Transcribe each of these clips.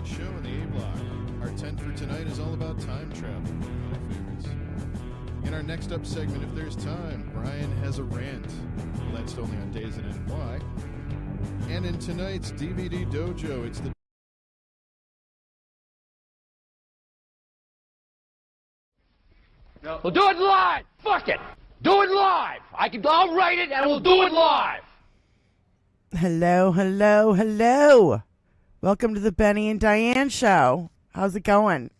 show in the A block. Our 10 for tonight is all about time travel, one of my favorites. In our next up segment, if there's time, Brian has a rant. Well, that's only on days that end Y. And in tonight's DVD Dojo, it's the No. We'll do it live. Fuck it. Do it live. I'll write it and we'll do it live. Hello, hello, hello. Welcome to the Benny and Diane show. How's it going?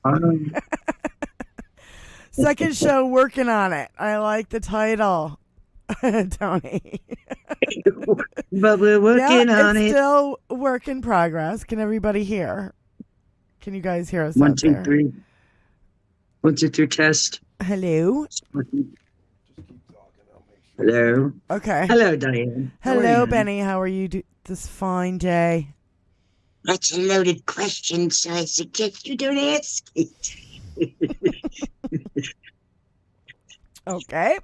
Second show, working on it. I like the title, Tony. But we're working on it's it. Still work in progress. Can everybody hear? Can you guys hear us? 1, out 2, there? 3. 1, 2, 3, test. Hello. Hello. Okay. Hello, Diane. How are Hello, you? Benny. How are you this fine day? That's a loaded question, so I suggest you don't ask it. Okay.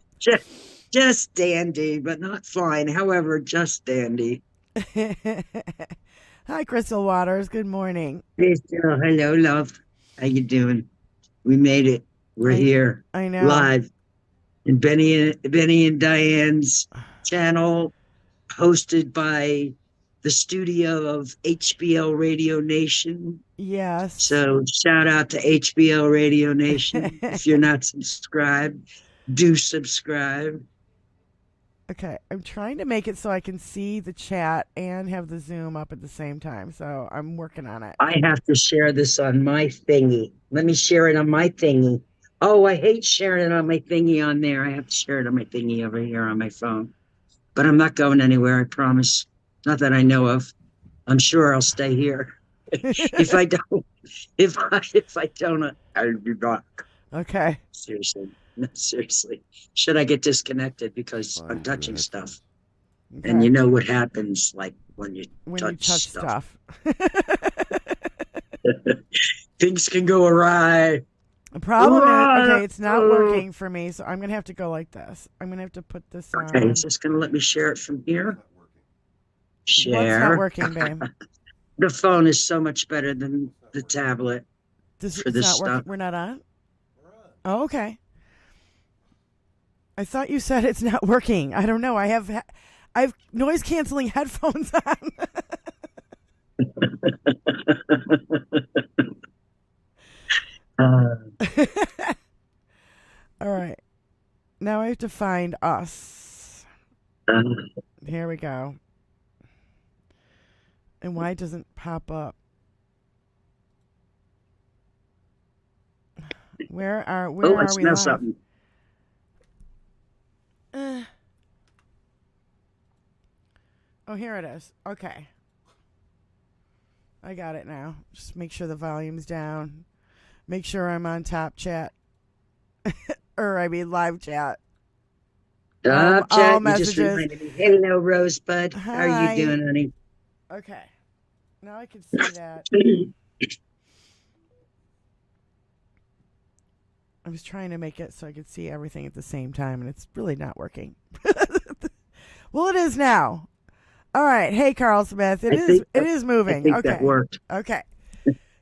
Just dandy, but not fine. However, just dandy. Hi, Crystal Waters. Good morning. Hey, Sarah. Hello, love. How you doing? We made it. We're here. I know. Live. In Benny and Diane's channel, hosted by the studio of HBL Radio Nation. Yes. So shout out to HBL Radio Nation. If you're not subscribed, do subscribe. Okay, I'm trying to make it so I can see the chat and have the Zoom up at the same time. So I'm working on it. I have to share this on my thingy. Let me share it on my thingy. Oh, I hate sharing it on my thingy on there. I have to share it on my thingy over here on my phone. But I'm not going anywhere, I promise. Not that I know of. I'm sure I'll stay here. If I don't, I'll be back. Okay. Seriously. No, seriously. Should I get disconnected because I'm touching stuff? Okay. And you know what happens like when you When touch, you touch stuff. Things can go awry. The problem is, okay, it's not working for me, so I'm going to have to go like this. I'm going to have to put this on. Okay, it's just going to let me share it from here. Share. What's not working, babe? The phone is so much better than the tablet for It's this not stuff. working. We're not on? Oh, okay. I thought you said it's not working. I don't know. I have noise canceling headphones on. All right. Now I have to find us. Here we go. And why doesn't it pop up? Where are we smell live? something. Oh, here it is. Okay. I got it now. Just make sure the volume's down. Make sure I'm on top chat. Live chat. Top all chat, you just messages. reminded me. Hello, Rosebud. How are Hi. you doing, honey? Okay. Now I can see that. I was trying to make it so I could see everything at the same time, and it's really not working. Well, it is now. All right. Hey, Carl Smith. It is moving. I think Okay. that worked. Okay.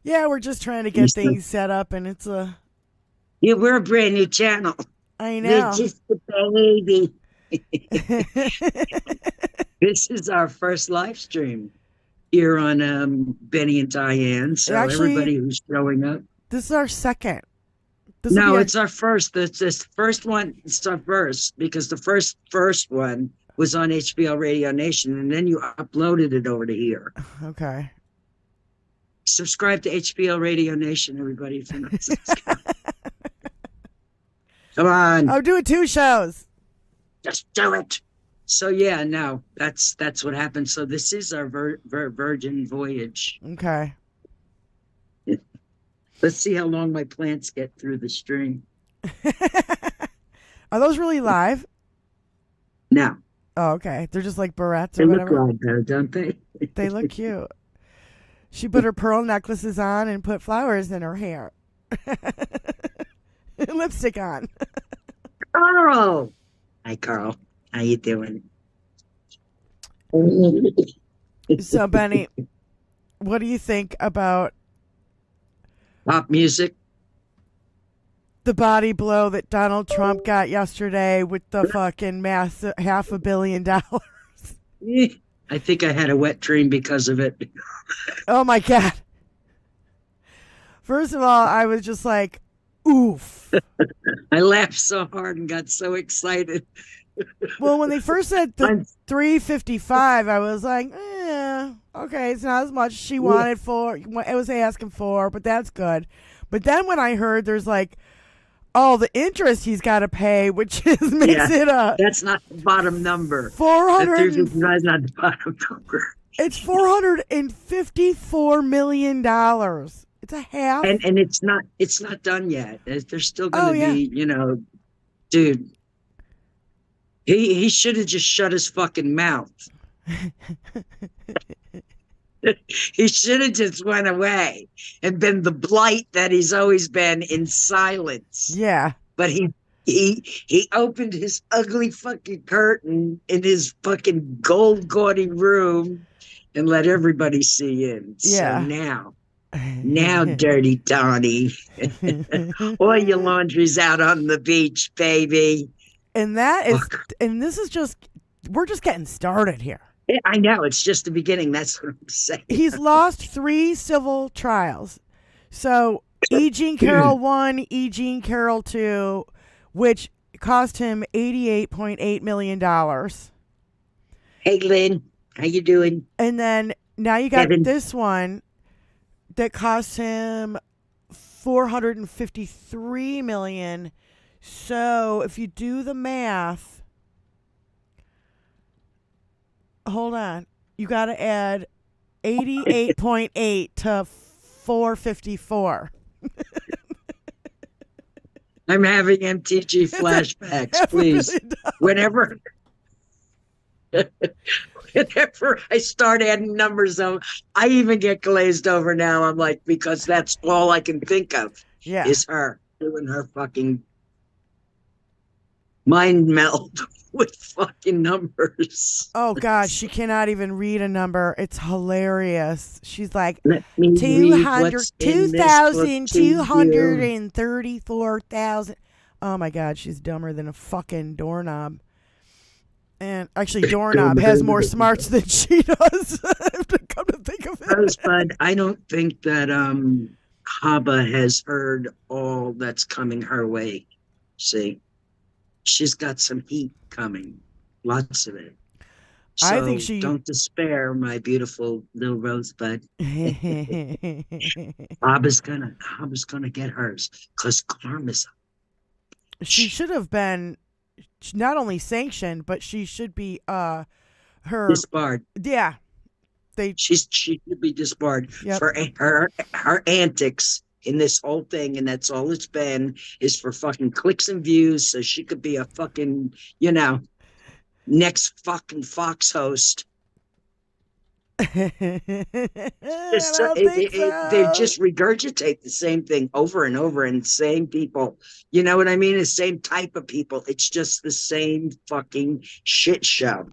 Yeah, we're just trying to get things set up, and it's a... Yeah, we're a brand new channel. I know. We're just a baby. This is our first live stream here on Benny and Diane. So Actually, everybody who's showing up. This is our second. No, it's our first. This first one. It's our first because the first one was on HBL Radio Nation, and then you uploaded it over to here. Okay. Subscribe to HBL Radio Nation, everybody. If you're not subscribed. Come on. I'll do 2 shows. Just do it. So yeah, no, that's what happened. So this is our virgin voyage. Okay. Let's see how long my plants get through the stream. Are those really live? No. Oh, okay. They're just like barrettes They or look whatever. like though, don't they? They look cute. She put her pearl necklaces on and put flowers in her hair. Lipstick on. Carl. Hi, Carl. How you doing? So, Benny, what do you think about Pop music. The body blow that Donald Trump got yesterday with the fucking massive $500 million. Eh, I think I had a wet dream because of it. Oh my God. First of all, I was just like, oof. I laughed so hard and got so excited. Well, when they first said the I'm- 355, I was like, okay, it's not as much as she wanted for, it was asking for, but that's good. But then when I heard there's like, oh, the interest he's got to pay, which makes it a That's not the bottom number. 400. That's not the bottom number. It's $454 million. It's a half. And it's not done yet. There's still going to be, dude. He should have just shut his fucking mouth. He should have just went away and been the blight that he's always been in silence. Yeah. But he opened his ugly fucking curtain in his fucking gold gaudy room and let everybody see in. Yeah. So now, dirty Donnie, all your laundry's out on the beach, baby. And that is, and this is just, we're just getting started here. Yeah, I know. It's just the beginning. That's what I'm saying. He's lost 3 civil trials. So E. Jean Carroll 1, E. Jean Carroll 2, which cost him $88.8 million. Hey, Lynn, how you doing? And then now you got Kevin. this one that cost him $453 million. So if you do the math, hold on, you got to add 88.8 to 454. I'm having MTG flashbacks, please. Whenever I start adding numbers, I even get glazed over now. I'm like, because that's all I can think of is her doing her fucking mind meld with fucking numbers. Oh gosh, she cannot even read a number. It's hilarious. She's like Let me read 200 what's in this book to you. 234,000. Oh my God, she's dumber than a fucking doorknob. And actually, doorknob has more smarts than she does. I have to come to think of it. Rosebud, I don't think that Haba has heard all that's coming her way. See, she's got some heat coming, lots of it. So I think she don't despair, my beautiful little Rosebud. Haba's gonna get hers because karma's up. She should have been not only sanctioned, but she should be her disbarred. Yeah, she should be disbarred Yep. for her antics in this whole thing, and that's all it's been is for fucking clicks and views, so she could be a fucking next fucking Fox host. They just regurgitate the same thing over and over, and same people. You know what I mean? The same type of people. It's just the same fucking shit show.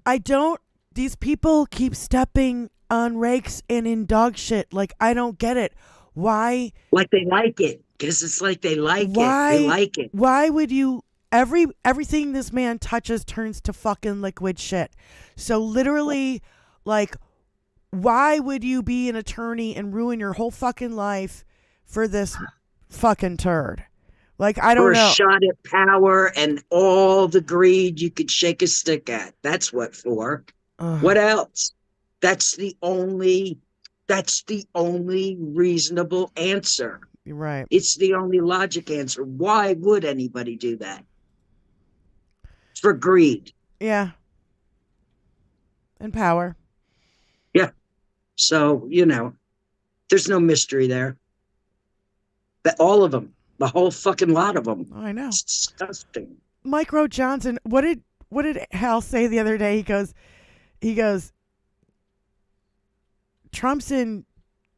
These people keep stepping on rakes and in dog shit. Like, I don't get it. Why? Like they like it. Because it's like they like it. They like it. Why would you... Everything this man touches turns to fucking liquid shit. So literally, like... Why would you be an attorney and ruin your whole fucking life for this fucking turd? Like, I don't know. For a shot at power and all the greed you could shake a stick at. That's what for. What else? That's the only reasonable answer. You're right. It's the only logic answer. Why would anybody do that? For greed. Yeah. And power. Yeah. So, there's no mystery there. All of them, the whole fucking lot of them. Oh, I know. It's disgusting. Micro Johnson, what did Hal say the other day? He goes, Trump's in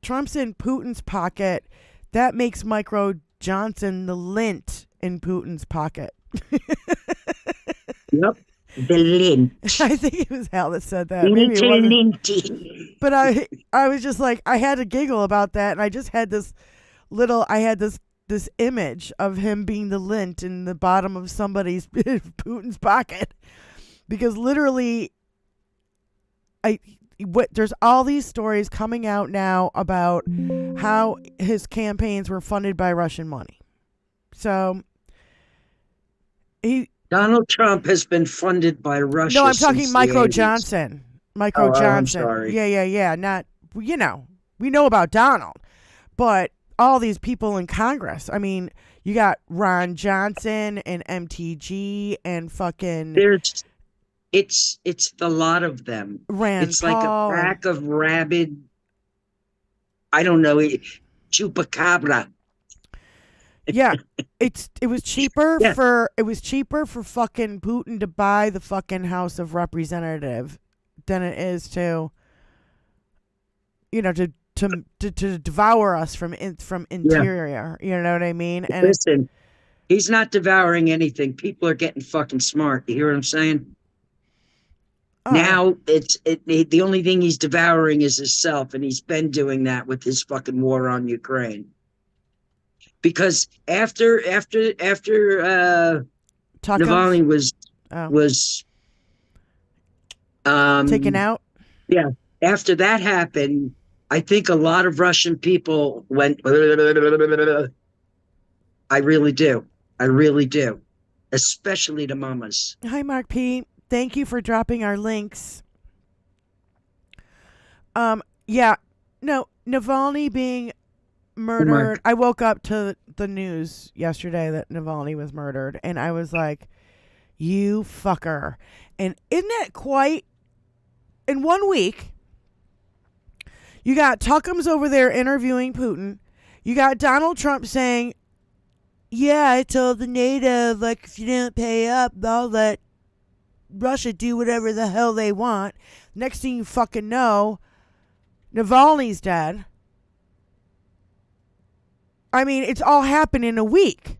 Putin's pocket. That makes Micro Johnson the lint in Putin's pocket. Yep. The lint. I think it was Hal that said that. Maybe Maybe it wasn't. linty. But I was just like, I had to giggle about that, and I just had this I had this image of him being the lint in the bottom of somebody's Putin's pocket, because literally, there's all these stories coming out now about how his campaigns were funded by Russian money. So Donald Trump has been funded by Russia. No, I'm talking since Micro the 80s. Johnson. I'm Johnson. sorry. Yeah. Not, we know about Donald, but all these people in Congress. I mean, you got Ron Johnson and MTG and fucking. It's the lot of them. Rand it's Paul like a pack of rabid, I don't know, chupacabra. Yeah, it was cheaper Yeah. for fucking Putin to buy the fucking House of Representatives than it is to devour us from interior. You know what I mean? And Listen, he's not devouring anything. People are getting fucking smart. You hear what I'm saying? Now the only thing he's devouring is himself, and he's been doing that with his fucking war on Ukraine. Because after Navalny was taken out. Yeah, after that happened, I think a lot of Russian people went. I really do, especially the mamas. Hi, Mark P. Thank you for dropping our links. Navalny being murdered. I woke up to the news yesterday that Navalny was murdered, and I was like, you fucker. And isn't it quite, in 1 week, you got Tuckums over there interviewing Putin. You got Donald Trump saying, yeah, I told the NATO, like, if you don't pay up, I'll let Russia do whatever the hell they want. Next thing you fucking know, Navalny's dead. I mean, it's all happened in a week.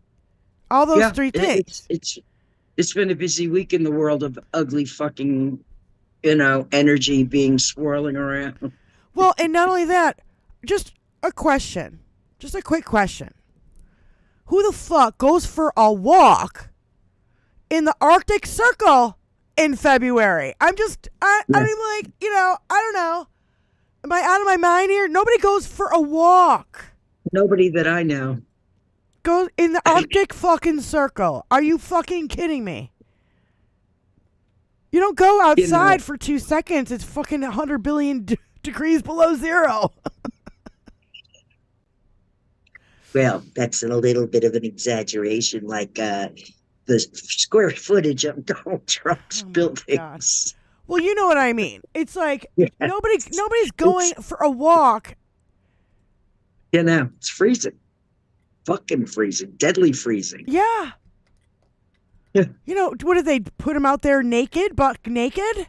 All those three things. It's been a busy week in the world of ugly fucking, energy being swirling around. Well, and not only that, just a quick question. Who the fuck goes for a walk in the Arctic Circle in February? I mean, I don't know. Am I out of my mind here? Nobody goes for a walk. Nobody that I know. Go in the Arctic fucking Circle. Are you fucking kidding me? You don't go outside for 2 seconds. It's fucking 100 billion degrees below zero. Well, that's a little bit of an exaggeration, like the square footage of Donald Trump's buildings. Well, you know what I mean. It's like nobody's going for a walk. It's freezing. Fucking freezing. Deadly freezing. Yeah. What did they put him out there naked, buck naked?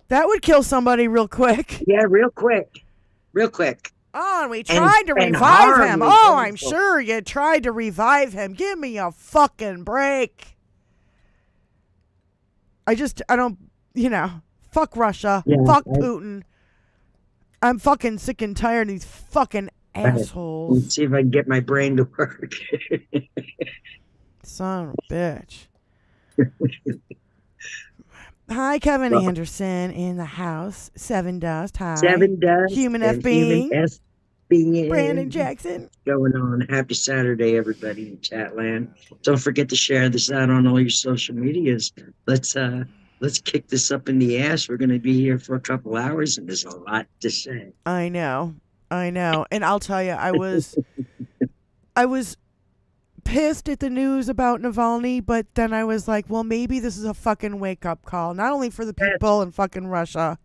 That would kill somebody real quick. Yeah, real quick. Oh, and we tried to revive him. Oh, I'm sure you tried to revive him. Give me a fucking break. I don't, fuck Russia. Fuck Putin. I'm fucking sick and tired of these fucking assholes. Let's see if I can get my brain to work. Son of a bitch. Hi, Kevin Anderson in the house. Seven Dust. Hi. Seven Dust. Human F being. Brandon Jackson. What's going on? Happy Saturday, everybody in chat land. Don't forget to share this out on all your social medias. Let's kick this up in the ass. We're going to be here for a couple hours, and there's a lot to say. I know. And I'll tell you, I was pissed at the news about Navalny, but then I was like, well, maybe this is a fucking wake-up call, not only for the people in fucking Russia,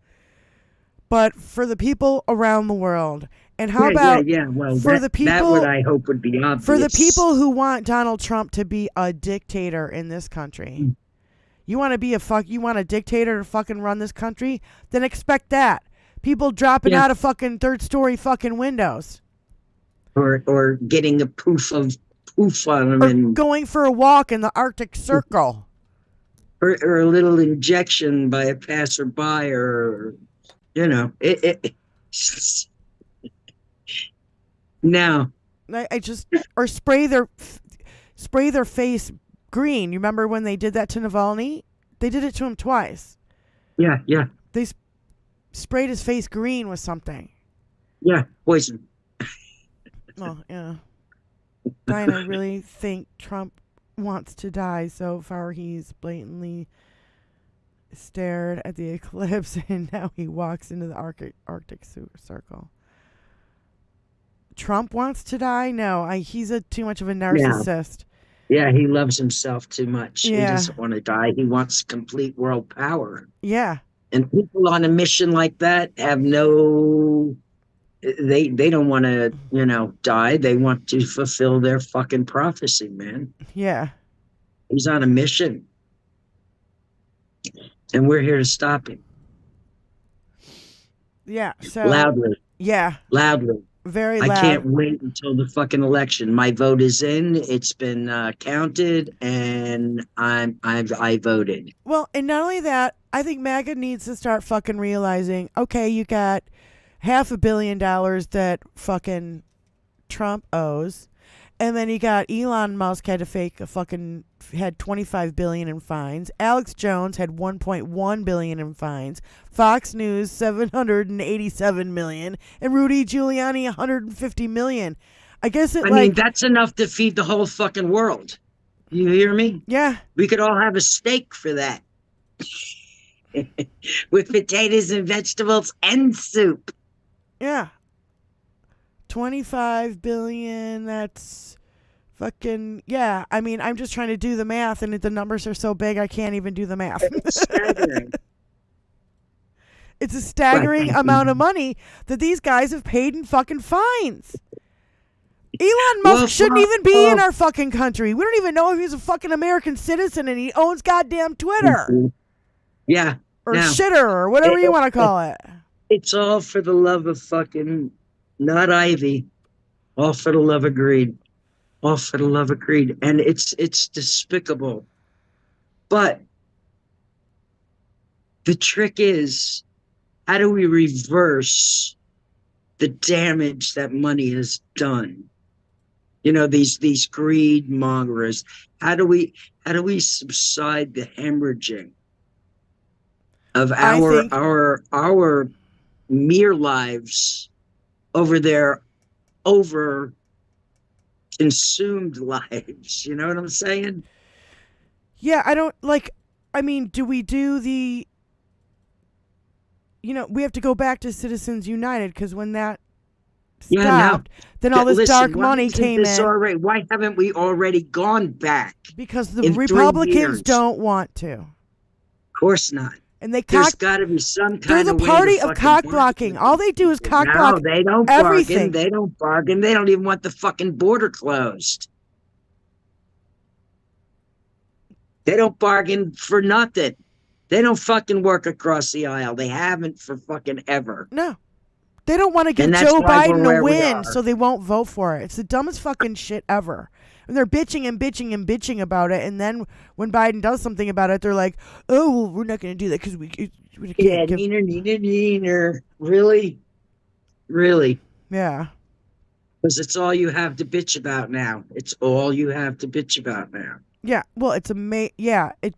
but for the people around the world. And how about Well, for the people, that would I hope would be obvious. For the people who want Donald Trump to be a dictator in this country. You want a dictator to fucking run this country? Then expect that. People dropping out of fucking third-story fucking windows. Or getting a poof on them. And going for a walk in the Arctic Circle. Or a little injection by a passerby, or, Now, I just or spray their face green. You remember when they did that to Navalny? They did it to him twice. Yeah, yeah, They sprayed his face green with something. yeah. Poison. Well, yeah. Brian, I really think Trump wants to die. So far, he's blatantly stared at the eclipse, and now he walks into the Arctic Circle. Trump wants to die? No, he's too much of a narcissist. Yeah, he loves himself too much. Yeah. He doesn't want to die. He wants complete world power. Yeah. And people on a mission like that have no... They don't want to, die. They want to fulfill their fucking prophecy, man. Yeah. He's on a mission. And we're here to stop him. Yeah. So Loudly. Yeah. Loudly. Very loud. I can't wait until the fucking election. My vote is in. It's been counted, and I voted. Well, and not only that, I think MAGA needs to start fucking realizing, okay, you got $500 million that fucking Trump owes, and then you got Elon Musk had had 25 billion in fines. Alex Jones had 1.1 billion in fines. Fox News 787 million, and Rudy Giuliani 150 million. I guess I mean, that's enough to feed the whole fucking world. You hear me? Yeah. We could all have a steak for that. With potatoes and vegetables and soup. Yeah. 25 billion, that's fucking, yeah. I mean, I'm just trying to do the math, and the numbers are so big I can't even do the math. It's staggering. It's a staggering amount of money that these guys have paid in fucking fines. Elon Musk shouldn't even be in our fucking country. We don't even know if he's a fucking American citizen, and he owns goddamn Twitter. Yeah. Or shitter, or whatever you want to call it. It's all for the love of fucking, not Ivy. All for the love of greed. All for the love of greed. And it's despicable. But the trick is, how do we reverse the damage that money has done? These greed mongers. How do we subside the hemorrhaging of our mere lives over their over consumed lives? You know what I'm saying? Yeah, do we do the, we have to go back to Citizens United, because when that stopped, then all this dark money came in. Why haven't we already gone back? Because the Republicans don't want to. Of course not. And there's got to be some kind of way. They're the party of cock blocking. All they do is cock block. No, they don't everything. Bargain. They don't bargain. They don't even want the fucking border closed. They don't bargain for nothing. They don't fucking work across the aisle. They haven't for fucking ever. No. They don't want to give Joe Biden a win, so they won't vote for it. It's the dumbest fucking shit ever. And they're bitching and bitching and bitching about it, and then when Biden does something about it, they're like, "Oh, well, we're not going to do that because we can't." Yeah, neener. Really? Yeah. Because it's all you have to bitch about now. It's all you have to bitch about now. Yeah, well, it's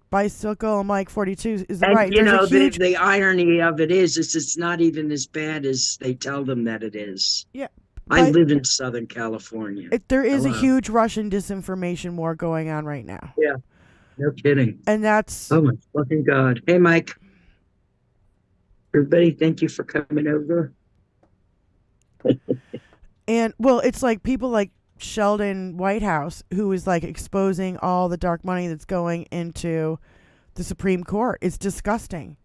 Bicycle Mike 42 is and, right. The irony of it is it's not even as bad as they tell them that it is. Yeah. I live in Southern California. There is a huge Russian disinformation war going on right now. Yeah, no kidding. And that's... Oh, my fucking God. Hey, Mike. Everybody, thank you for coming over. And, well, it's like people like Sheldon Whitehouse, who is like exposing all the dark money that's going into the Supreme Court. It's disgusting.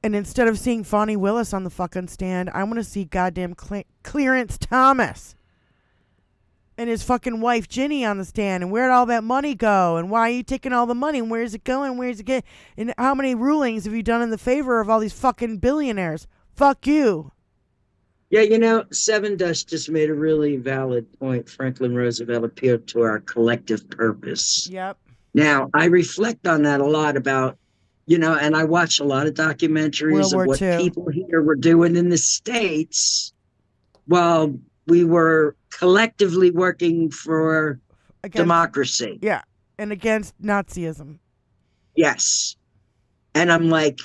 And instead of seeing Fonnie Willis on the fucking stand, I want to see goddamn Clarence Thomas and his fucking wife Ginny on the stand. And where'd all that money go? And why are you taking all the money? And where's it going? Where's it going? And how many rulings have you done in the favor of all these fucking billionaires? Fuck you. Yeah, Seven Dust just made a really valid point. Franklin Roosevelt appealed to our collective purpose. Yep. Now, I reflect on that a lot about, and I watch a lot of documentaries of what people here were doing in the States while we were collectively working for Against, democracy. yeah, and against Nazism. Yes. And I'm like,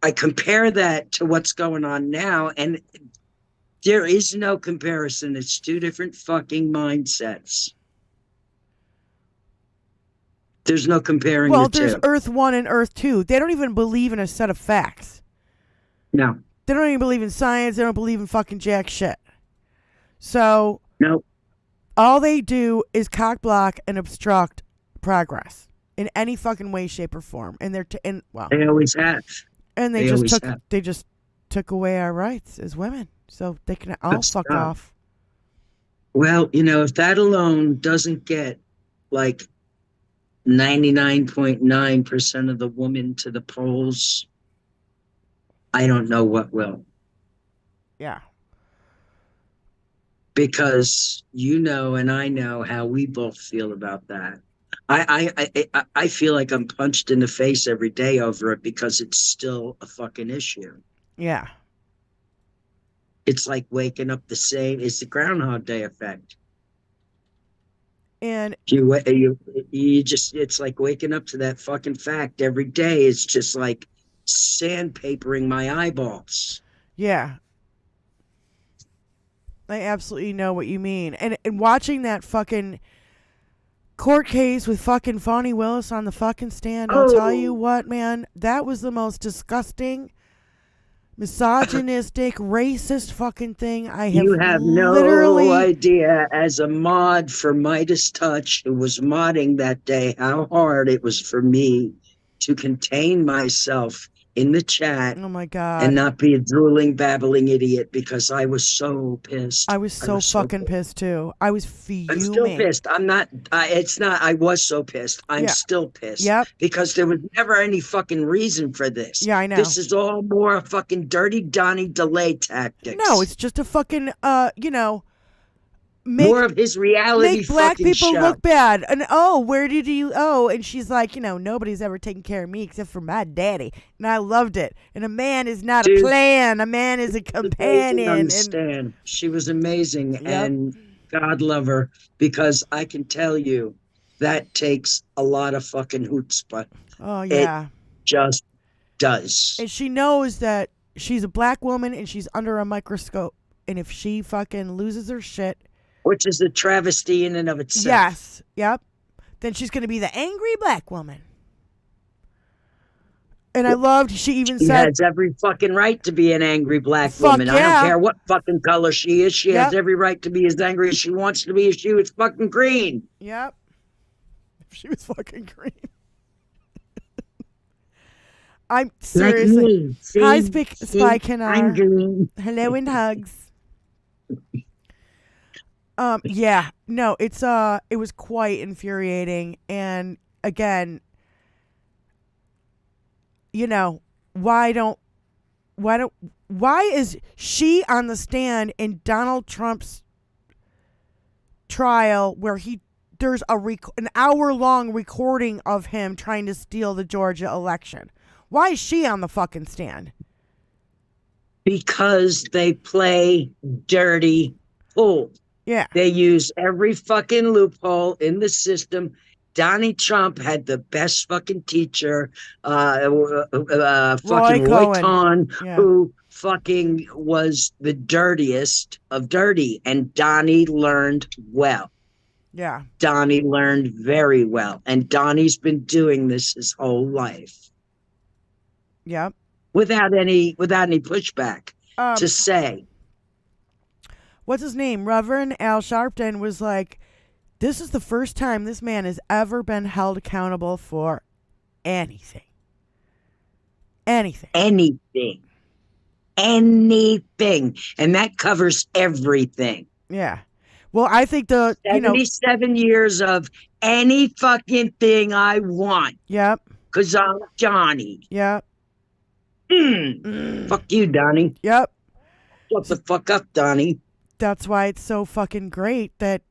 I compare that to what's going on now, and there is no comparison. It's two different fucking mindsets. There's no comparing Well, the there's two. Earth 1 and Earth 2. They don't even believe in a set of facts. No. They don't even believe in science. They don't believe in fucking jack shit. So No. all they do is cock block and obstruct progress in any fucking way, shape, or form. And they're well, They always have. and they always have. they just took away our rights as women, so they can all That's fuck tough. off. Well, if that alone doesn't get like 99.9% of the women to the polls, I don't know what will. Yeah. Because and I know how we both feel about that. I feel like I'm punched in the face every day over it because it's still a fucking issue. Yeah. It's like waking up it's the Groundhog Day effect. And You just, it's like waking up to that fucking fact every day. It's just like sandpapering my eyeballs. yeah. I absolutely know what you mean. And watching that fucking court case with fucking Fonnie Willis on the fucking stand, I'll tell you what, man, that was the most disgusting, misogynistic, racist fucking thing I have. You have literally no idea, as a mod for Midas Touch, who was modding that day, how hard it was for me to contain myself in the chat Oh my God. and not be a drooling, babbling idiot because I was so pissed. I was so fucking pissed too. I was fuming. I'm still pissed. I'm not, I was so pissed. I'm still pissed. Yep. Because there was never any fucking reason for this. Yeah, I know. This is all more fucking dirty Donnie delay tactics. No, it's just a fucking, more of his reality make black fucking people show. look bad. And where did you and she's like, nobody's ever taken care of me except for my daddy, and I loved it. And a man is not a plan, a man is a companion. Understand. She was amazing. Yep. And God love her, because I can tell you that takes a lot of fucking chutzpah. Oh yeah, it just does. And she knows that she's a black woman and she's under a microscope, and if she fucking loses her shit, which is a travesty in and of itself. Yes. Yep. Then she's going to be the angry black woman. And I loved, she said... She has every fucking right to be an angry black woman. Yeah. I don't care what fucking color she is. She has every right to be as angry as she wants to be if she was fucking green. Yep. If she was fucking green. I'm seriously... Hi, Spy Canard. Hello and hugs. Yeah, no, it was quite infuriating. And again, why is she on the stand in Donald Trump's trial where there's an hour-long recording of him trying to steal the Georgia election? Why is she on the fucking stand? Because they play dirty pool. Yeah. They use every fucking loophole in the system. Donnie Trump had the best fucking teacher, fucking Roy Cohn, who fucking was the dirtiest of dirty. And Donnie learned well. Yeah. Donnie learned very well. And Donnie's been doing this his whole life. Yep. Without any pushback to say. What's his name? Reverend Al Sharpton was like, this is the first time this man has ever been held accountable for anything. Anything. Anything. Anything. And that covers everything. Yeah. Well, I think 77 years of any fucking thing I want. Yep. Because I'm Johnny. Yep. Fuck you, Donnie. Yep. Shut the fuck up, Donnie. That's why it's so fucking great that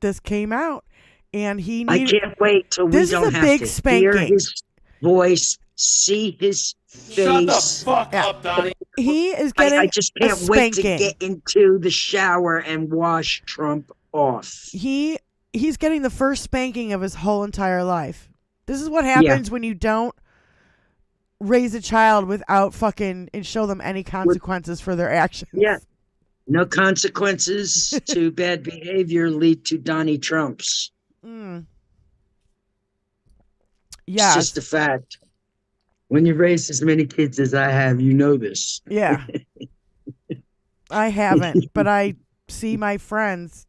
this came out, and I can't wait till we don't have to hear his voice, see his face. Shut the fuck up, Donnie. He is I getting just a can't wait to spanking. get into the shower and wash Trump off. He's getting the first spanking of his whole entire life. This is what Yeah. happens when you don't raise a child without fucking and show them any consequences for their actions. Yeah. No consequences to bad behavior lead to Donnie Trumps. Mm. It's Yes. just a fact. When you raise as many kids as I have, you know this. Yeah. I haven't, but I see my friends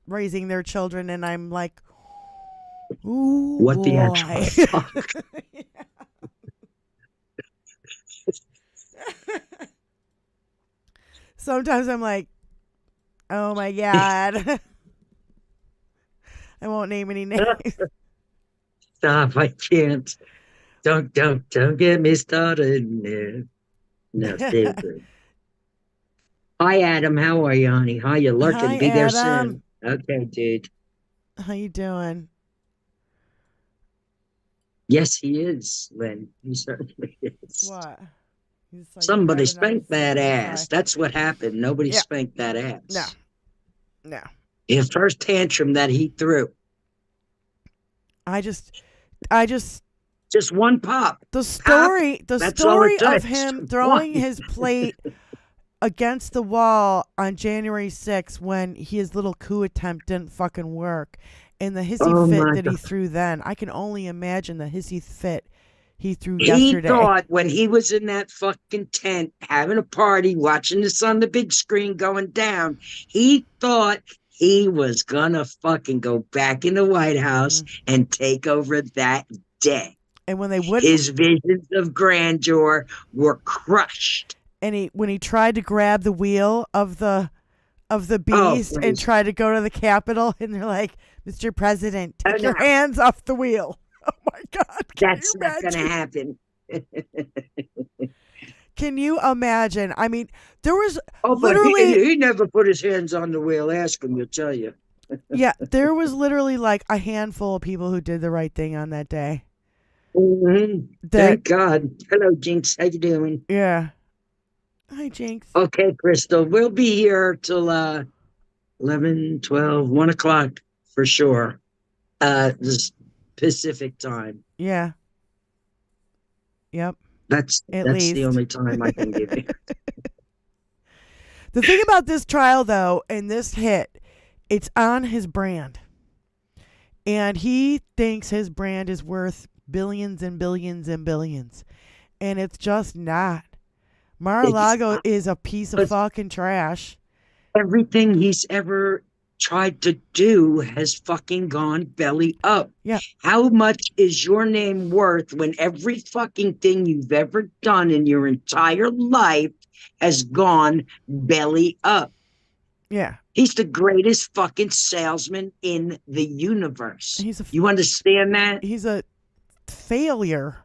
raising their children, and I'm like, ooh, What the boy. actual fuck? Sometimes I'm like, oh my God. I won't name any names. Stop! I can't. Don't get me started. No, stay good. Hi, Adam. How are you, honey? Hi, you lurking. Hi, Be there Adam. soon. Okay, dude. How you doing? Yes, he is, Lynn. He certainly is. What? He's like Somebody grabbing on spanked that his ass. thigh. That's what happened. Nobody Yeah. spanked that ass. No. His first tantrum that he threw. I just Just one pop. the story That's all it of takes. him throwing One. his plate against the wall on January 6th when his little coup attempt didn't fucking work, and the hissy Oh fit my that he God. threw then. I can only imagine the hissy fit he threw He yesterday. thought when he was in that fucking tent having a party, watching this on the big screen going down, he thought he was gonna fucking go back in the White House and take over that day. And when they wouldn't, His visions of grandeur were crushed. and when he tried to grab the wheel of the beast and please. try to go to the Capitol, and they're like, "Mr. President, Oh, take your no. hands off the wheel." Oh my God! That's not gonna happen. Can you imagine? I mean, there was But literally, he never put his hands on the wheel. Ask him, he'll tell you. yeah, there was literally like a handful of people who did the right thing on that day. Mhm. That, Thank God. Hello, Jinx. How you doing? yeah. Hi, Jinx. Okay, Crystal. We'll be here till 11, 12, 1 o'clock for sure. This Pacific time. Yeah. Yep. That's least. the only time I can give you. The thing about this trial, though, and this hit, it's on his brand. And he thinks his brand is worth billions and billions and billions. And it's just not. Mar-a-Lago is a piece of fucking trash. Everything he's ever tried to do has fucking gone belly up. Yeah. How much is your name worth when every fucking thing you've ever done in your entire life has gone belly up? Yeah. He's the greatest fucking salesman in the universe. You understand that? He's a failure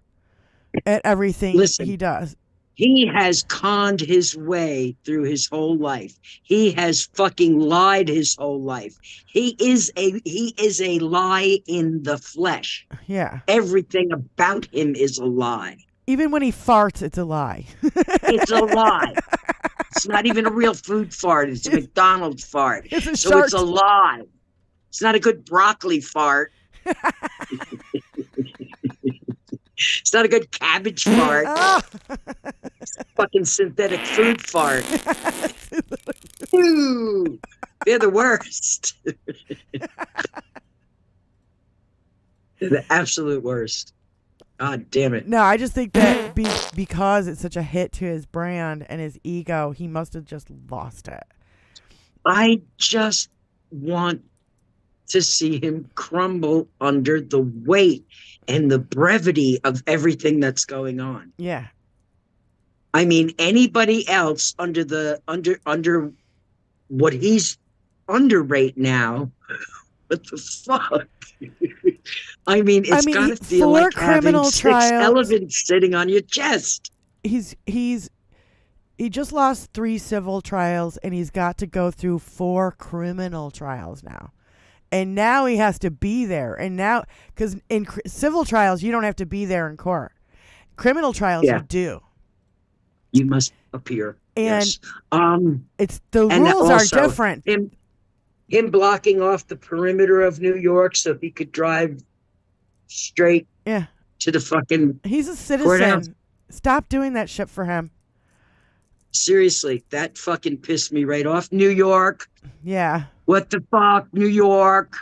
at everything Listen, he does. He has conned his way through his whole life. He has fucking lied his whole life. He is a lie in the flesh. Yeah. Everything about him is a lie. Even when he farts, it's a lie. It's a lie. It's not even a real food fart. It's a McDonald's fart. It's a So shark. it's a lie. It's not a good broccoli fart. It's not a good cabbage fart. Ah! It's a fucking synthetic food fart. Ooh, they're the worst. They're the absolute worst. God damn it. No, I just think that because it's such a hit to his brand and his ego, he must have just lost it. I just want to see him crumble under the weight and the brevity of everything that's going on. Yeah. I mean, anybody else under what he's under right now, what the fuck? I mean, it's gotta feel like having criminal 6 trials. elephants sitting on your chest. He just lost 3 civil trials, and he's got to go through 4 criminal trials now. And now he has to be there. And now, because in civil trials, you don't have to be there in court. Criminal trials, you do. You must appear. And yes. it's the And rules are also, different. Him blocking off the perimeter of New York so he could drive straight Yeah. to the fucking He's a courthouse. citizen. Stop doing that shit for him. Seriously, that fucking pissed me right off. New York. Yeah. What the fuck, New York?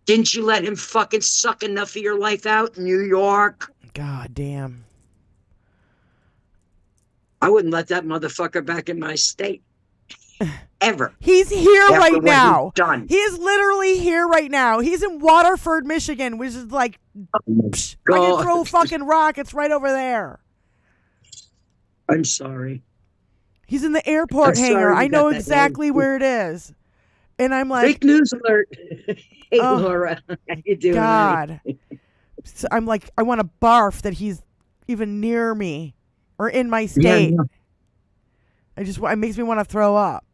Didn't you let him fucking suck enough of your life out, New York? God damn. I wouldn't let that motherfucker back in my state. Ever. He's here After right what now. he's done. He is literally here right now. He's in Waterford, Michigan, which is like, psh, I can throw fucking rockets right over there. I'm sorry. He's in the airport I'm hangar. sorry I you know got that exactly name. where it is. And I'm like, Fake news alert. Hey, Oh, Laura. How you doing? God. So I'm like, I want to barf that he's even near me or in my state. Yeah. It makes me want to throw up.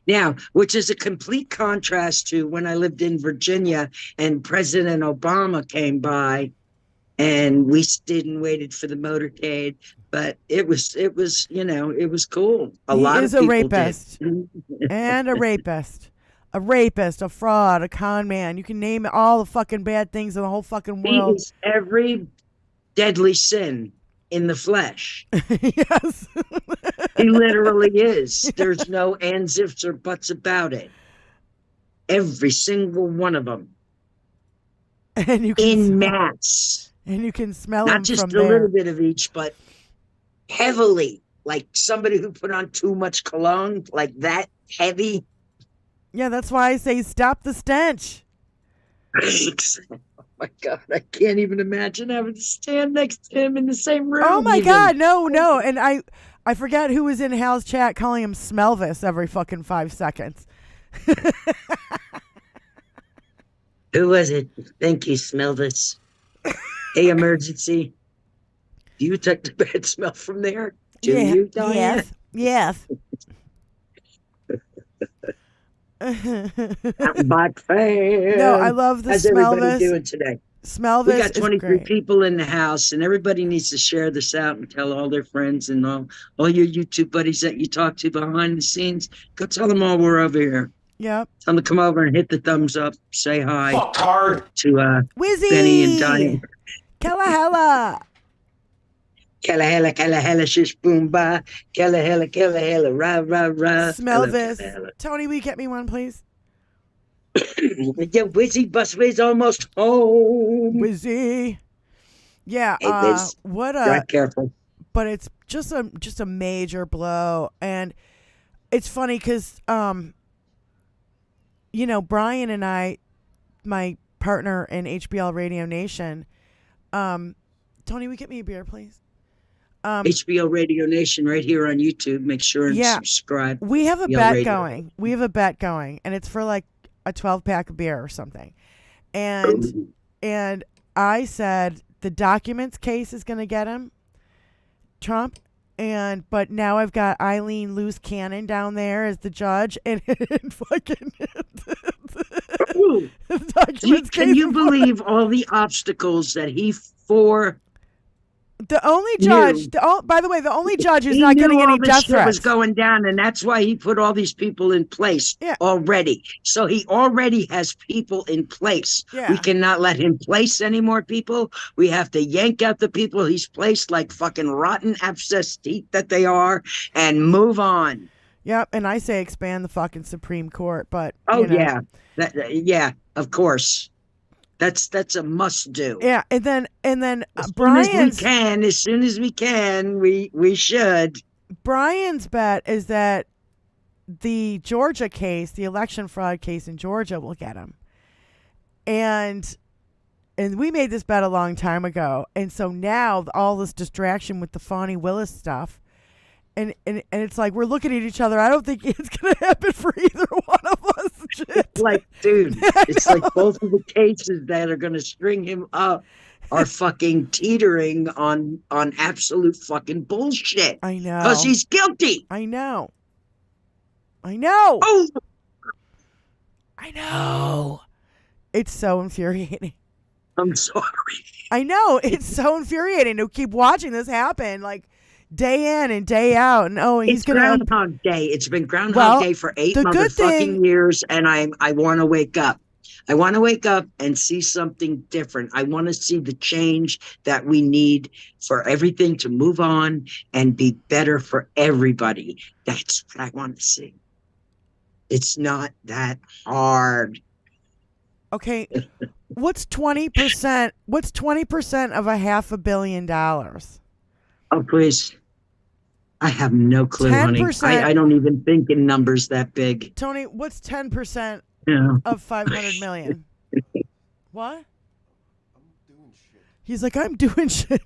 Now, which is a complete contrast to when I lived in Virginia and President Obama came by and we stood and waited for the motorcade. But it was, it was cool. A lot He is of a people rapist did. and a rapist. A rapist, a fraud, a con man. You can name all the fucking bad things in the whole fucking He world. is every deadly sin in the flesh. Yes. He literally is. There's no ands, ifs, or buts about it. Every single one of them. And you can In mass. And you can smell Not him just from a there. little bit of each, but heavily. Like somebody who put on too much cologne, like that heavy. Yeah, that's why I say stop the stench. Oh my God, I can't even imagine having to stand next to him in the same room. Oh my even. God, no. And I forget who was in Hal's chat calling him Smelvis every fucking 5 seconds. Who was it? Thank you, smell this. Hey, emergency. Do you detect a bad smell from there? Do you, Diane? Yes. Bot fan. No, I love the How's everybody Smelvis. doing today? Smelvis We got is 23 great. people in the house, and everybody needs to share this out and tell all their friends and all your YouTube buddies that you talk to behind the scenes. Go tell them all we're over here. Yep. Tell them to come over and hit the thumbs up. Say hi Fucktard. to Wizzy. Benny and Diane. Kalahella. Kala, shish, boom, ba. Kala, rah, rah, rah. Smelvis. Tony, will you get me one, please? Yeah, Wizzy Bus Wiz almost home. Wizzy. Yeah. Hey, Wiz. What Drive careful. but it's just a major blow, and it's funny because Brian and I, my partner in HBL Radio Nation, Tony, will you get me a beer, please? HBO Radio Nation right here on YouTube. Make sure and Yeah. subscribe. We have a HBO bet Radio. going. We have a bet going, and it's for like a 12-pack of beer or something. And I said the documents case is going to get him, Trump. But now I've got Eileen Loose Cannon down there as the judge, and fucking Ooh. the documents Can case you is- believe all the obstacles that he for? The only judge, by the way, the only judge who's He not knew getting all any this death shit was threats. going down, and that's why he put all these people in place already. So he already has people in place. Yeah. We cannot let him place any more people. We have to yank out the people he's placed like fucking rotten abscess teeth that they are and move on. Yep, and I say expand the fucking Supreme Court, but Yeah. Yeah, of course. That's a must do. Yeah, and then As Brian's soon as we can, we should. Brian's bet is that the Georgia case, the election fraud case in Georgia, will get him. And we made this bet a long time ago, and so now all this distraction with the Fani Willis stuff, and it's like we're looking at each other. I don't think it's gonna happen for either one of us. Shit. It's like, dude, it's like both of the cases that are gonna string him up are fucking teetering on absolute fucking bullshit. I know. Because he's guilty. I know. Oh, I know. It's so infuriating. I'm sorry. I know. It's so infuriating to keep watching this happen. Like, day in and day out, and he's It's gonna. Groundhog Day. It's been Groundhog Well, Day for 8 the good thing- motherfucking years, and I want to wake up. I want to wake up and see something different. I want to see the change that we need for everything to move on and be better for everybody. That's what I want to see. It's not that hard. Okay, what's 20%? What's 20% of $500 million? Oh, please. I have no clue, honey. 10%. I don't even think in numbers that big. Tony, what's 10% Yeah. of 500 million? What? He's like, I'm doing shit.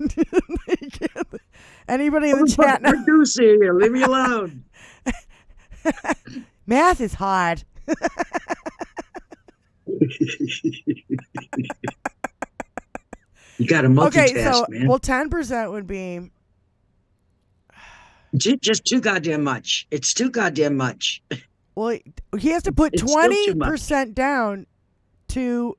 Anybody in the chat now? Producer here, leave me alone. Math is hard. You got to multitask, Okay, so man. well, 10% would be. Just too goddamn much. It's too goddamn much. Well, he has to put It's still too 20% down to.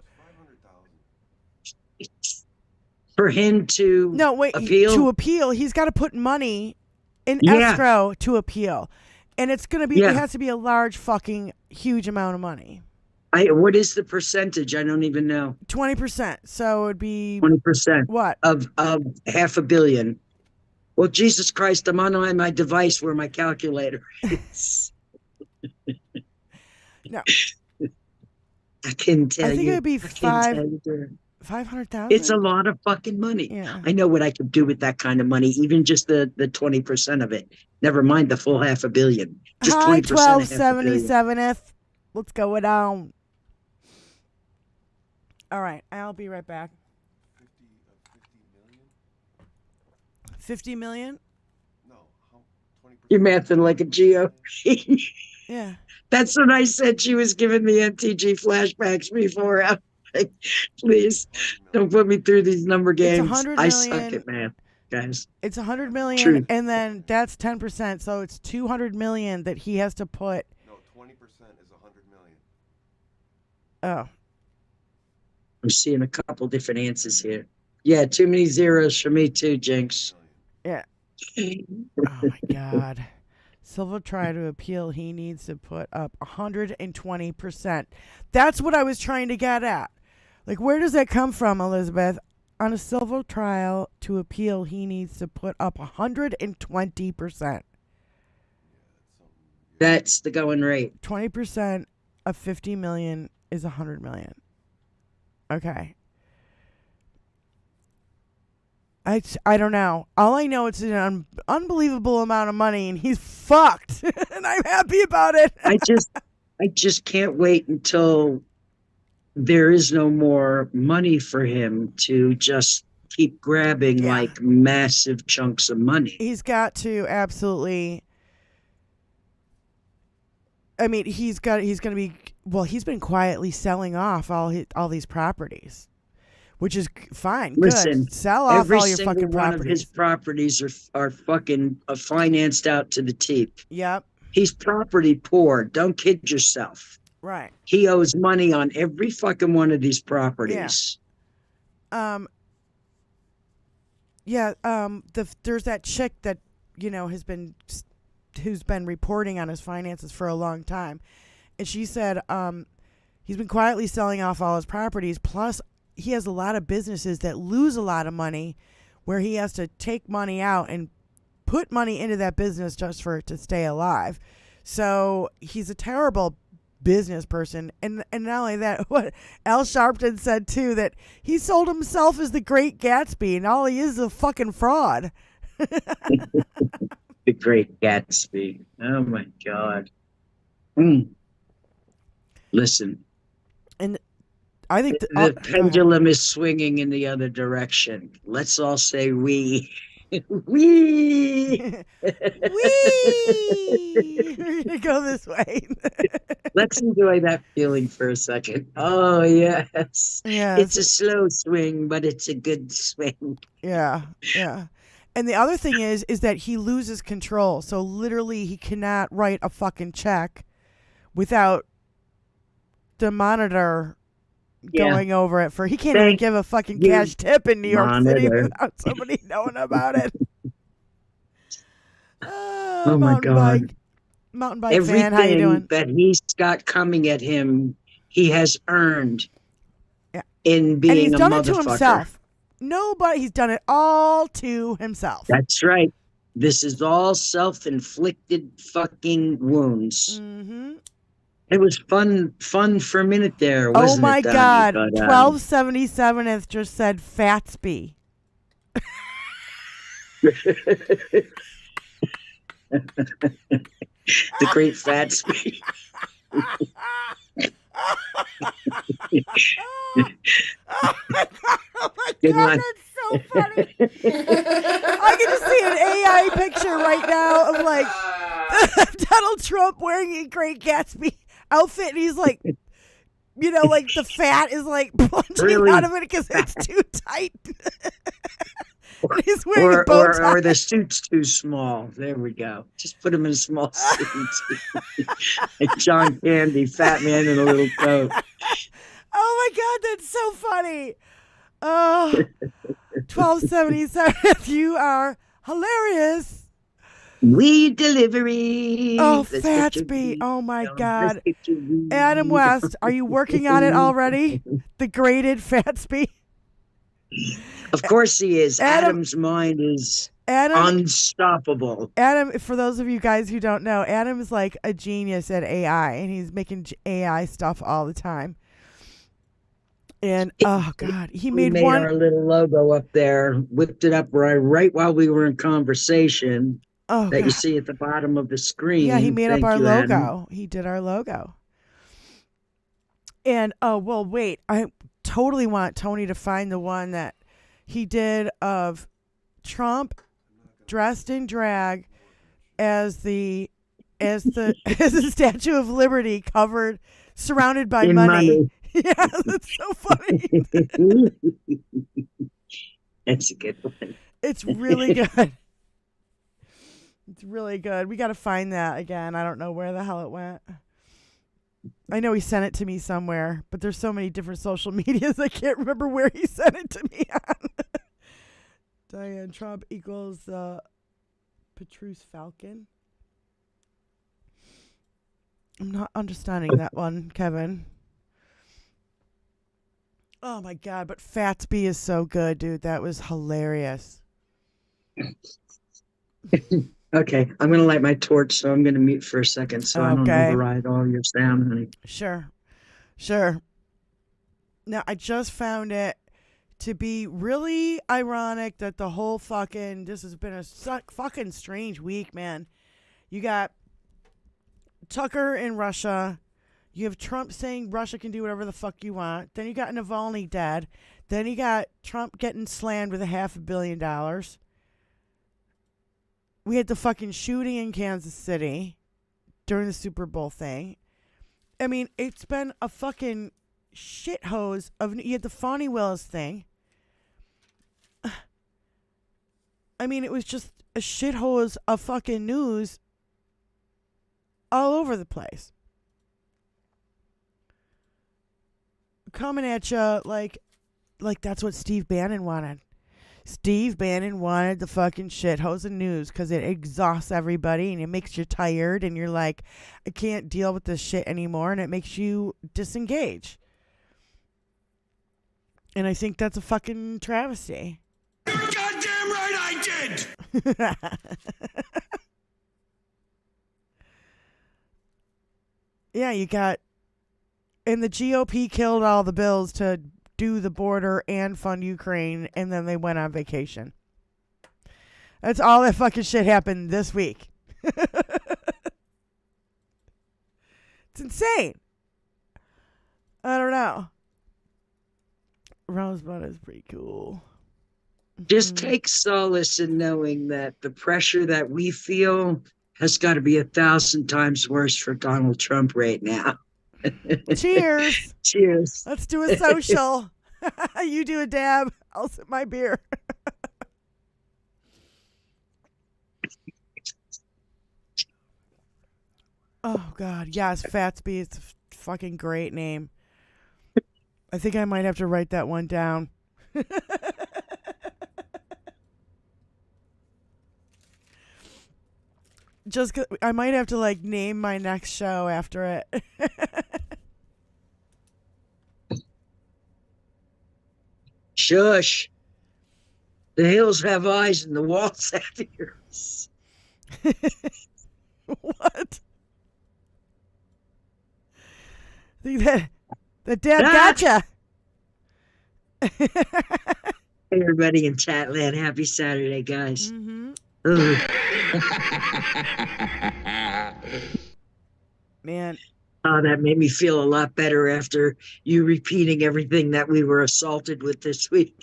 For him to No, wait. appeal. To appeal, he's got to put money in Yeah. escrow to appeal, and it's gonna be. Yeah. It has to be a large, fucking, huge amount of money. What is the percentage? I don't even know. 20%. So it would be 20% what? of $500 million. Well, Jesus Christ, I'm on my device where my calculator is. No. I can tell I think you. it would be I can't tell you, dear. 500,000. It's a lot of fucking money. Yeah. I know what I could do with that kind of money, even just the 20% of it. Never mind the full $500 million. Just Hi, 20% of $500 million. 1277th. What's going on? All right, I'll be right back. 50 million? You're mathing like a Geo. Yeah. That's what I said. She was giving me MTG flashbacks before. I'm like, please don't put me through these number games. 100 I suck million. at math, guys. It's 100 million, True. and then that's 10%, so it's 200 million that he has to put. No, 20% is 100 million. Oh, I'm seeing a couple different answers here. Yeah, too many zeros for me too, Jinx. yeah. Oh my God. Silva tried to appeal. He needs to put up 120%. That's what I was trying to get at. Like, where does that come from, Elizabeth? On a civil trial to appeal, he needs to put up 120%. That's the going rate. 20% of 50 million is 100 million. Okay. I don't know. All I know it's an unbelievable amount of money, and he's fucked, and I'm happy about it. I just can't wait until there is no more money for him to just keep grabbing Yeah. like massive chunks of money. He's got to absolutely. I mean, he's going to be. Well, he's been quietly selling off all these properties, which is fine. Listen, good. Sell off every all your single fucking one of his properties. properties are fucking financed out to the teeth. Yep. He's property poor. Don't kid yourself. Right. He owes money on every fucking one of these properties. Yeah. There's that chick that who's been reporting on his finances for a long time, and she said he's been quietly selling off all his properties. Plus, he has a lot of businesses that lose a lot of money, where he has to take money out and put money into that business just for it to stay alive. So he's a terrible business person, and not only that, what Al Sharpton said too, that he sold himself as the Great Gatsby, and all he is a fucking fraud. The Great Gatsby. Oh my God. Listen, And I think the pendulum is swinging in the other direction. Let's all say we. We. We're gonna go this way. Let's enjoy that feeling for a second. Oh, yes. Yeah, It's a slow swing, but it's a good swing. yeah. And the other thing is that he loses control. So literally, he cannot write a fucking check without the monitor going over it. He can't even give a fucking cash tip in New York City without somebody knowing about it. Oh my Mountain God. bike. Mountain bike fan, how you Everything doing? that he's got coming at him, he has earned Yeah. in And being he's a done it to motherfucker. himself. Nobody, he's done it all to himself. That's right. This is all self-inflicted fucking wounds. Mm-hmm. It was fun for a minute there, Oh wasn't my it, Donnie? God. But 1277th just said Fatsby. the great Fatsby. Oh my Good God, one. that's so funny. I can just see an AI picture right now of like Donald Trump wearing a Great Gatsby outfit, and he's like, you know, like the fat is like plunging Really out of it because it's too tight. And he's wearing a bow tie. Or the suit's too small. There we go. Just put him in a small suit. Like John Candy, fat man in a little coat. Oh my God, that's so funny. Oh, 1277, you are hilarious. We delivery. Oh, Let's get your Fatsby. weed Oh my on. God. Let's get your weed. Adam West, are you working on it already? The graded Fatsby? Of course he is. Adam- Adam's mind is Adam, unstoppable. for those of you guys who don't know, Adam is like a genius at AI, and he's making AI stuff all the time. And oh God, he We made made one. our little logo up there, whipped it up right while we were in conversation Oh that you God. see at the bottom of the screen. Yeah, he made Thank up our you, logo. Adam. He did our logo. And oh well, wait, I totally want Tony to find the one that he did of Trump dressed in drag as the as the Statue of Liberty, covered, surrounded by In money. Yeah, that's so funny. That's a good one. It's really good. It's really good. We got to find that again. I don't know where the hell it went. I know he sent it to me somewhere, but there's so many different social medias, I can't remember where he sent it to me on. Diane Trump equals Petrus Falcon. I'm not understanding that one, Kevin. Oh my God, but Fatsby is so good, dude. That was hilarious. Okay, I'm going to light my torch, so I'm going to mute for a second so I don't Okay. override all your sound, honey. Sure. Now, I just found it to be really ironic that the whole fucking, this has been a fucking strange week, man. You got Tucker in Russia. You have Trump saying Russia can do whatever the fuck you want. Then you got Navalny dead. Then you got Trump getting slammed with $500 million. We had the fucking shooting in Kansas City during the Super Bowl thing. I mean, it's been a fucking shit hose of. You had the Fonnie Willis thing. I mean, it was just a shit hose of fucking news all over the place. Coming at you like that's what Steve Bannon wanted. Steve Bannon wanted the fucking shit hose of news because it exhausts everybody and it makes you tired and you're like, I can't deal with this shit anymore, and it makes you disengage. And I think that's a fucking travesty. You're goddamn right I did! Yeah, you got. And the GOP killed all the bills to do the border and fund Ukraine, and then they went on vacation. That's all that fucking shit happened this week. It's insane. I don't know. Rosebud is pretty cool. Just take solace in knowing that the pressure that we feel has got to be 1,000 times worse for Donald Trump right now. Cheers. Cheers. Let's do a social. You do a dab. I'll sip my beer. Oh, God. Yes, Fatsby is a fucking great name. I think I might have to write that one down. I might have to like name my next show after it. Shush. The hills have eyes and the walls have ears. What? Think that dad gotcha. Hey, everybody in Chatland, happy Saturday, guys. Mm-hmm. Ugh. Man, Oh, that made me feel a lot better after you repeating everything that we were assaulted with this week.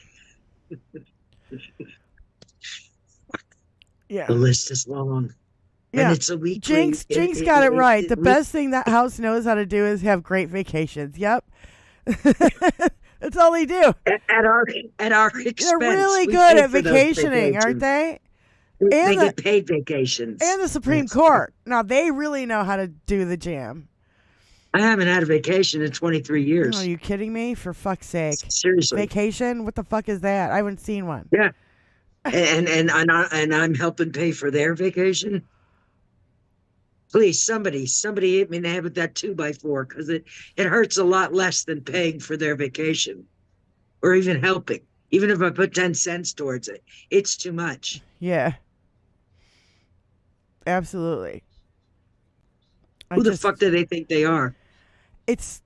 yeah. The list is long. Yeah. And it's a weekly. Jinx got it right. The best thing that house knows how to do is have great vacations. Yep. That's all they do. At our expense. They're really we good pay at for those vacationing, aren't they? They And get paid vacations. And the Supreme Yes. Court. Now, they really know how to do the jam. I haven't had a vacation in 23 years. Are you kidding me? For fuck's sake. Seriously. Vacation? What the fuck is that? I haven't seen one. Yeah. And I'm helping pay for their vacation. Please, somebody hit me in the head with that 2x4 because it hurts a lot less than paying for their vacation or even helping. Even if I put 10 cents towards it, it's too much. Yeah. Absolutely. Who the fuck do they think they are? It's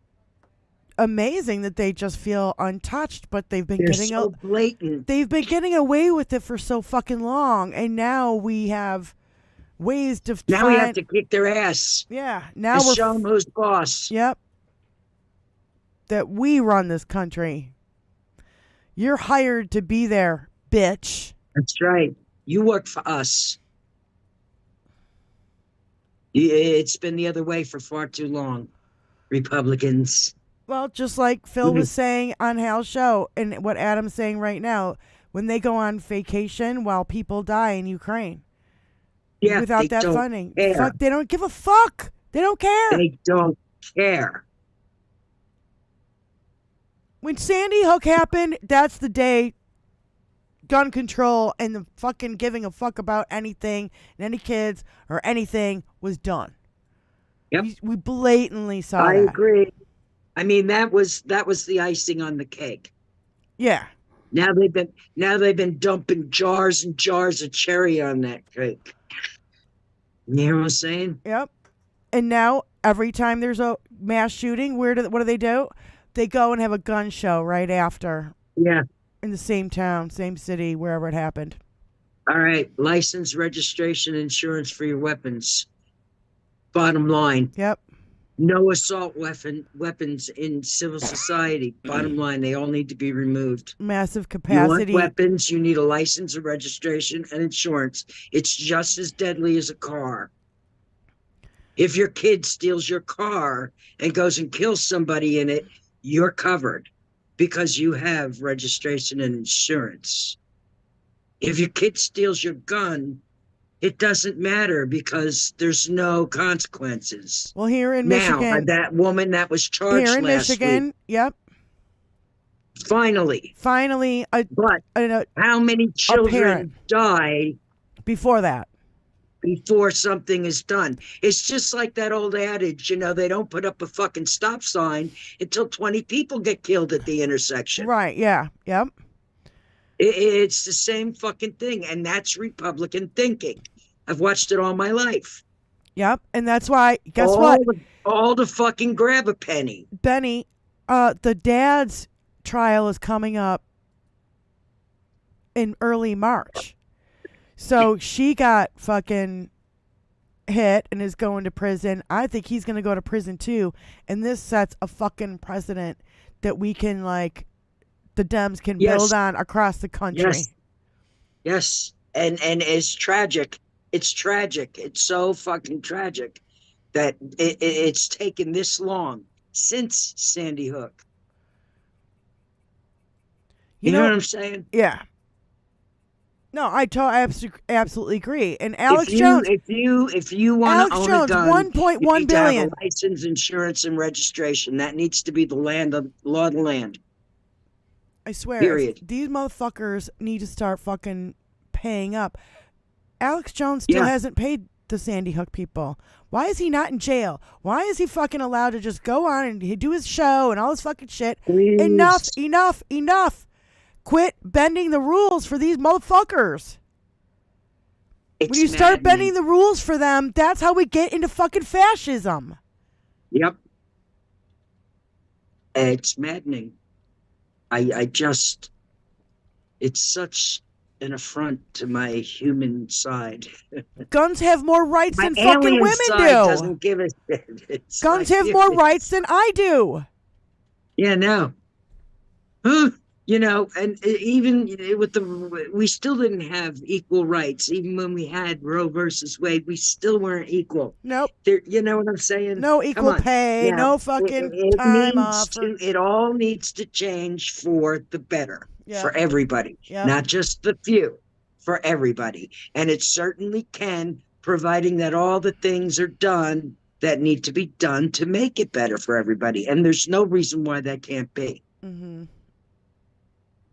amazing that they just feel untouched, but they've been They're getting so blatant. they've been getting away with it for so fucking long, and now we have ways to Now we have to kick their ass. Yeah, now And we're show them who's boss. Yep. That we run this country. You're hired to be there, bitch. That's right. You work for us. It's been the other way for far too long, Republicans. Well, just like Phil was saying on Hal's show, and what Adam's saying right now, when they go on vacation while people die in Ukraine, without that funding, fuck, they don't give a fuck. They don't care. They don't care. When Sandy Hook happened, that's the day gun control and the fucking giving a fuck about anything and any kids or anything was done. Yep. We blatantly saw I that. agree. I mean, that was the icing on the cake. Yeah. Now they've been dumping jars and jars of cherry on that cake. You know what I'm saying? Yep. And now every time there's a mass shooting, what do they do? They go and have a gun show right after. Yeah. In the same town, same city, wherever it happened. All right. License, registration, insurance for your weapons. Bottom line. Yep. No assault weapons in civil society. Bottom line, they all need to be removed. Massive capacity. You want weapons, you need a license, a registration, and insurance. It's just as deadly as a car. If your kid steals your car and goes and kills somebody in it, you're covered because you have registration and insurance. If your kid steals your gun, it doesn't matter because there's no consequences. Well, here in now, Michigan, that woman that was charged here in last Michigan, week, yep. Finally, but how many children die before that? Before something is done. It's just like that old adage, they don't put up a fucking stop sign until 20 people get killed at the intersection. Right, yeah, yep. It's the same fucking thing, and that's Republican thinking. I've watched it all my life. Yep, and that's why, guess what? All to fucking grab a penny. Benny, the dad's trial is coming up in early March. So she got fucking hit and is going to prison. I think he's going to go to prison too. And this sets a fucking precedent that we can, the Dems can build on across the country. Yes. And it's tragic. It's tragic. It's so fucking tragic that it's taken this long since Sandy Hook. You know what I'm saying? Yeah. No, I absolutely agree. And Alex Jones, if you want to own a gun, $1.1 billion. To have a license, insurance, and registration. That needs to be the law of the land. I swear, period. These motherfuckers need to start fucking paying up. Alex Jones still hasn't paid the Sandy Hook people? Why is he not in jail? Why is he fucking allowed to just go on and do his show and all this fucking shit? Please. Enough. Quit bending the rules for these motherfuckers. It's When you start maddening. bending the rules for them, that's how we get into fucking fascism. Yep. It's maddening. I just, it's such an affront to my human side. Guns have more rights My than fucking alien women side do. doesn't give a shit. It's Guns like, have more rights than I do. Yeah, no. Huh? You know, and even with we still didn't have equal rights. Even when we had Roe versus Wade, we still weren't equal. Nope. There, you know what I'm saying? No Come equal on. pay. Yeah, No fucking it time needs off. it all needs to change for the better, Yeah. for everybody, Yep. not just the few, for everybody. And it certainly can, providing that all the things are done that need to be done to make it better for everybody. And there's no reason why that can't be. Mm-hmm.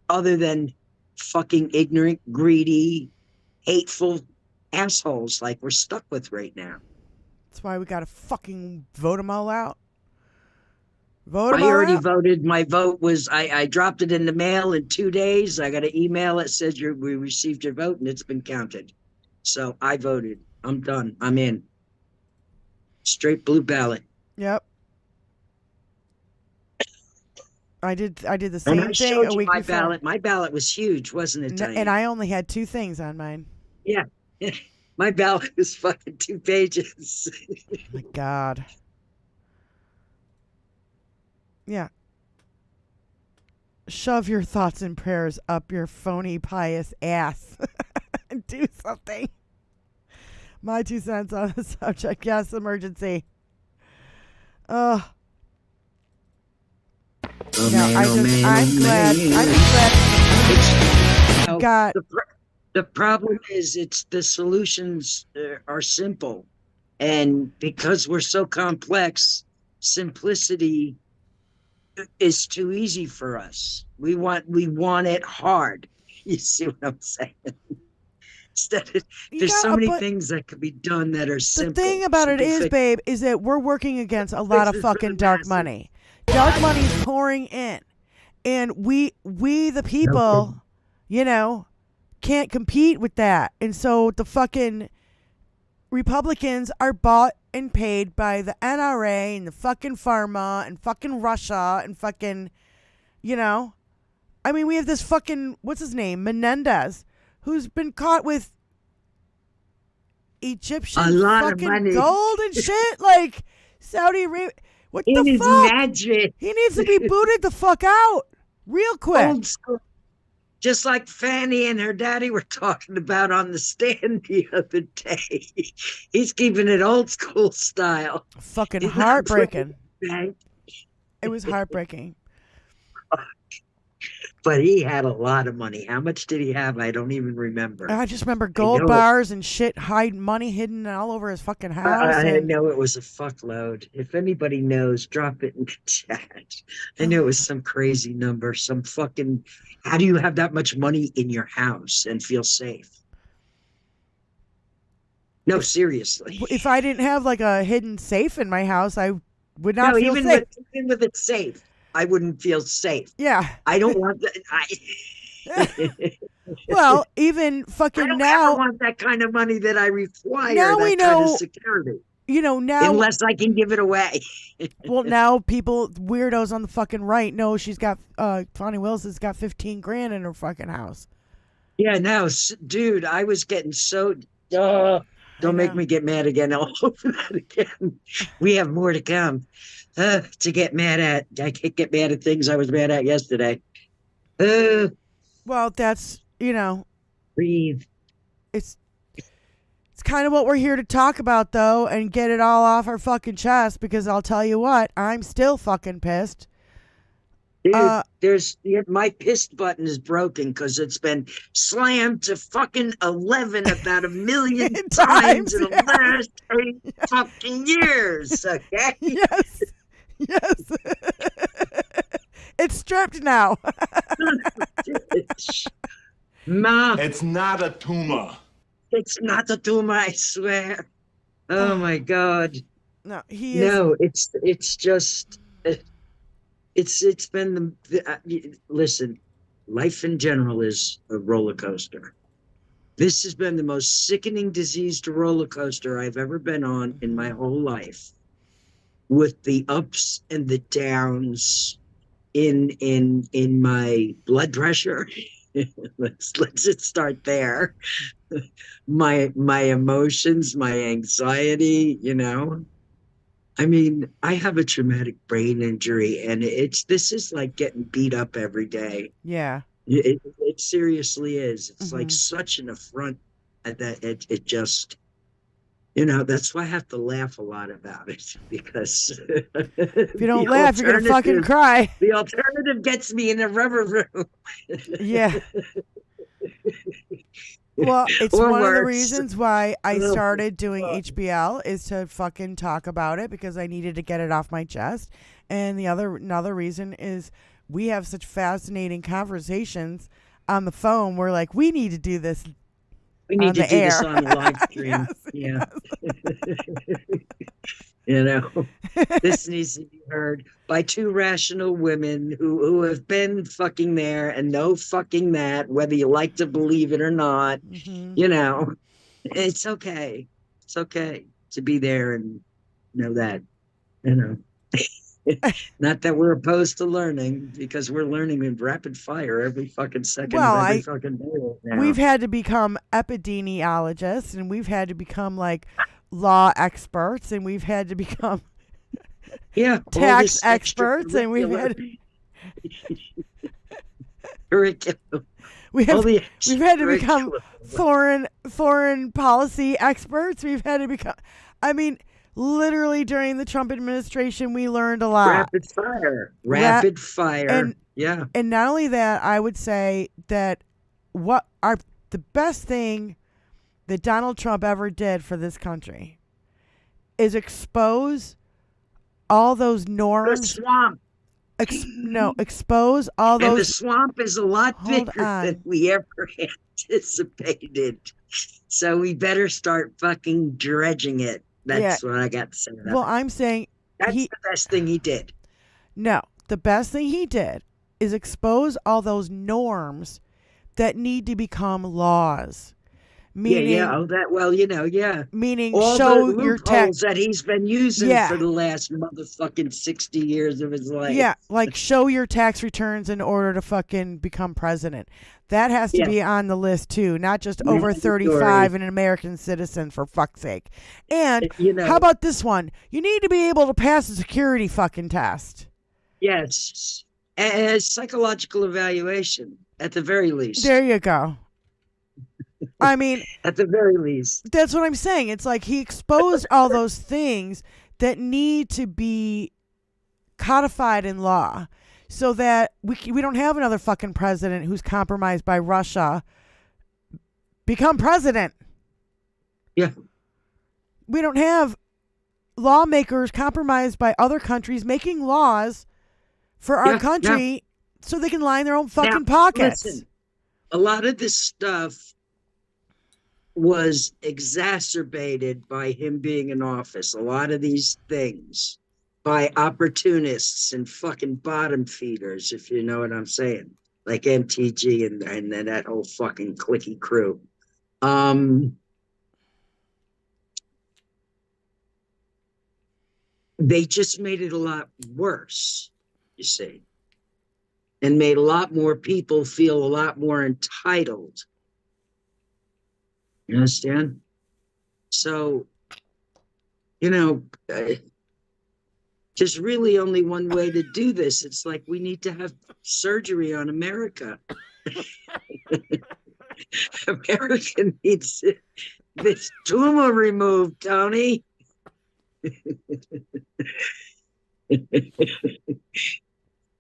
Other than fucking ignorant, greedy, hateful assholes like we're stuck with right now. That's why we gotta fucking vote them all out. Vote them I all already out. voted. My vote was, I dropped it in the mail in 2 days. I got an email that says we received your vote and it's been counted. So I voted. I'm done. I'm in. Straight blue ballot. Yep. I did the same And I thing showed a you week my before. ballot. My ballot was huge, wasn't it, Diane? And I only had 2 things on mine. Yeah. My ballot was fucking 2 pages. My God. Yeah. Shove your thoughts and prayers up your phony pious ass. Do something. My 2 cents on the subject. Yes, emergency. Ugh. Oh, No, man, I'm glad. I'm just glad It's- got. The problem is, the solutions are simple, and because we're so complex, simplicity is too easy for us. We want it hard. You see what I'm saying? There's so many things that could be done that are simple. The thing about it is, babe, is that we're working against a lot of fucking dark money. Dark money's pouring in, and we the people, you know, can't compete with that. And so the fucking Republicans are bought and paid by the NRA and the fucking pharma and fucking Russia and fucking, you know, I mean, we have this fucking, what's his name, Menendez, who's been caught with Egyptian A lot of fucking money. gold and shit, like Saudi Arabia. What It the is fuck? magic. He needs to be booted the fuck out real quick. Old school. Just like Fanny and her daddy were talking about on the stand the other day. He's keeping it old school style. Fucking He's not heartbreaking. Right? It was heartbreaking. But he had a lot of money. How much did he have? I don't even remember. I just remember gold know bars and shit, money hidden all over his fucking house. I and know it was a fuckload. If anybody knows, drop it in the chat. I knew it was some crazy number. Some fucking. How do you have that much money in your house and feel safe? No, seriously. if I didn't have like a hidden safe in my house, I would not No, feel even safe. even with it safe, I wouldn't feel safe. Yeah. I don't want that. Well, even fucking I don't now, ever want that kind of money that I require. Now that we kind know- of security, you know, now, unless I can give it away. well, now people, weirdos on the fucking right know she's got, Fonnie Willis has got 15 grand in her fucking house. Yeah, no, dude, I was getting so. Don't make me get mad again. I'll open that again. We have more to come to get mad at. I can't get mad at things I was mad at yesterday. Well, that's, you know, Breathe. it's kind of what we're here to talk about, though, and get it all off our fucking chest, because I'll tell you what, I'm still fucking pissed. Dude, my pissed button is broken because it's been slammed to fucking 11 about 1 million times in the last 8 fucking years. Okay. Yes. It's stripped now. Ma, It's not a tumor. it's not a tumor, I swear. Oh my God. No, he is. No, it's just it's been listen, life in general is a roller coaster. This has been the most sickening diseased roller coaster I've ever been on in my whole life, with the ups and the downs in my blood pressure. Let's just start there. My emotions, my anxiety, I mean, I have a traumatic brain injury, and this is like getting beat up every day. Yeah. It seriously is. It's like Mhm. such an affront that it just, that's why I have to laugh a lot about it, because If you don't laugh, you're gonna fucking cry. the alternative gets me in a rubber room. Yeah. Well, it's Or one of the worse. reasons why I Oh, started doing God. HBL is to fucking talk about it, because I needed to get it off my chest. And another reason is we have such fascinating conversations on the phone. We're like, we need to do this. We need on to the do this air. on live stream. Yes, Yeah. This needs to be heard by two rational women who have been fucking there and know fucking that, whether you like to believe it or not. Mhm. It's okay. It's okay to be there and know that, you know. Not that we're opposed to learning, because we're learning in rapid fire every fucking second Well, of every fucking day right now. We've had to become epidemiologists, and we've had to become like law experts, and we've had to become all tax this experts, and we've had curriculum. we've All the had to become extracurricular. foreign policy experts. We've had to become. I mean, literally during the Trump administration, we learned a lot. Rapid fire. and- Yeah. And not only that, I would say that the best thing that Donald Trump ever did for this country is expose all those The norms. swamp. Expose all And the those. swamp is a lot Hold bigger on. than we ever anticipated. So we better start fucking dredging it. That's what I got to say about Well, it. I'm saying That's the best thing he did. no. The best thing he did is expose all those norms that need to become laws. Meaning, Meaning, All show the your tax. loopholes that he's been using Yeah. for the last motherfucking 60 years of his life. Yeah, like show your tax returns in order to fucking become president. That has to be on the list too, not just over Mandatory. 35 and an American citizen, for fuck's sake. And You how about this one? You need to be able to pass a security fucking test. Yes. And psychological evaluation, at the very least. There you go. I mean, At the very least. that's what I'm saying. It's like he exposed all those things that need to be codified in law, so that we don't have another fucking president who's compromised by Russia become president. Yeah. We don't have lawmakers compromised by other countries making laws for our country so they can line their own fucking pockets. Listen, a lot of this stuff was exacerbated by him being in office. A lot of these things by opportunists and fucking bottom feeders, if you know what I'm saying, like MTG and then that whole fucking clicky crew. They just made it a lot worse, you see, and made a lot more people feel a lot more entitled. You understand? So, there's really only one way to do this. It's like we need to have surgery on America. America needs this tumor removed, Tony.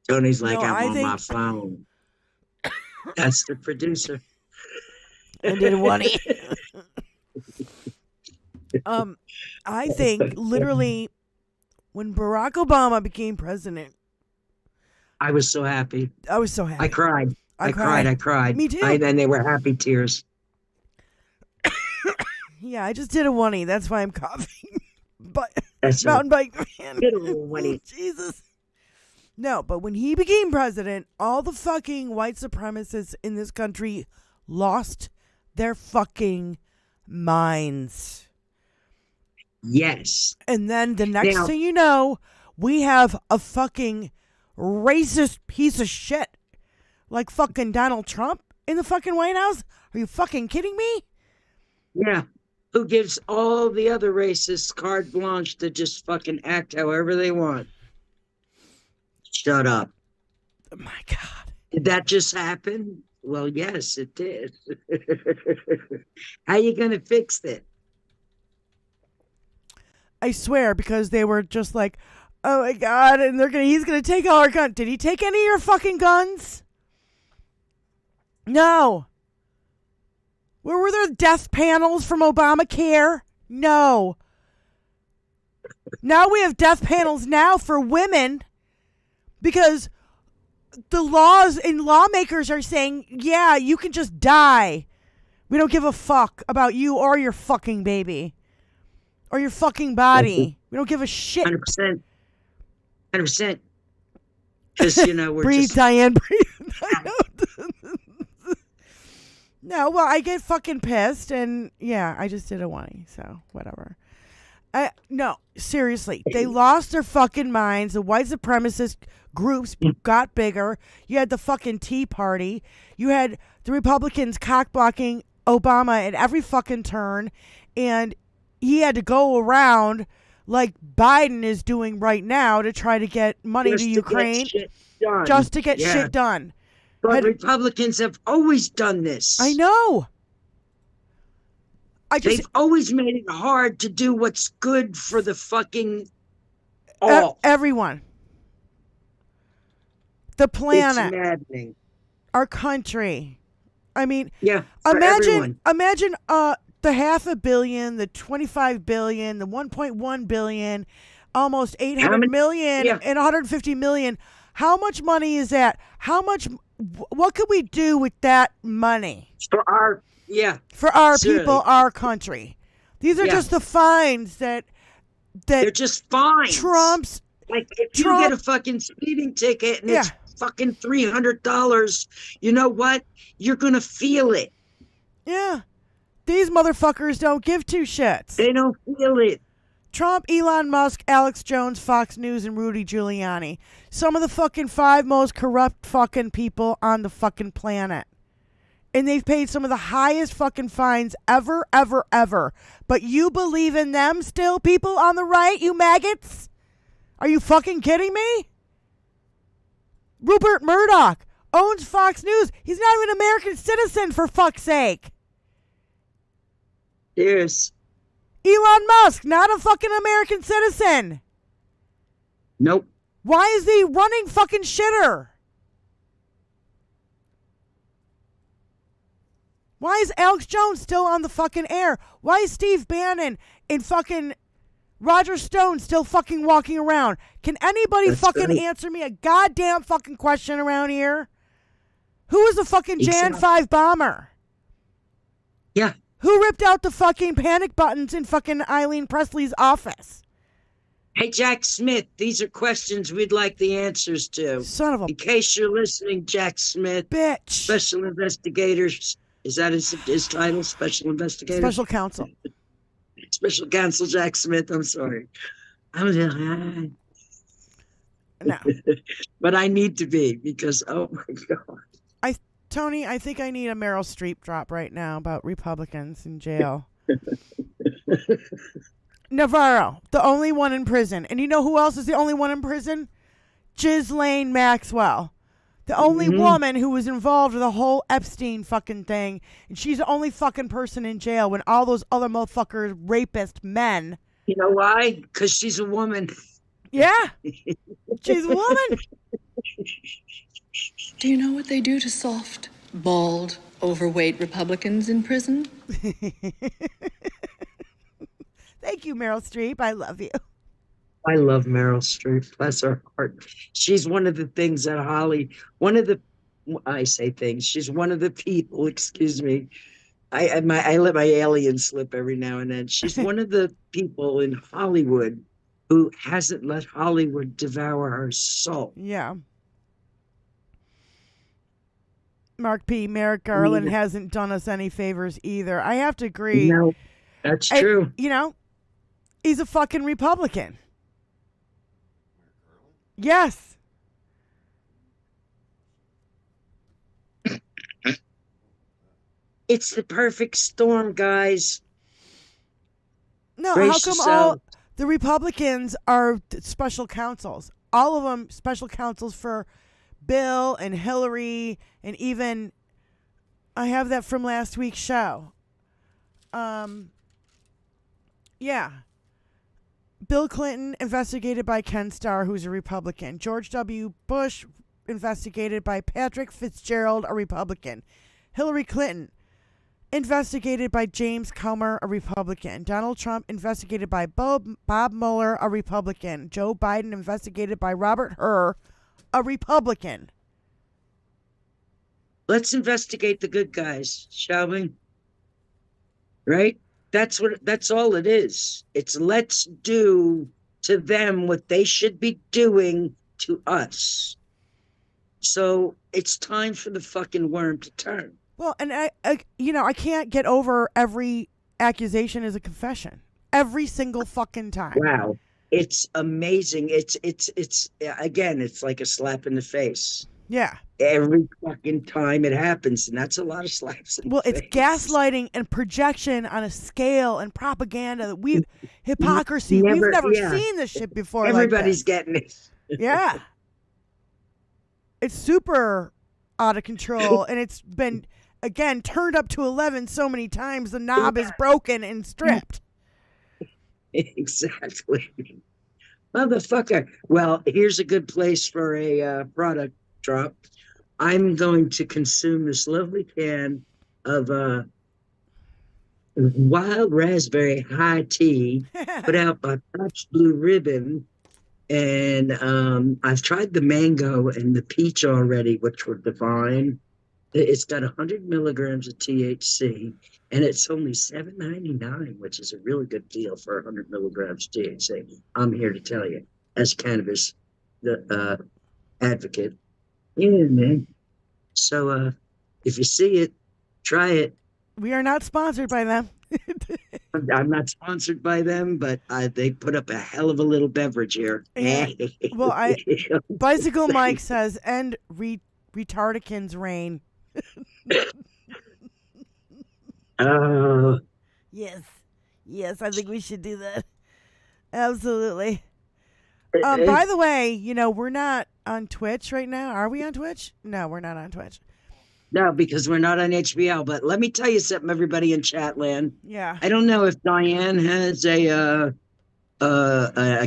Tony's like, No, I'm on my phone. That's the producer. I did one. I think literally when Barack Obama became president, I was so happy. I was so happy. I cried. I cried. Me too. And they were happy tears. Yeah, I just did a 1E. That's why I'm coughing. That's a mountain bike man. good old Winnie. Jesus. No, but when he became president, all the fucking white supremacists in this country lost their fucking minds. Yes. And then the next Now- thing you know, we have a fucking racist piece of shit like fucking Donald Trump in the fucking White House. Are you fucking kidding me? Yeah. Who gives all the other racists carte blanche to just fucking act however they want? Shut up. Oh my God. Did that just happen? Well, yes, it did. How you going to fix it? I swear, because they were just like, oh my God, and he's gonna take all our guns. Did he take any of your fucking guns? No. Where were there death panels from Obamacare? No. Now we have death panels now for women because the laws and lawmakers are saying, yeah, you can just die. We don't give a fuck about you or your fucking baby. Or your fucking body. We don't give a shit. 100%. 100%. Because, we're Breathe, just... Diane, breathe. No, well, I get fucking pissed, and yeah, I just did a whiny, so whatever. No, seriously, they lost their fucking minds. The white supremacist groups got bigger. You had the fucking Tea Party. You had the Republicans cock-blocking Obama at every fucking turn, and he had to go around like Biden is doing right now to try to get money to Ukraine just to get shit done. But Republicans have always done this. I know. They've always made it hard to do what's good for the fucking all. Everyone. The planet. It's maddening. Our country. I mean, yeah. Imagine the $500 million, the 25 billion, the 1.1 billion, almost 800 million, and 150 million. How much money is that? What could we do with that money? For our people, our country. These are just the fines that they're just fines. Trump's like if you get a fucking speeding ticket and it's fucking $300, you know what? You're gonna feel it. Yeah. These motherfuckers don't give two shits. They don't feel it. Trump, Elon Musk, Alex Jones, Fox News, and Rudy Giuliani. Some of the fucking 5 most corrupt fucking people on the fucking planet. And they've paid some of the highest fucking fines ever, ever, ever. But you believe in them still, people on the right, you maggots? Are you fucking kidding me? Rupert Murdoch owns Fox News. He's not even an American citizen, for fuck's sake. Yes. Elon Musk, not a fucking American citizen. Nope. Why is he running fucking shitter? Why is Alex Jones still on the fucking air? Why is Steve Bannon and fucking Roger Stone still fucking walking around? Can anybody answer me a goddamn fucking question around here? Who was the fucking Jan 5 bomber? Yeah. Who ripped out the fucking panic buttons in fucking Eileen Presley's office? Hey, Jack Smith, these are questions we'd like the answers to. Son of a... In case you're listening, Jack Smith. Bitch. Special Investigators. Is that his title? Special Investigator? Special Counsel. Special Counsel Jack Smith. I'm sorry. No. But I need to be because, oh my God. Tony, I think I need a Meryl Streep drop right now about Republicans in jail. Navarro, the only one in prison. And you know who else is the only one in prison? Ghislaine Maxwell. The only woman who was involved with the whole Epstein fucking thing. And she's the only fucking person in jail when all those other motherfuckers, rapist men. You know why? Because she's a woman. Yeah. She's a woman. Do you know what they do to soft, bald, overweight Republicans in prison? Thank you, Meryl Streep. I love you. I love Meryl Streep. Bless her heart. She's one of the things that she's one of the people, excuse me, I let my alien slip every now and then. She's one of the people in Hollywood who hasn't let Hollywood devour her soul. Yeah. Mark P. Merrick Garland hasn't done us any favors either. I have to agree. No, that's true. You know, he's a fucking Republican. Yes. It's the perfect storm, guys. No, Brace how come yourself. all the Republicans are special counsels? All of them special counsels for Bill and Hillary, and even I have that from last week's show. Yeah. Bill Clinton investigated by Ken Starr, who's a Republican. George W. Bush investigated by Patrick Fitzgerald, a Republican. Hillary Clinton investigated by James Comer, a Republican. Donald Trump investigated by Bob Mueller, a Republican. Joe Biden investigated by Robert Hur, a Republican. Let's investigate the good guys, shall we? Right? That's all it is. It's let's do to them what they should be doing to us. So it's time for the fucking worm to turn. Well, and I can't get over every accusation as a confession. Every single fucking time. Wow. It's amazing. It's again, it's like a slap in the face. Yeah. Every fucking time it happens, and that's a lot of slaps in Well, the it's face. gaslighting and projection on a scale and propaganda that hypocrisy. Never- We've never yeah. seen this shit before. Everybody's like getting it. this. Yeah. It's super out of control, and it's been again turned up to 11 so many times the knob is broken and stripped. Exactly. Motherfucker. Well, here's a good place for a product drop. I'm going to consume this lovely can of wild raspberry high tea put out by Pops Blue Ribbon. And I've tried the mango and the peach already, which were divine. It's got 100 milligrams of THC, and it's only $7.99, which is a really good deal for 100 milligrams THC. I'm here to tell you, as cannabis advocate. Yeah, man. So if you see it, try it. We are not sponsored by them. I'm not sponsored by them, but they put up a hell of a little beverage here. Yeah. Well, Bicycle Mike says, end retardicans reign. Oh. Yes, I think we should do that. Absolutely. By the way, we're not on Twitch right now. Are we on Twitch? No, we're not on Twitch. No, because we're not on HBO. But let me tell you something, everybody in chat land. Yeah. I don't know if Diane has a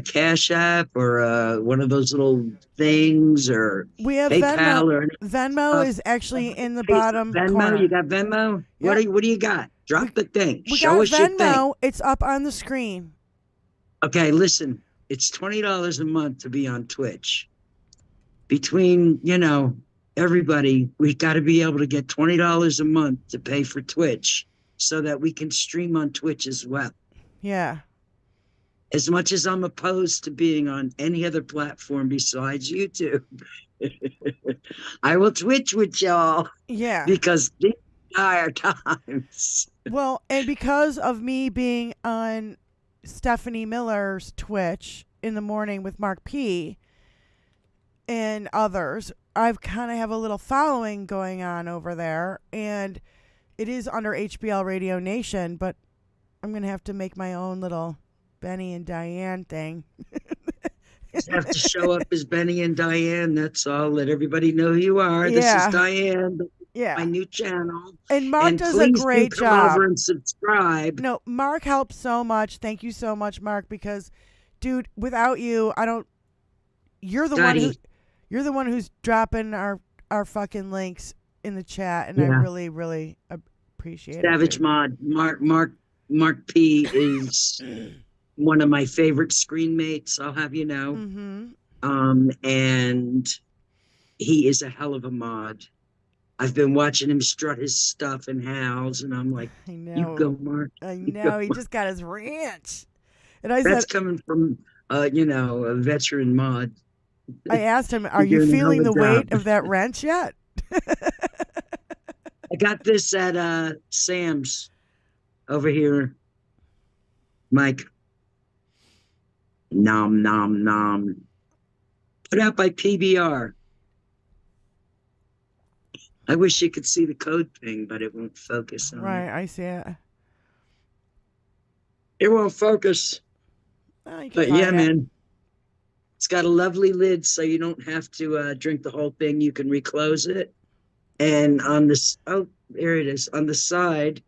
Cash App or one of those little things, or we have PayPal Venmo. or Venmo is actually in the bottom Venmo. corner. You got Venmo? Yep. What do you got? Drop the thing. We Show got us your thing. Venmo. It's up on the screen. Okay, listen. It's $20 a month to be on Twitch. Between, everybody, we got to be able to get $20 a month to pay for Twitch so that we can stream on Twitch as well. Yeah. As much as I'm opposed to being on any other platform besides YouTube, I will Twitch with y'all. Yeah. Because these are times. Well, and because of me being on Stephanie Miller's Twitch in the morning with Mark P and others, I've kind of have a little following going on over there, and it is under HBL Radio Nation, but I'm going to have to make my own little Benny and Diane thing. You have to show up as Benny and Diane. That's all. Let everybody know who you are. Yeah. This is Diane. Yeah. My new channel. And Mark does a please great do come job. over and subscribe. No, Mark helps so much. Thank you so much, Mark, because, dude, without you, you're the one who's dropping our fucking links in the chat, and I really, really appreciate Savage it. Mod. Mark P is one of my favorite screen mates, I'll have you know. Mm-hmm. And he is a hell of a mod. I've been watching him strut his stuff and howls, and I'm like, I you go, know. Mark. I You know. go, He Mark. just got his ranch. And I That's said, coming from, a veteran mod. I asked him, are You're you doing a hell feeling of a the job. weight of that wrench yet? I got this at Sam's over here, Mike. Nom nom nom. Put out by PBR. I wish you could see the code thing, but it won't focus on Right, it. I see it. It won't focus. Oh, you can But yeah, find it. man. It's got a lovely lid, so you don't have to drink the whole thing. You can reclose it. And on this, oh, there it is. On the side,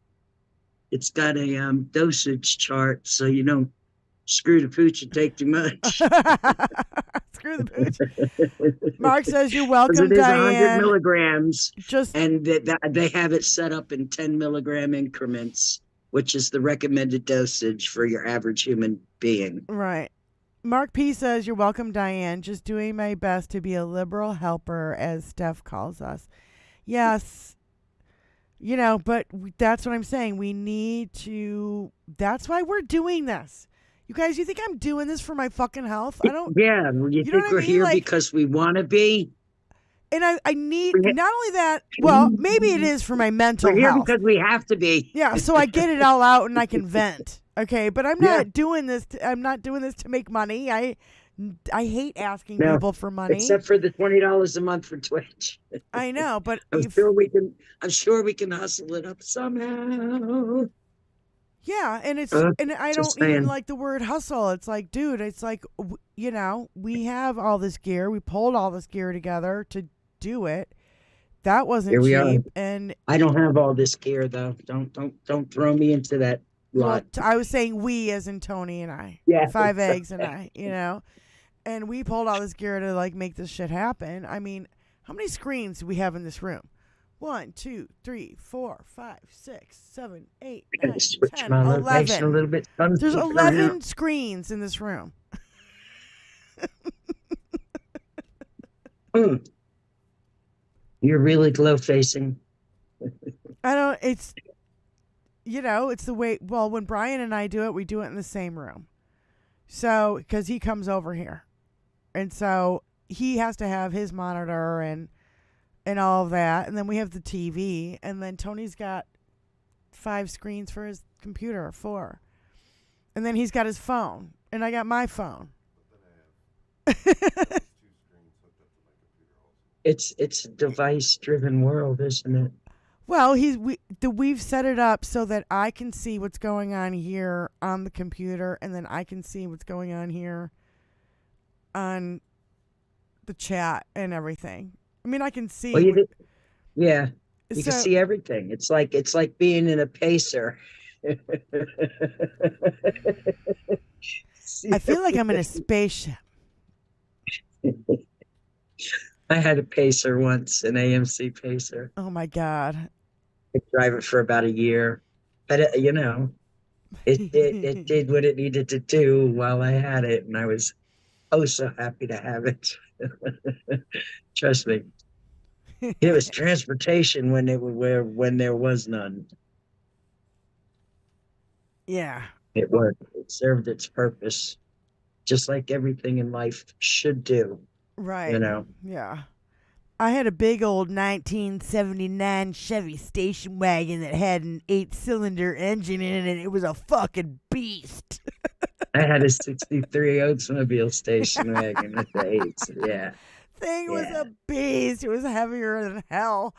it's got a dosage chart, so you don't screw the pooch and take too much. Screw the pooch. Mark says you're 'Cause welcome, it is 100 Diane. milligrams, Just and they have it set up in 10 milligram increments, which is the recommended dosage for your average human being. right. Mark P says you're welcome, Diane. Just doing my best to be a liberal helper, as Steph calls us. Yes. But that's what I'm saying. We need to. That's why we're doing this. You guys, you think I'm doing this for my fucking health? I don't. Yeah, you know think what I we're mean? here Like- because we want to be? And I need We're- not only that. Well, maybe it is for my mental We're here health. because we have to be. Yeah, so I get it all out and I can vent. Okay, but I'm Yeah. not doing this. I'm not doing this to make money. I hate asking No, people for money. Except for the $20 a month for Twitch. I know, but I'm sure we can hustle it up somehow. yeah, and it's Uh, and I just don't even saying. like the word hustle. It's like, dude, it's like we have all this gear. We pulled all this gear together to do it. That wasn't Here we are. cheap, and I don't have all this gear though. Don't throw me into that well, lot. I was saying we, as in Tony and I, Yeah. 5 eggs and I, and we pulled all this gear to like make this shit happen. I mean, how many screens do we have in this room? 1, 2, 3, 4, 5, 6, 7, 8, 9, Switch 10, my location a 11. little bit. There's 11 screens in this room. You're really glow facing. I don't. It's it's the way. Well, when Brian and I do it, we do it in the same room. So, because he comes over here, and so he has to have his monitor and all of that, and then we have the TV, and then Tony's got 5 screens for his computer, 4, and then he's got his phone, and I got my phone. It's a device driven world, isn't it? Well, we've set it up so that I can see what's going on here on the computer, and then I can see what's going on here on the chat and everything. I mean, I can see. Well, yeah, you can So- see everything. It's like being in a pacer. I feel like I'm in a spaceship. I had a pacer once, an AMC pacer. Oh my God. I drive it for about a year, but it did what it needed to do while I had it, and I was so happy to have it. Trust me, it was transportation when there was none. Yeah. It worked. It served its purpose, just like everything in life should do. Right. Yeah. I had a big old 1979 Chevy station wagon that had an 8-cylinder engine in it. It was a fucking beast. I had a '63 Oldsmobile station wagon with the 8s. Yeah. Thing was a beast. It was heavier than hell.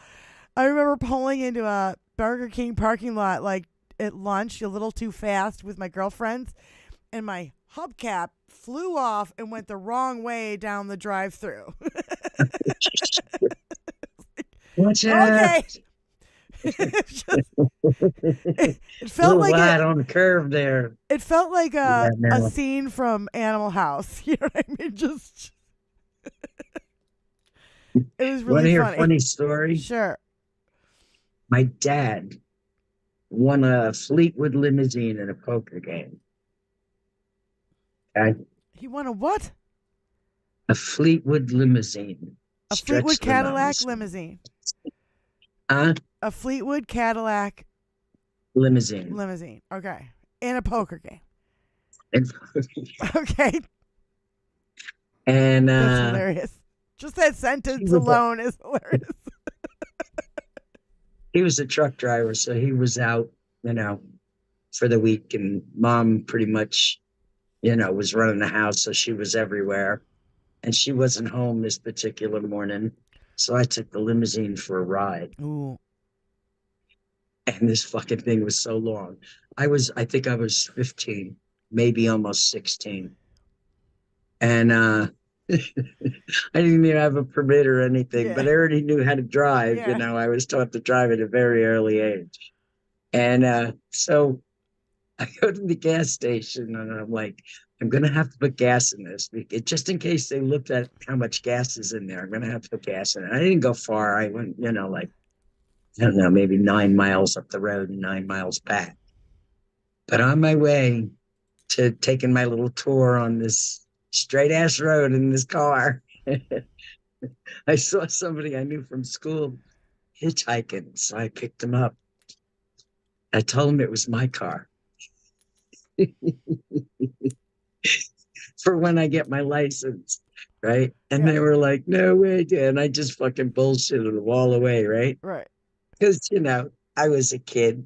I remember pulling into a Burger King parking lot like at lunch a little too fast with my girlfriends, and my hubcap flew off and went the wrong way down the drive-through. Watch out. Okay. It felt like light on the curve there. it felt like Yeah, a no. scene from Animal House. You know what I mean? Just it was Want to really hear funny. a funny story? Sure. My dad won a Fleetwood limousine in a poker game. Okay? He won a what? A Fleetwood limousine. A Stretch Fleetwood the Cadillac lungs. limousine. A Fleetwood Cadillac Limousine. limousine. Okay. And a poker game. And, Okay. and That's hilarious. Just that sentence was a- alone is hilarious. he was a truck driver, so he was out, for the week, and mom pretty much, was running the house, so she was everywhere. And she wasn't home this particular morning, so I took the limousine for a ride. Ooh. And this fucking thing was so long. I think I was 15, maybe almost 16. And I didn't even have a permit or anything, but I already knew how to drive. Yeah. I was taught to drive at a very early age. And so I go to the gas station and I'm like, I'm going to have to put gas in this, just in case they looked at how much gas is in there. I'm going to have to put gas in it. I didn't go far. I went, like, I don't know, maybe 9 miles up the road and 9 miles back. But on my way to taking my little tour on this straight ass road in this car, I saw somebody I knew from school hitchhiking. So I picked him up. I told him it was my car. For when I get my license, right? And they were like, no way, and I just fucking bullshitted them all the way, right? Right. Because, I was a kid.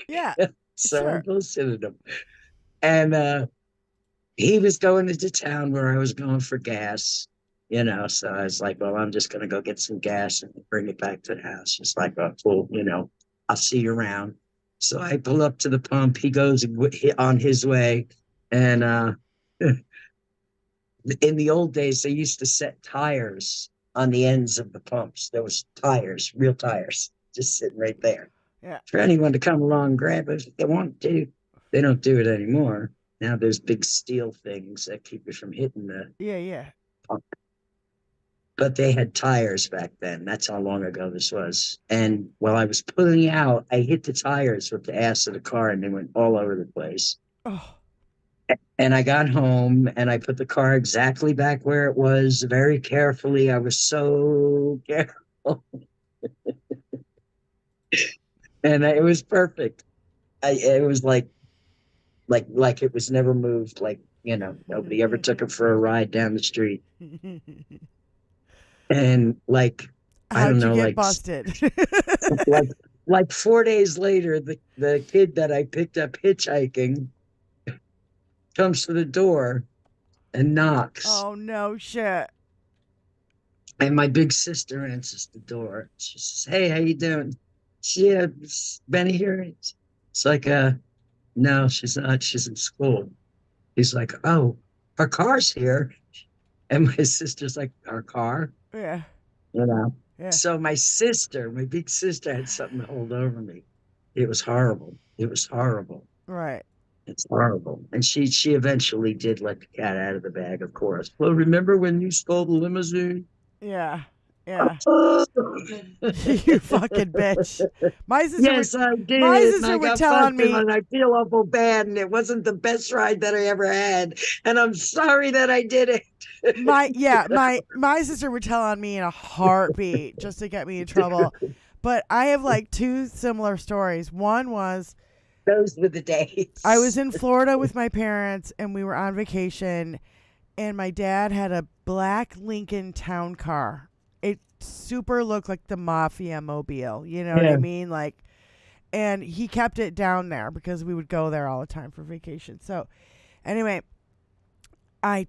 Yeah. So sure. I bullshitted him. And he was going into town where I was going for gas, so I was like, well, I'm just going to go get some gas and bring it back to the house. It's like, oh, cool, I'll see you around. So I pull up to the pump. He goes on his way. And in the old days, they used to set tires on the ends of the pumps. There was tires, real tires, just sitting right there. Yeah. For anyone to come along and grab it if they want to. They don't do it anymore. Now there's big steel things that keep you from hitting the Yeah. pump. But they had tires back then. That's how long ago this was. And while I was pulling out, I hit the tires with the ass of the car and they went all over the place. Oh. And I got home and I put the car exactly back where it was very carefully. I was so careful. And it was perfect. It was like it was never moved. Like, nobody ever took it for a ride down the street. And like, I How'd don't know, you get like busted? like 4 days later, the kid that I picked up hitchhiking comes to the door and knocks. Oh no shit. And my big sister answers the door. She says, hey, how you doing? Yeah, Benny here. It's like, no, she's not. She's in school. He's like, oh, her car's here. And my sister's like, our car? Yeah. Yeah. So my big sister had something to hold over me. It was horrible. Right. It's horrible. And she eventually did let the cat out of the bag, of course. Well, remember when you stole the limousine? Yeah. You fucking bitch. My sister Yes, I did. My And sister I would got tell on busted me. and I feel awful bad, and it wasn't the best ride that I ever had. And I'm sorry that I did it. My sister would tell on me in a heartbeat just to get me in trouble. But I have like two similar stories. One was Those were the days. I was in Florida with my parents and we were on vacation, and my dad had a black Lincoln Town Car. It super looked like the Mafia mobile, you know what I mean? Like, and he kept it down there because we would go there all the time for vacation. So anyway, I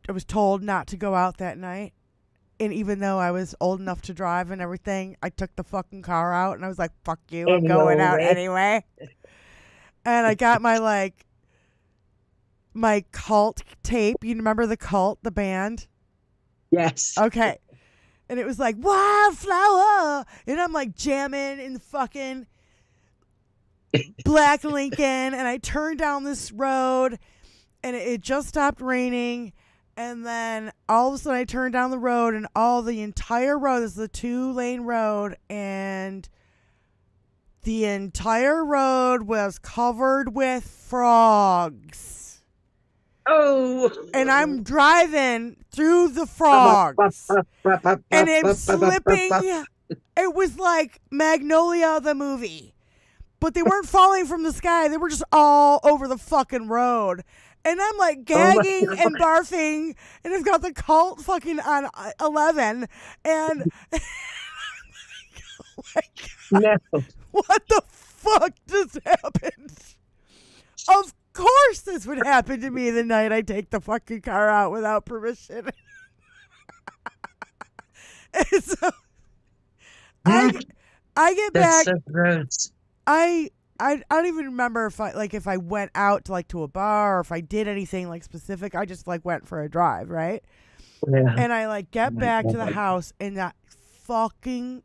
was told not to go out that night. And even though I was old enough to drive and everything, I took the fucking car out and I was like, fuck you, I'm going out anyway. And I got my Cult tape. You remember the Cult, the band? Yes. Okay. And it was like, Wildflower. And I'm like jamming in the fucking black Lincoln. And I turned down this road and it just stopped raining. And then all of a sudden I turned down the road and the entire road is the 2-lane road. And the entire road was covered with frogs. Oh. And I'm driving through the frogs. And I'm slipping It was like Magnolia the movie. But they weren't falling from the sky. They were just all over the fucking road. And I'm like gagging and barfing. And it's got the cult fucking on 11. And like, No. what the fuck just happened? Of course this would happen to me the night I take the fucking car out without permission. And so I get back. That's so gross. I don't even remember if I went out to to a bar or if I did anything like specific. I just went for a drive, right? Yeah. And I get back to the house and that fucking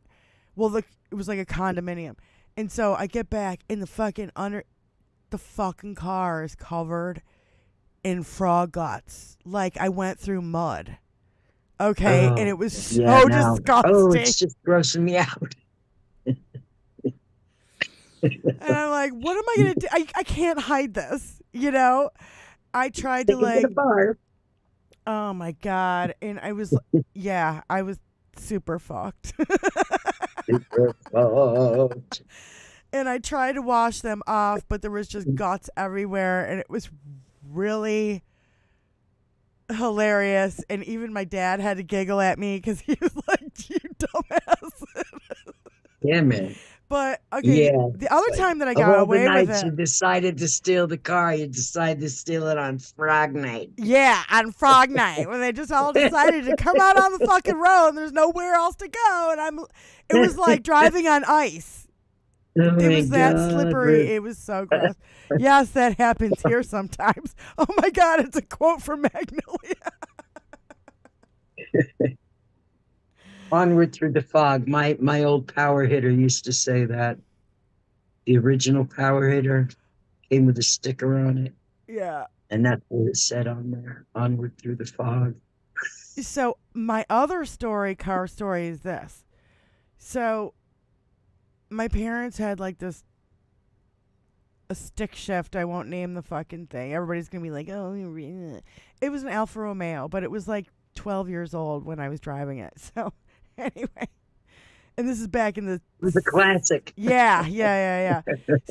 it was like a condominium. And so I get back and the fucking car is covered in frog guts. Like I went through mud. Okay, and it was so disgusting. Oh, it's just grossing me out. And I'm like, what am I going to do? I can't hide this, I tried to Take it to the bar. oh my God. And I was, I was super fucked. Super fucked. And I tried to wash them off, but there was just guts everywhere. And it was really hilarious. And even my dad had to giggle at me because he was like, you dumbass. Yeah, man. But okay, the other time that I got away with it, you decided to steal the car. You decided to steal it on Frog Night. yeah, on Frog Night when they just all decided to come out on the fucking road and there's nowhere else to go, and it was like driving on ice. Oh It my was that God, slippery. Ruth. It was so gross. Yes, that happens here sometimes. Oh my God, it's a quote from Magnolia. Onward through the fog. My old power hitter used to say that. The original power hitter came with a sticker on it, Yeah. and that's what it said on there. Onward through the fog. So my other car story is this. So my parents had a stick shift. I won't name the fucking thing. Everybody's going to be like, oh, it was an Alfa Romeo, but it was 12 years old when I was driving it. So anyway, and this is back in the... It was a classic. Yeah.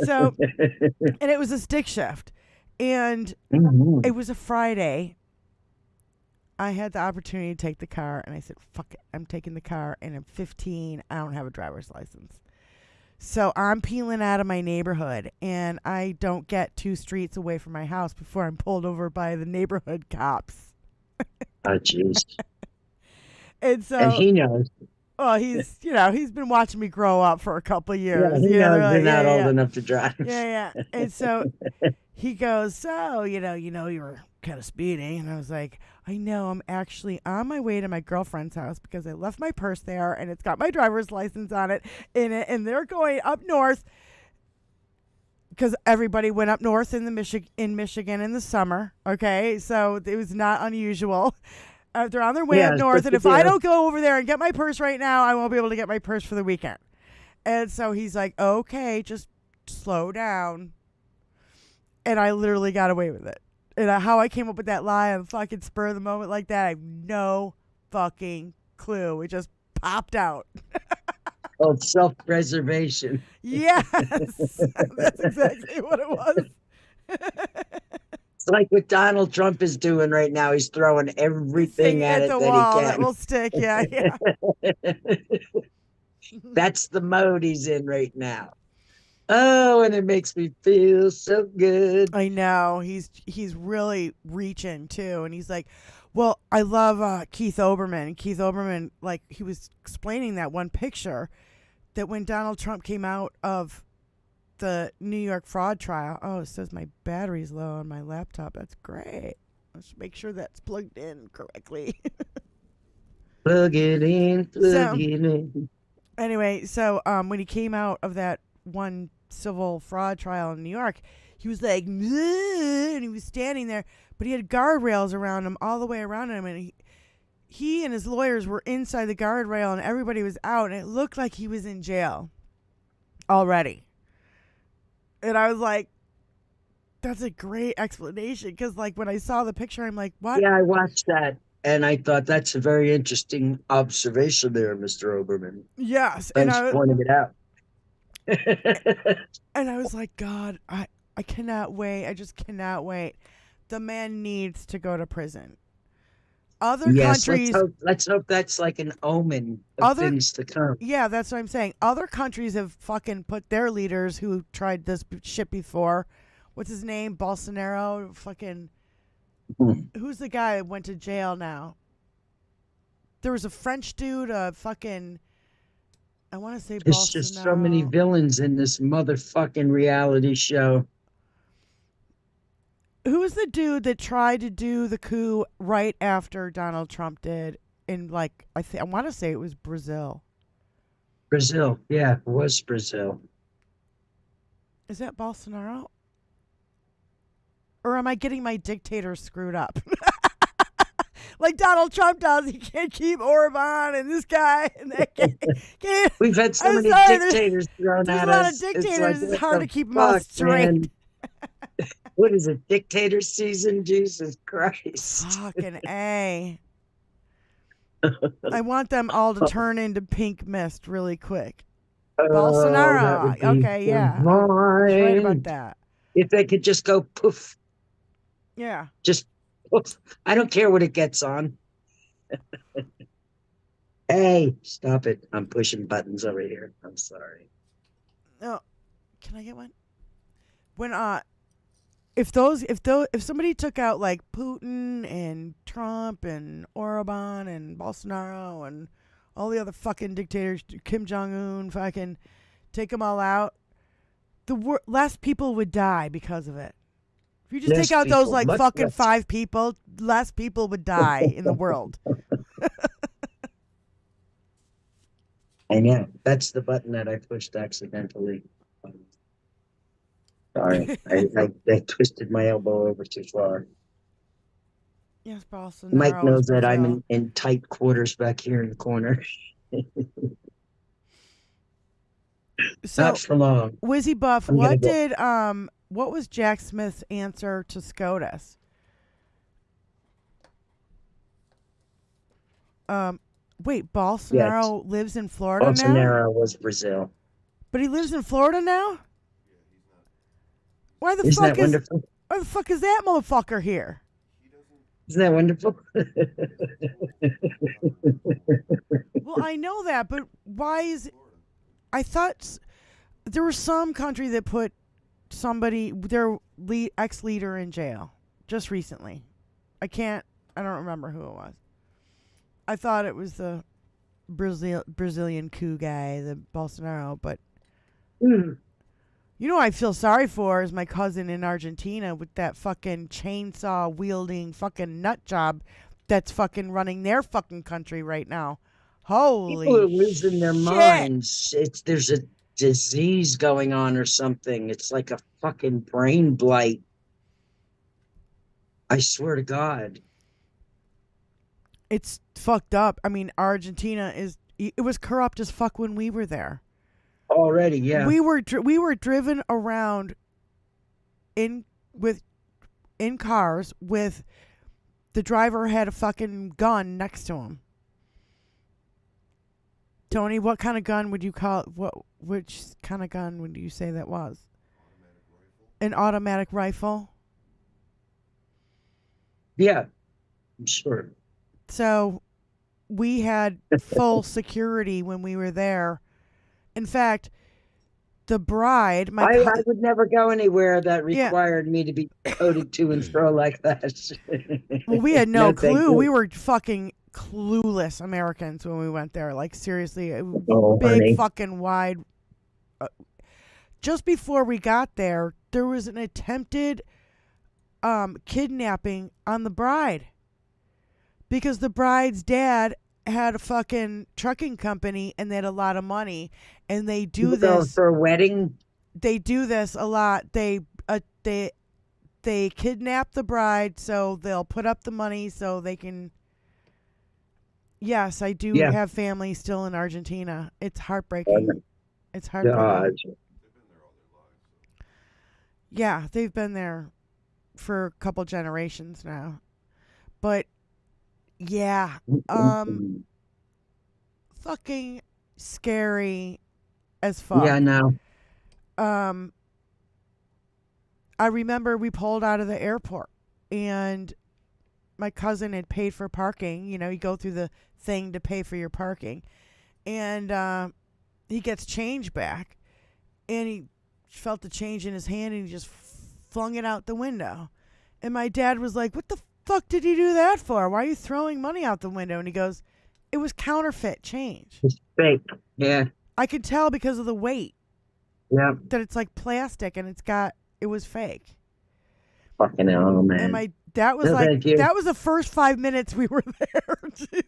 So, and it was a stick shift. And Mhm. it was a Friday. I had the opportunity to take the car, and I said, fuck it. I'm taking the car, and I'm 15. I don't have a driver's license. So I'm peeling out of my neighborhood, and I don't get 2 streets away from my house before I'm pulled over by the neighborhood cops. Oh, jeez. And so... And he knows. Well, he's been watching me grow up for a couple of years. Yeah, he they're knows like, you're not old enough to drive. Yeah. And so he goes, so, you were kind of speeding. And I was like, I know, I'm actually on my way to my girlfriend's house because I left my purse there and it's got my driver's license on it and they're going up north because everybody went up north in Michigan in the summer. Okay. So it was not unusual. They're on their way up north, and if I don't go over there and get my purse right now, I won't be able to get my purse for the weekend. And so he's like, okay, just slow down. And I literally got away with it. And how I came up with that lie on the fucking spur of the moment like that, I have no fucking clue. It just popped out. Oh, self-preservation. Yes, that's exactly what it was. It's like what Donald Trump is doing right now. He's throwing everything at it the that wall he that can. will stick. Yeah. That's the mode he's in right now. Oh, and it makes me feel so good. I know. He's really reaching too, and he's like, well, I love Keith Olbermann. Keith Olbermann, he was explaining that one picture that when Donald Trump came out of the New York fraud trial. Oh, it says my battery's low on my laptop. That's great. Let's make sure that's plugged in correctly. Plug it in, plug it in. Anyway, so when he came out of that one civil fraud trial in New York, he was like, "Ugh," and he was standing there, but he had guardrails around him, all the way around him, and he and his lawyers were inside the guardrail, and everybody was out, and it looked like he was in jail already. And I was like, that's a great explanation, because when I saw the picture, I'm like, what? Yeah, I watched that. And I thought that's a very interesting observation there, Mr. Oberman. Yes, Thanks for pointing it out. and I was like, God, I cannot wait. I just cannot wait. The man needs to go to prison. Other Yes, countries, let's hope that's like an omen of things to come. yeah, that's what I'm saying. Other countries have fucking put their leaders who tried this shit before. What's his name? Bolsonaro. Fucking. Who's the guy that went to jail now? There was a French dude. Fucking. I want to say There's Bolsonaro. just so many villains in this motherfucking reality show. Who was the dude that tried to do the coup right after Donald Trump did? In like, I want to say it was Brazil. Brazil, yeah, it was Brazil. Is that Bolsonaro? Or am I getting my dictator screwed up? Like Donald Trump does. He can't keep Orban and this guy and that guy. We've had so many dictators thrown there's at a lot us. of dictators. It's what hard the to keep them all fuck, straight. man? What is it, dictator season? Jesus Christ. Fucking A. I want them all to turn into pink mist really quick. Bolsonaro. Okay, yeah. I was right about that. If they could just go poof. Yeah. Just poof. I don't care what it gets on. Hey, stop it. I'm pushing buttons over here. I'm sorry. Oh, can I get one? When if somebody took out like Putin and Trump and Orban and Bolsonaro and all the other fucking dictators, Kim Jong-un, fucking take them all out, less people would die because of it. If you just take out those like fucking less. 5 people, less people would die in the world. I know. That's the button that I pushed accidentally. Sorry, I twisted my elbow over too far. Yes, Bolsonaro. Mike knows that I'm in tight quarters back here in the corner. So, not for long. Wizzy Buff, what was Jack Smith's answer to SCOTUS? Wait, Bolsonaro lives in Florida now? Bolsonaro was Brazil. But he lives in Florida now? Why the Isn't fuck that wonderful? Why the fuck is that motherfucker here? Isn't that wonderful? Well, I know that, but why is... I thought there was some country that put their ex-leader in jail just recently. I don't remember who it was. I thought it was the Brazilian coup guy, the Bolsonaro, but... You know who I feel sorry for is my cousin in Argentina with that fucking chainsaw wielding fucking nut job that's fucking running their fucking country right now. Holy people are losing their minds. There's a disease going on or something. It's like a fucking brain blight. I swear to God. It's fucked up. I mean, Argentina it was corrupt as fuck when we were there. Already, yeah. We were driven around in cars with the driver had a fucking gun next to him. Tony, what kind of gun would you call which kind of gun would you say that was? An automatic rifle? Yeah, I'm sure. So we had full security when we were there. In fact, the bride... I would never go anywhere that required me to be toted to and fro like that. Well, we had no clue. We were fucking clueless Americans when we went there. Like, seriously, big fucking wide... just before we got there, there was an attempted kidnapping on the bride. Because the bride's dad had a fucking trucking company and they had a lot of money, and they do this for a wedding. They do this a lot. They kidnap the bride, so they'll put up the money so they can. Yes, I do have family still in Argentina. It's heartbreaking. It's heartbreaking. Yeah, they've been there for a couple generations now, but Yeah. Fucking scary as fuck. Yeah, no. I remember we pulled out of the airport and my cousin had paid for parking. You know, you go through the thing to pay for your parking. And he gets change back. And he felt the change in his hand and he just flung it out the window. And my dad was like, "What the fuck did you do that for? Why are you throwing money out the window?" And he goes, "It was counterfeit change." It's fake. Yeah. I could tell because of the weight Yeah. that it's like plastic and it was fake. Fucking hell, man. And that was No, like, thank you. that was the first 5 minutes we were there. Jesus.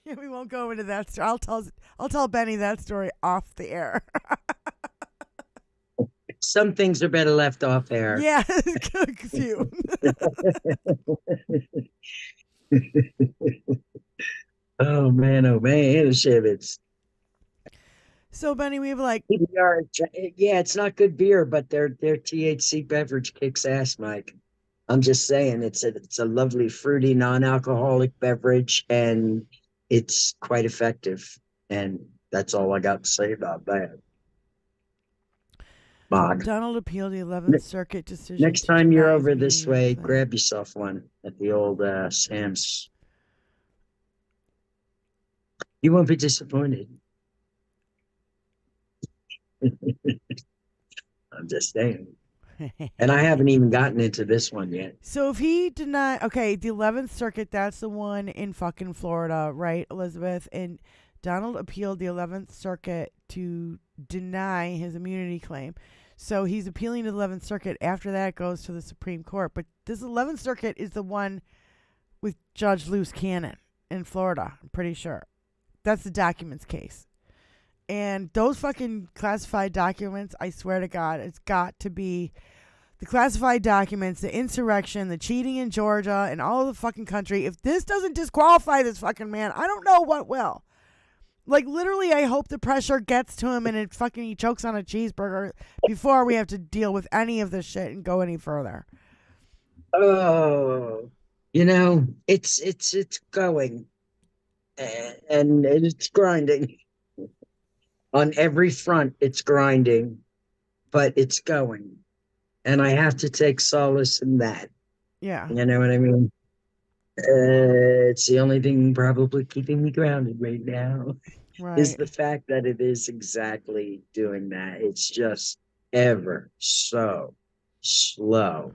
Yeah, we won't go into that story. I'll tell Benny that story off the air. Some things are better left off air. Yeah, a few. Oh man, Shivets. So Benny, we have like, Yeah, it's not good beer, but their THC beverage kicks ass, Mike. I'm just saying, it's a lovely, fruity, non-alcoholic beverage, and it's quite effective. And that's all I got to say about that. Mark. Donald appealed the 11th Circuit decision. Next time you're deny his over this meeting way, claim. grab yourself one at the old Sam's. You won't be disappointed. I'm just saying. And I haven't even gotten into this one yet. So if he denied, okay, the 11th Circuit, that's the one in fucking Florida, right, Elizabeth? And Donald appealed the 11th Circuit to deny his immunity claim. So he's appealing to the 11th Circuit. After that, it goes to the Supreme Court. But this 11th Circuit is the one with Judge Luce Cannon in Florida, I'm pretty sure. That's the documents case. And those fucking classified documents, I swear to God, it's got to be the classified documents, the insurrection, the cheating in Georgia, and all of the fucking country. If this doesn't disqualify this fucking man, I don't know what will. Like, literally, I hope the pressure gets to him and he chokes on a cheeseburger before we have to deal with any of this shit and go any further. Oh, it's going. And it's grinding. On every front, it's grinding, but it's going. And I have to take solace in that. Yeah. You know what I mean? It's the only thing probably keeping me grounded right now. Right. Is the fact that it is exactly doing that. It's just ever so slow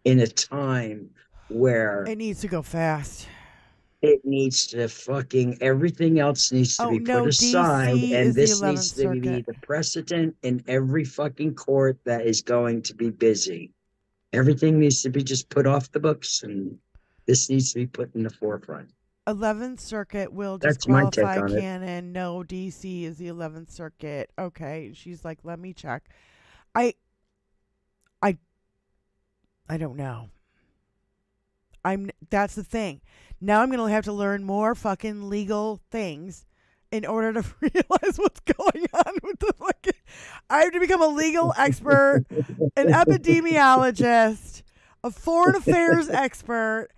in a time where It needs to go fast. it needs to everything else needs to be put aside, DC and is the this 11th needs to be Circuit. the precedent in every fucking court that is going to be busy. Everything needs to be just put off the books, and this needs to be put in the forefront. 11th Circuit will That's my take disqualify on it. Cannon. No, DC is the 11th Circuit. Okay. She's like, let me check. I don't know. That's the thing. Now I'm going to have to learn more fucking legal things in order to realize what's going on with the fucking... I have to become a legal expert, an epidemiologist, a foreign affairs expert.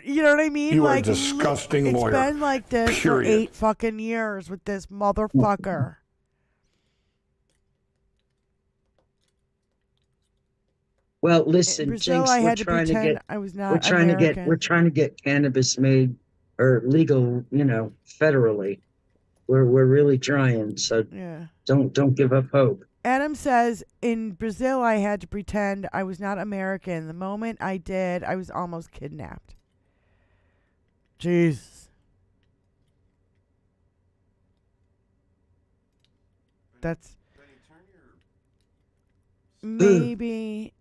You know what I mean? You are a disgusting lawyer. It's been like this for 8 fucking years with this motherfucker. Well, In listen, Brazil, Jinx, I we're had to trying to pretend get I was not American. we're trying to get cannabis made or legal, federally. We're really trying, so Yeah. don't give up hope. Adam says, in Brazil, I had to pretend I was not American. The moment I did, I was almost kidnapped. Jesus. That's maybe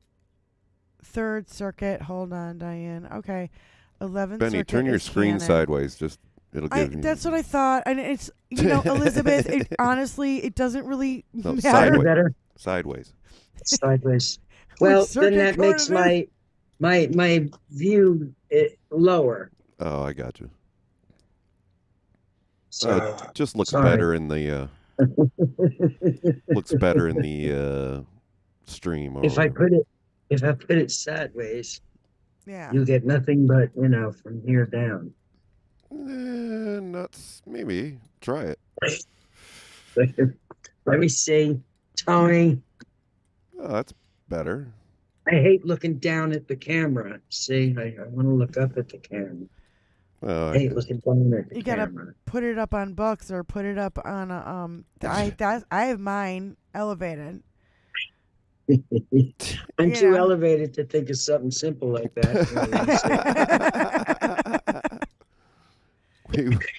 3rd Circuit. Hold on, Diane. Okay. 11th Benny, Circuit turn your is screen Cannon. sideways. Just it'll give you. That's what I thought. And it's, Elizabeth, honestly, it doesn't really No, matter. sideways. Better Sideways. sideways. Which Well, then circuit that going makes it is? my view lower. Oh, I got you. So It just looks sorry. better in the looks better in the stream. if I put it sideways, Yeah. You get nothing but, from here down. Nuts. Maybe. Try it. Let me see. Tony, Oh, that's better. I hate looking down at the camera. See, I want to look up at the camera. Oh, I hate looking down at the You gotta camera. put it up on books or put it up on a I have mine elevated. I'm too Yeah. elevated to think of something simple like that.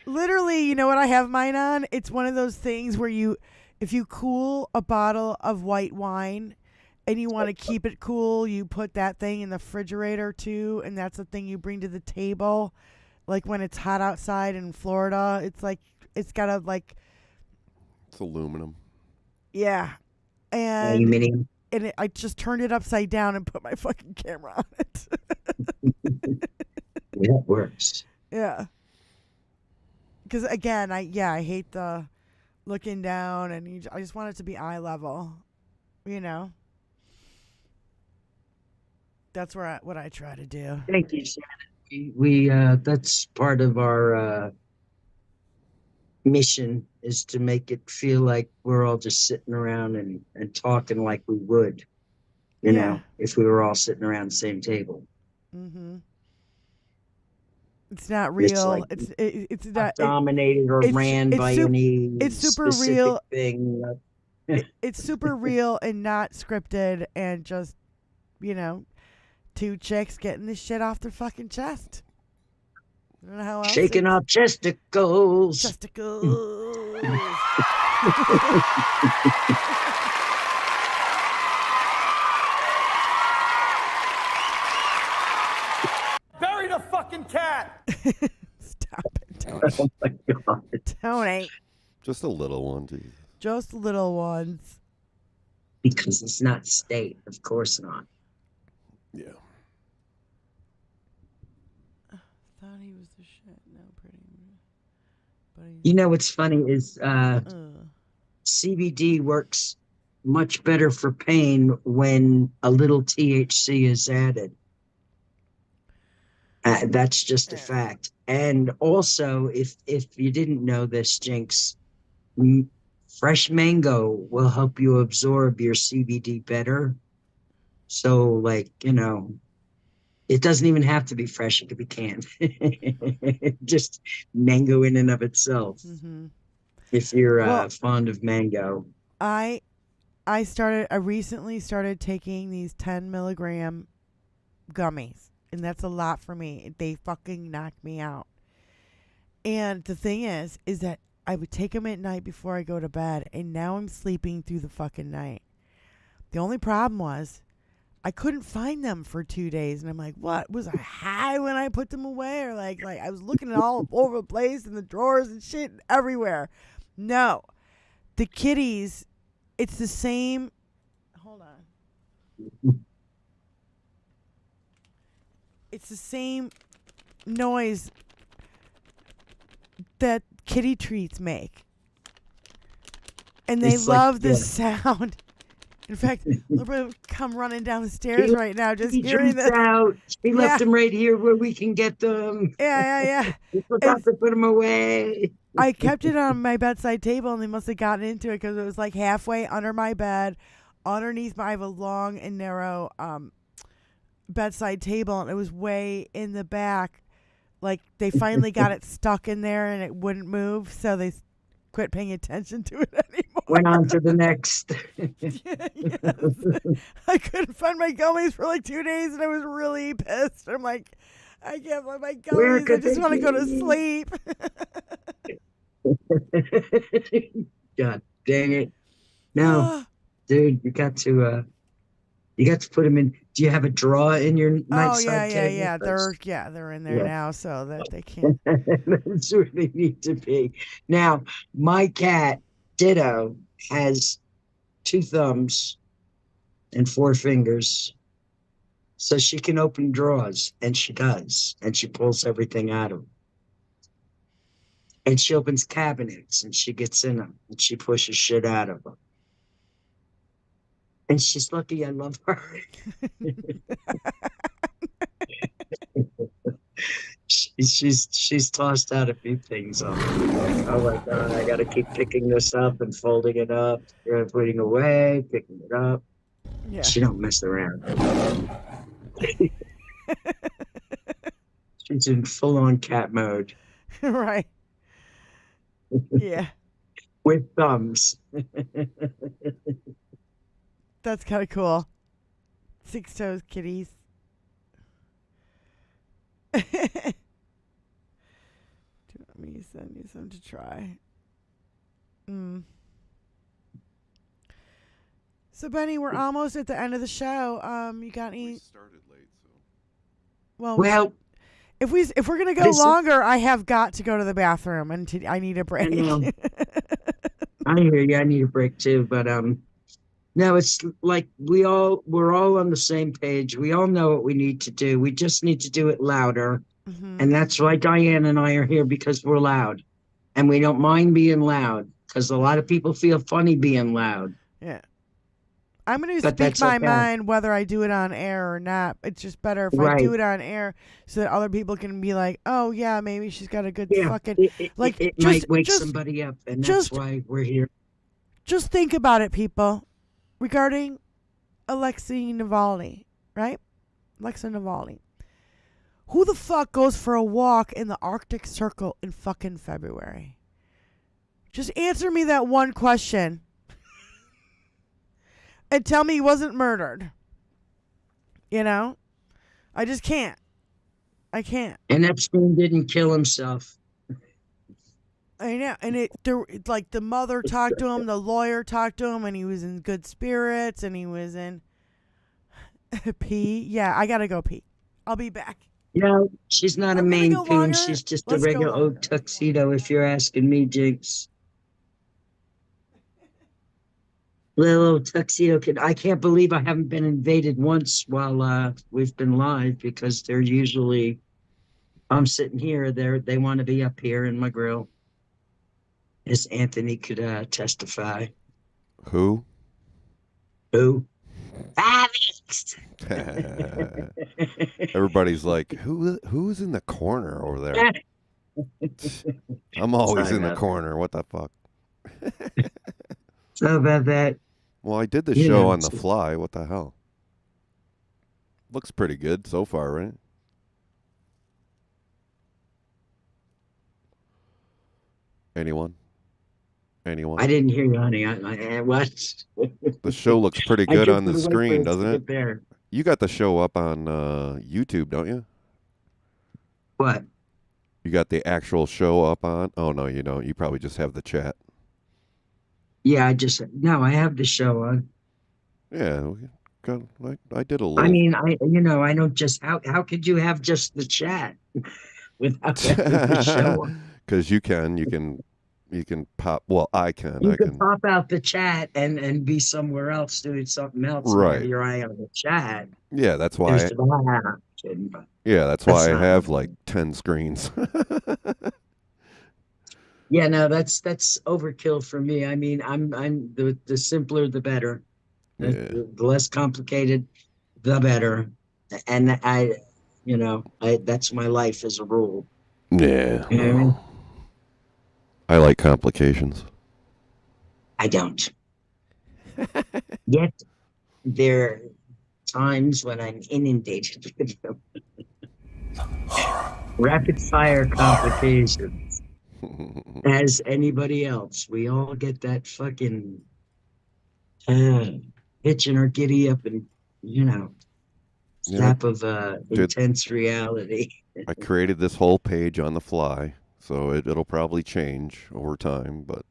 Literally, you know what I have mine on? It's one of those things where if you cool a bottle of white wine and you want to keep it cool, you put that thing in the refrigerator too, and that's the thing you bring to the table. Like when it's hot outside in Florida, it's got a It's aluminum. yeah. And Aluminium. I just turned it upside down and put my fucking camera on it. That works. Yeah. Because again, I hate the looking down, and I just want it to be eye level. That's what I try to do. Thank you, Shannon. We that's part of our mission, is to make it feel like we're all just sitting around and talking like we would, if we were all sitting around the same table. Mm-hmm. It's not real. It's not dominated or ran by any super real thing. It's super real and not scripted, and just two chicks getting this shit off their fucking chest. I don't know how else. Shaking off chesticles. Bury the fucking cat! Stop it, Tony. Oh my God. Tony. Just a little one, geez. Just little ones. Because it's not state. Of course not. Yeah. Thought he was the shit. No, pretty. But What's funny is CBD works much better for pain when a little THC is added. That's just a fact. And also, if you didn't know this, Jinx, fresh mango will help you absorb your CBD better. So, it doesn't even have to be fresh. It could be canned. Just mango in and of itself. Mm-hmm. If you're fond of mango. I recently started taking these 10 milligram gummies, and that's a lot for me. They fucking knock me out. And the thing is that I would take them at night before I go to bed, and now I'm sleeping through the fucking night. The only problem was I couldn't find them for 2 days, and I'm like, what? Was I high when I put them away? Or like I was looking at all over the place in the drawers and shit everywhere. No. The kitties, it's the same. Hold on. It's the same noise that kitty treats make. And they love the sound. In fact, they'll come running down the stairs right now just hearing this. Out. He left them right here where we can get them. Yeah. We forgot to put them away. I kept it on my bedside table, and they must have gotten into it because it was like halfway under my bed. Underneath I have a long and narrow bedside table, and it was way in the back. Like they finally got it stuck in there, and it wouldn't move, so they quit paying attention to it anymore. Went on to the next. Yes. I couldn't find my gummies for like 2 days, and I was really pissed. I'm like, I can't find my gummies. I just want to go to sleep. God dang it! No, dude, you got to put them in. Do you have a drawer in your nightside table? Yeah. They're in there now, so that they can't. That's where they need to be. Now, my cat Ditto has 2 thumbs and 4 fingers, so she can open drawers, and she does, and she pulls everything out of them. And she opens cabinets, and she gets in them, and she pushes shit out of them. And she's lucky I love her. She's tossed out a few things on me. Like, oh my God, I got to keep picking this up and folding it up, putting away, picking it up. Yeah. She don't mess around. She's in full-on cat mode Right. Yeah. with thumbs. That's kind of cool. 6 toes kitties. Do you want me to send you some to try? So Benny, we're almost at the end of the show. You got We any? started late, so. Well, if we're gonna go longer, I have got to go to the bathroom and I need a break. I know. I hear you. I need a break too, but no, it's like we're all on the same page. We all know what we need to do. We just need to do it louder. And that's why Diane and I are here, because we're loud. And we don't mind being loud, because a lot of people feel funny being loud. Yeah. I'm going to But speak that's my okay. mind whether I do it on air or not. It's just better if I do it on air so that other people can be like, oh, yeah, maybe she's got a good fucking... It just, might wake somebody up, and that's why we're here. Just think about it, people, regarding Alexei Navalny, right? Alexei Navalny. Who the fuck goes for a walk in the Arctic Circle in fucking February? Just answer me that one question. And tell me he wasn't murdered. You know? I just can't. I can't. And Epstein didn't kill himself. I know. And like the mother talked to him, the lawyer talked to him, and he was in good spirits, and he was in pee. Yeah, I gotta go pee. I'll be back. Yeah, she's not a Maine Coon. She's just a regular old tuxedo, if you're asking me, Jinx. Little old tuxedo kid. I can't believe I haven't been invaded once while we've been live, because they're usually, I'm sitting here, they want to be up here in my grill, as Anthony could testify. Who? Alex! Everybody's like, who's in the corner over there? I'm always in the corner. What the fuck? So about that. Well, I did the show on the fly. What the hell? Looks pretty good so far, right? Anyone? I didn't hear you, honey. What? The show looks pretty good on the screen, doesn't it? There. You got the show up on YouTube, don't you? What? You got the actual show up on? Oh, no, you don't. You probably just have the chat. Yeah, I have the show on. Yeah, I did a little. I mean, I don't just, how could you have just the chat without the show on? Because you can pop, well, I can. You can pop out the chat and be somewhere else doing something else. Right. You're eye on the chat. Yeah, that's why. That's why I have like 10 screens. Yeah, no, that's overkill for me. I mean, I'm the simpler the better. The less complicated, the better. And that's my life as a rule. Yeah. You know what I mean? I like complications. I don't. Yet there are times when I'm inundated with them. Rapid fire complications. As anybody else, we all get that fucking itching or giddy up and snap of intense reality. I created this whole page on the fly, so it'll probably change over time, but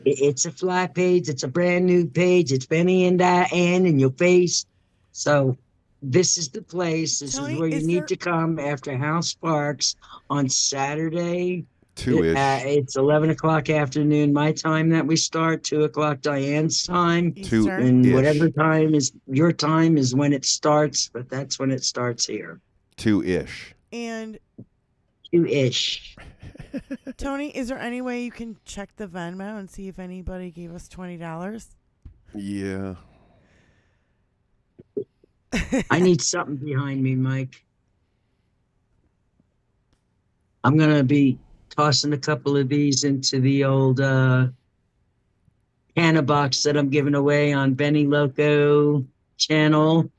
it's a fly page. It's a brand new page. It's Benny and Diane in your face. So this is the place. This is where you need to come after House Sparks on Saturday. 2-ish. It's 11 o'clock afternoon, my time that we start, 2 o'clock Diane's time. And whatever time is your time is when it starts, but that's when it starts here. 2-ish. And 2-ish. Tony, is there any way you can check the Venmo and see if anybody gave us $20? Yeah. I need something behind me, Mike. I'm gonna be tossing a couple of these into the old canna box that I'm giving away on Benny Loco channel.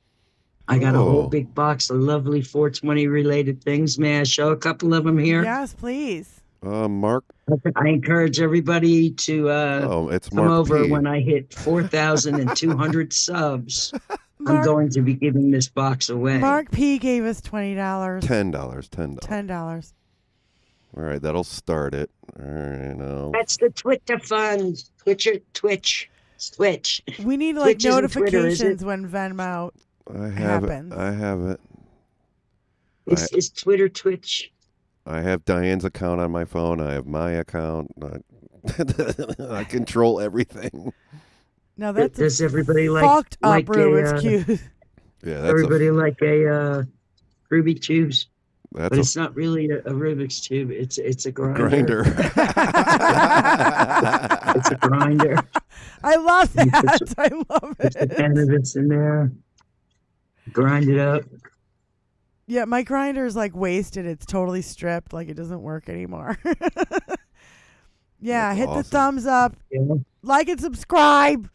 I got a whole Oh. big box of lovely 420 related things. May I show a couple of them here? Yes, please. Mark. I encourage everybody to It's come Mark over P. when I hit 4,200 subs. I'm Mark, going to be giving this box away. Mark P gave us $20. $10. $10. All right, that'll start it. All right, now. That's the Twitter fund. Twitch. We need like Twitch isn't Twitter, is notifications it? when Venmo I have happens. it. I have it. Is Twitter Twitch? I have Diane's account on my phone. I have my account. I control everything. Now that's Does everybody fucked up like Rubik's a, Cube. Yeah, that's everybody like a Rubik's cubes? that's But it's not really a Rubik's cube. It's a grinder. grinder. It's a grinder. I love that. I love Put the it. cannabis in there. Grind it up. Yeah, my grinder is like wasted. It's totally stripped. Like it doesn't work anymore. Yeah, That's hit awesome. the thumbs up, Yeah. like and subscribe.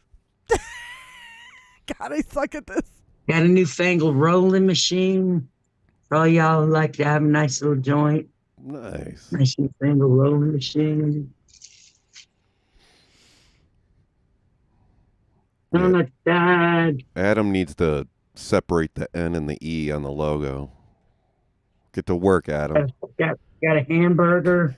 God, I suck at this. Got a newfangled rolling machine. For all y'all who like to have a nice little joint. Nice. Nice newfangled rolling machine. Yeah. Oh my God. Adam needs to separate the N and the E on the logo. Get to work, Adam. Got a hamburger.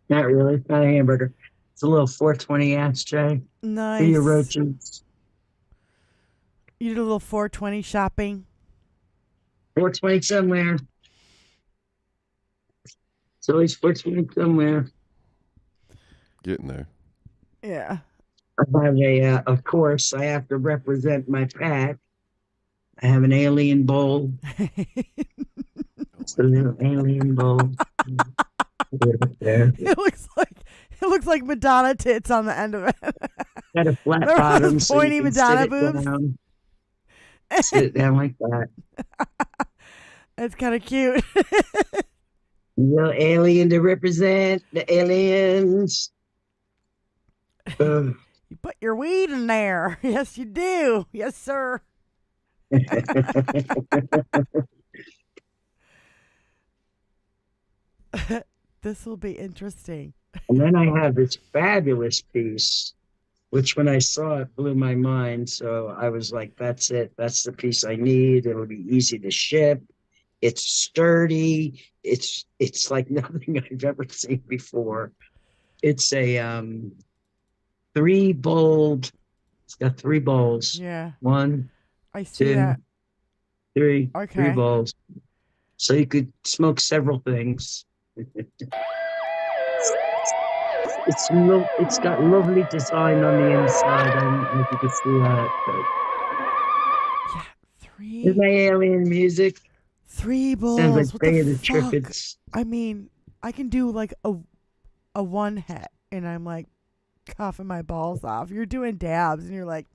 Not really. It's not a hamburger. It's a little 420 ashtray. Nice. For your roaches. You did a little 420 shopping. 420 somewhere. It's always 420 somewhere. Getting there. Yeah. I have of course, I have to represent my pack. I have an alien bowl. It's a little alien bowl. There. It looks like Madonna tits on the end of it. Got a flat Remember bottom, those so you pointy can Madonna sit it boobs? down. Sit it down like that. It's kind of cute. Little alien to represent the aliens. You put your weed in there. Yes, you do. Yes, sir. This will be interesting. And then I have this fabulous piece, which when I saw it blew my mind. So I was like, that's it. That's the piece I need. It'll be easy to ship. It's sturdy. It's like nothing I've ever seen before. It's a 3 bowled. It's got 3 bowls. Yeah, 1, I see 2, that. 3. Okay. 3 bowls. So you could smoke several things. It's got lovely design on the inside. I don't know if you can see that. Yeah, Is my alien music? three Sounds bowls. like What Bay the of the fuck? Triffids. I mean, I can do like a one hit, and I'm like coughing my balls off. You're doing dabs, and you're like,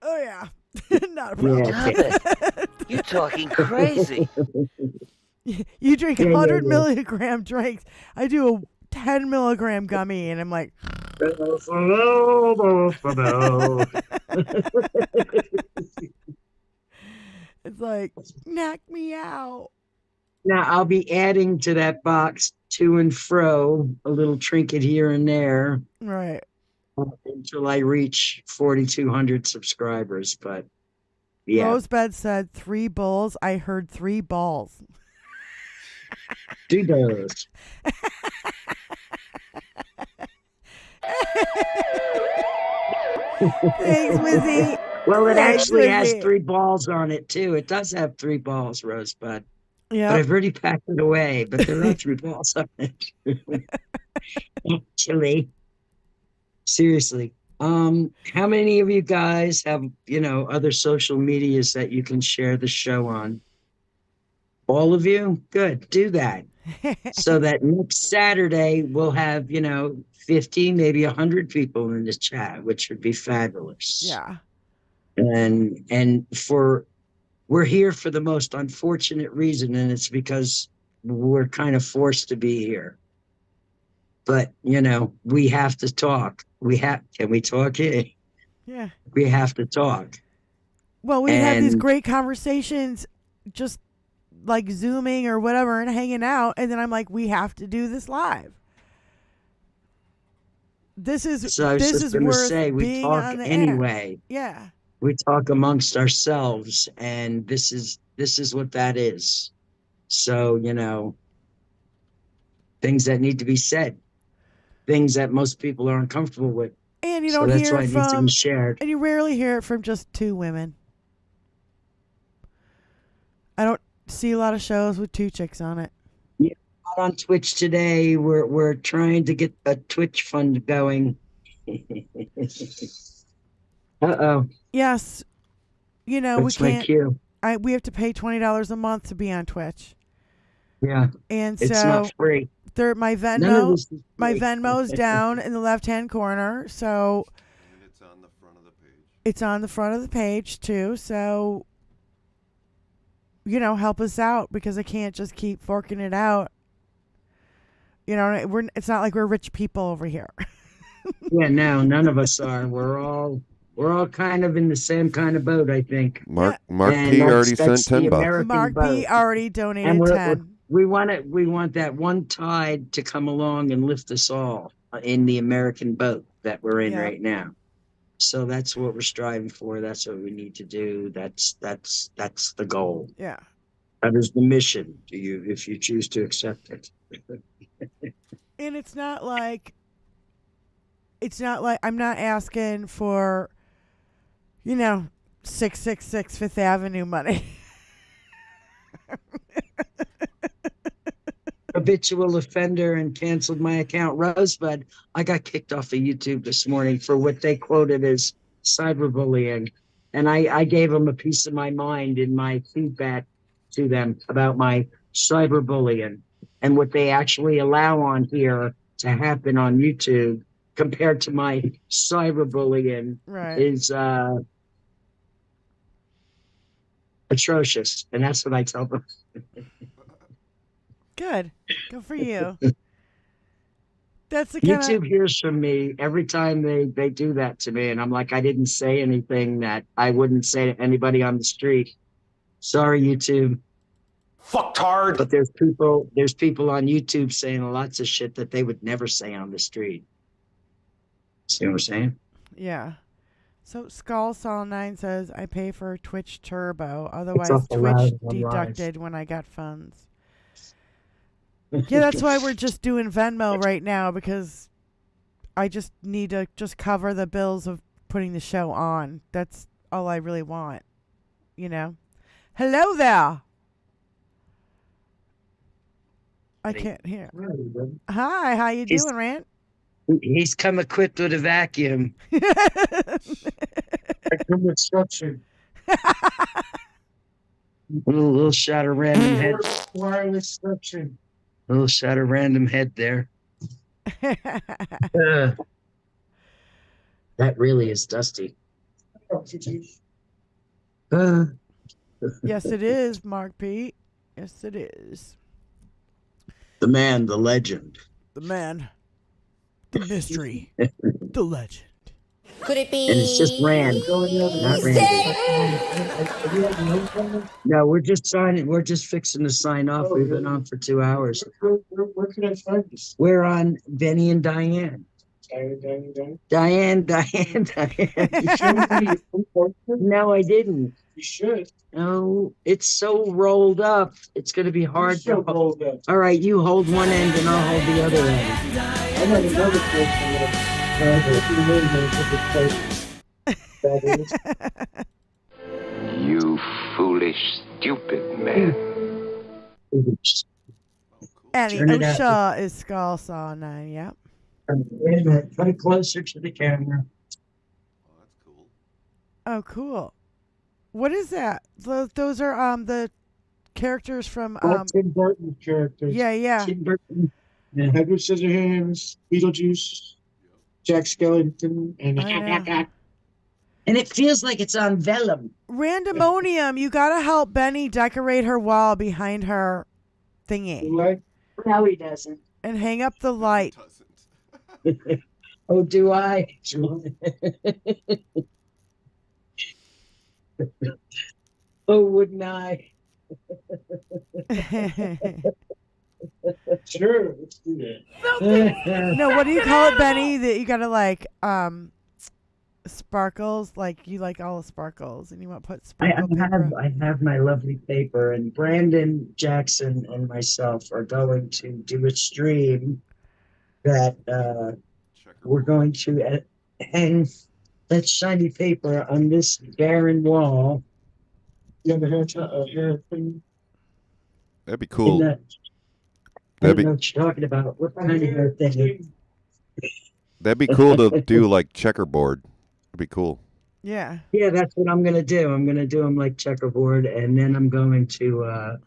oh yeah, not a problem. Yeah. You're talking crazy. You drink Yeah, 100 yeah. milligram drinks. I do a 10 milligram gummy, and I'm like, it's like, knock me out. Now I'll be adding to that box to and fro a little trinket here and there Right. until I reach 4,200 subscribers. But yeah, Rosebud said 3 bulls. I heard 3 balls. do those. Thanks, Wizzy. Well, it Thanks, actually has Wizzy. 3 balls on it too. It does have 3 balls, Rosebud. But Yeah. I've already packed it away. But there are 3 balls on it. Actually, seriously. How many of you guys have, other social medias that you can share the show on? All of you? Good. Do that. So that next Saturday we'll have, 50, maybe 100 people in the chat, which would be fabulous. Yeah. And for we're here for the most unfortunate reason, and it's because we're kind of forced to be here. But, we have to talk. Can we talk here? Yeah. We have to talk. Well, we have these And- great conversations just like Zooming or whatever and hanging out. And then I'm like, we have to do this live. This is So I was just going to worth say, we being talk on the air. anyway. Yeah. We talk amongst ourselves, and this is what that is. So, things that need to be said, things that most people are uncomfortable with. And you So don't that's hear why it it needs to from, be shared. and you rarely hear it from just two women. I don't see a lot of shows with two chicks on it. Yeah, on Twitch today, we're trying to get a Twitch fund going. Uh-oh. Yes. We What's my can't. cue? We have to pay $20 a month to be on Twitch. Yeah, And it's so not free. my None of Venmo, this is my free. Venmo's down in the left-hand corner. So And it's on the front of the page. it's on the front of the page too. So, help us out because I can't just keep forking it out. It's not like we're rich people over here. Yeah, no, none of us are. We're all kind of in the same kind of boat, I think. Mark And P that's- already that's sent the $10. American Mark boat. B already And donated we're- 10. We want that one tide to come along and lift us all in the American boat that we're in Yeah. right now. So that's what we're striving for. That's what we need to do. That's the goal. Yeah. That is the mission to you if you choose to accept it. And it's not like I'm not asking for 666 Fifth Avenue money. Habitual offender and canceled my account. Rosebud, I got kicked off of YouTube this morning for what they quoted as cyberbullying. And I gave them a piece of my mind in my feedback to them about my cyberbullying and what they actually allow on here to happen on YouTube compared to my cyberbullying Right. is atrocious. And that's what I tell them. Good for you. That's the kind YouTube of hears from me every time they do that to me, and I'm like, I didn't say anything that I wouldn't say to anybody on the street. Sorry, YouTube. Fucktard. But there's people on YouTube saying lots of shit that they would never say on the street. See what I'm saying? yeah. So Skull Saw 9 says I pay for Twitch Turbo, otherwise awful Twitch loud on deducted when I got funds. Yeah, that's why we're just doing Venmo right now because I just need to just cover the bills of putting the show on. That's all I really want. Hello there. I can't hear. Hi, how you He's- doing, Rant? He's come equipped with a vacuum. I come with structure. little shot of random head. Wireless structure. Little shot of random head there. That really is dusty. Yes, it is, Mark P. Yes, it is. The man, the legend. The man, the mystery, the legend. Could it be? And it's just Rand, not Randy. No, we're just signing. We're just fixing to sign off. We've been on for 2 hours. Where can I find this? We're on Benny and Diane. Diane. No, I didn't. You should. No, it's so rolled up. It's going to be hard to hold. rolled up. All right, you hold one end and I'll hold the other end. I got another place. You foolish, stupid man. Annie Turn it out. O'Shaw is Skull Saw 9, yep. Wait a minute. Put it closer to the camera. Oh, that's cool. Oh, cool. What is that? Those are the characters from Tim Burton's characters. yeah. Tim Burton. Edward Scissorhands, Beetlejuice, Jack Skellington, and I know. And it feels like it's on vellum. Randomonium, you gotta help Benny decorate her wall behind her thingy Like, No, he doesn't. and hang up the light. Doesn't. Oh, do I? Oh, wouldn't I? sure, let's do that. No, what do you call it, Benny? That you gotta like sparkles, like you like all the sparkles, and you want to put sparkle paper. I have my lovely paper, and Brandon Jackson and myself are going to do a stream that we're going to hang that shiny paper on this barren wall. You have a hair thing? That'd be In cool. the, I That'd don't be know what you're talking about. What kind of hair thing? that'd be cool to do like checkerboard. It'd be cool. Yeah. Yeah, that's what I'm gonna do. I'm gonna do them like checkerboard, and then I'm going to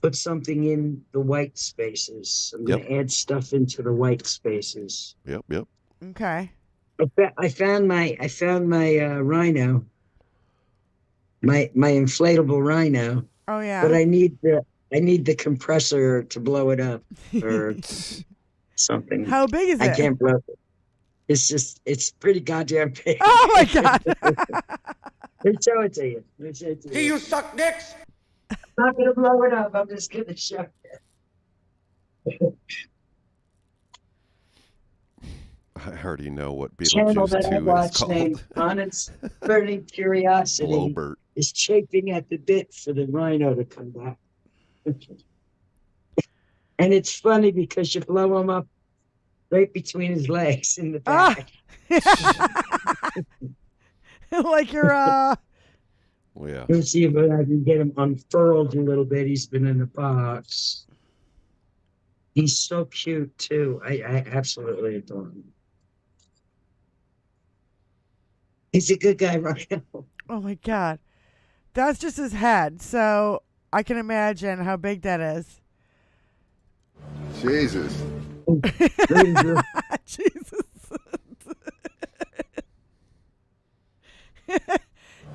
put something in the white spaces. I'm gonna add stuff into the white spaces. Yep. Okay. I found my rhino, my inflatable rhino, Oh yeah. but I need the compressor to blow it up or something. How big is it? I can't blow it. It's pretty goddamn big. Oh my god. Let me show it to you. You suck dicks! I'm not gonna blow it up. I'm just gonna show it. I already know what Channel Beetlejuice that I 2 is watch named called. Honest Burning Curiosity Blowbert. is chafing at the bit for the rhino to come back. And it's funny because you blow him up right between his legs in the back. Like you're Yeah. Let's see if I can get him unfurled a little bit. He's been in the box. He's so cute too. I absolutely adore him. He's a good guy, Ryan. Oh my god. That's just his head. So I can imagine how big that is. Jesus. Jesus.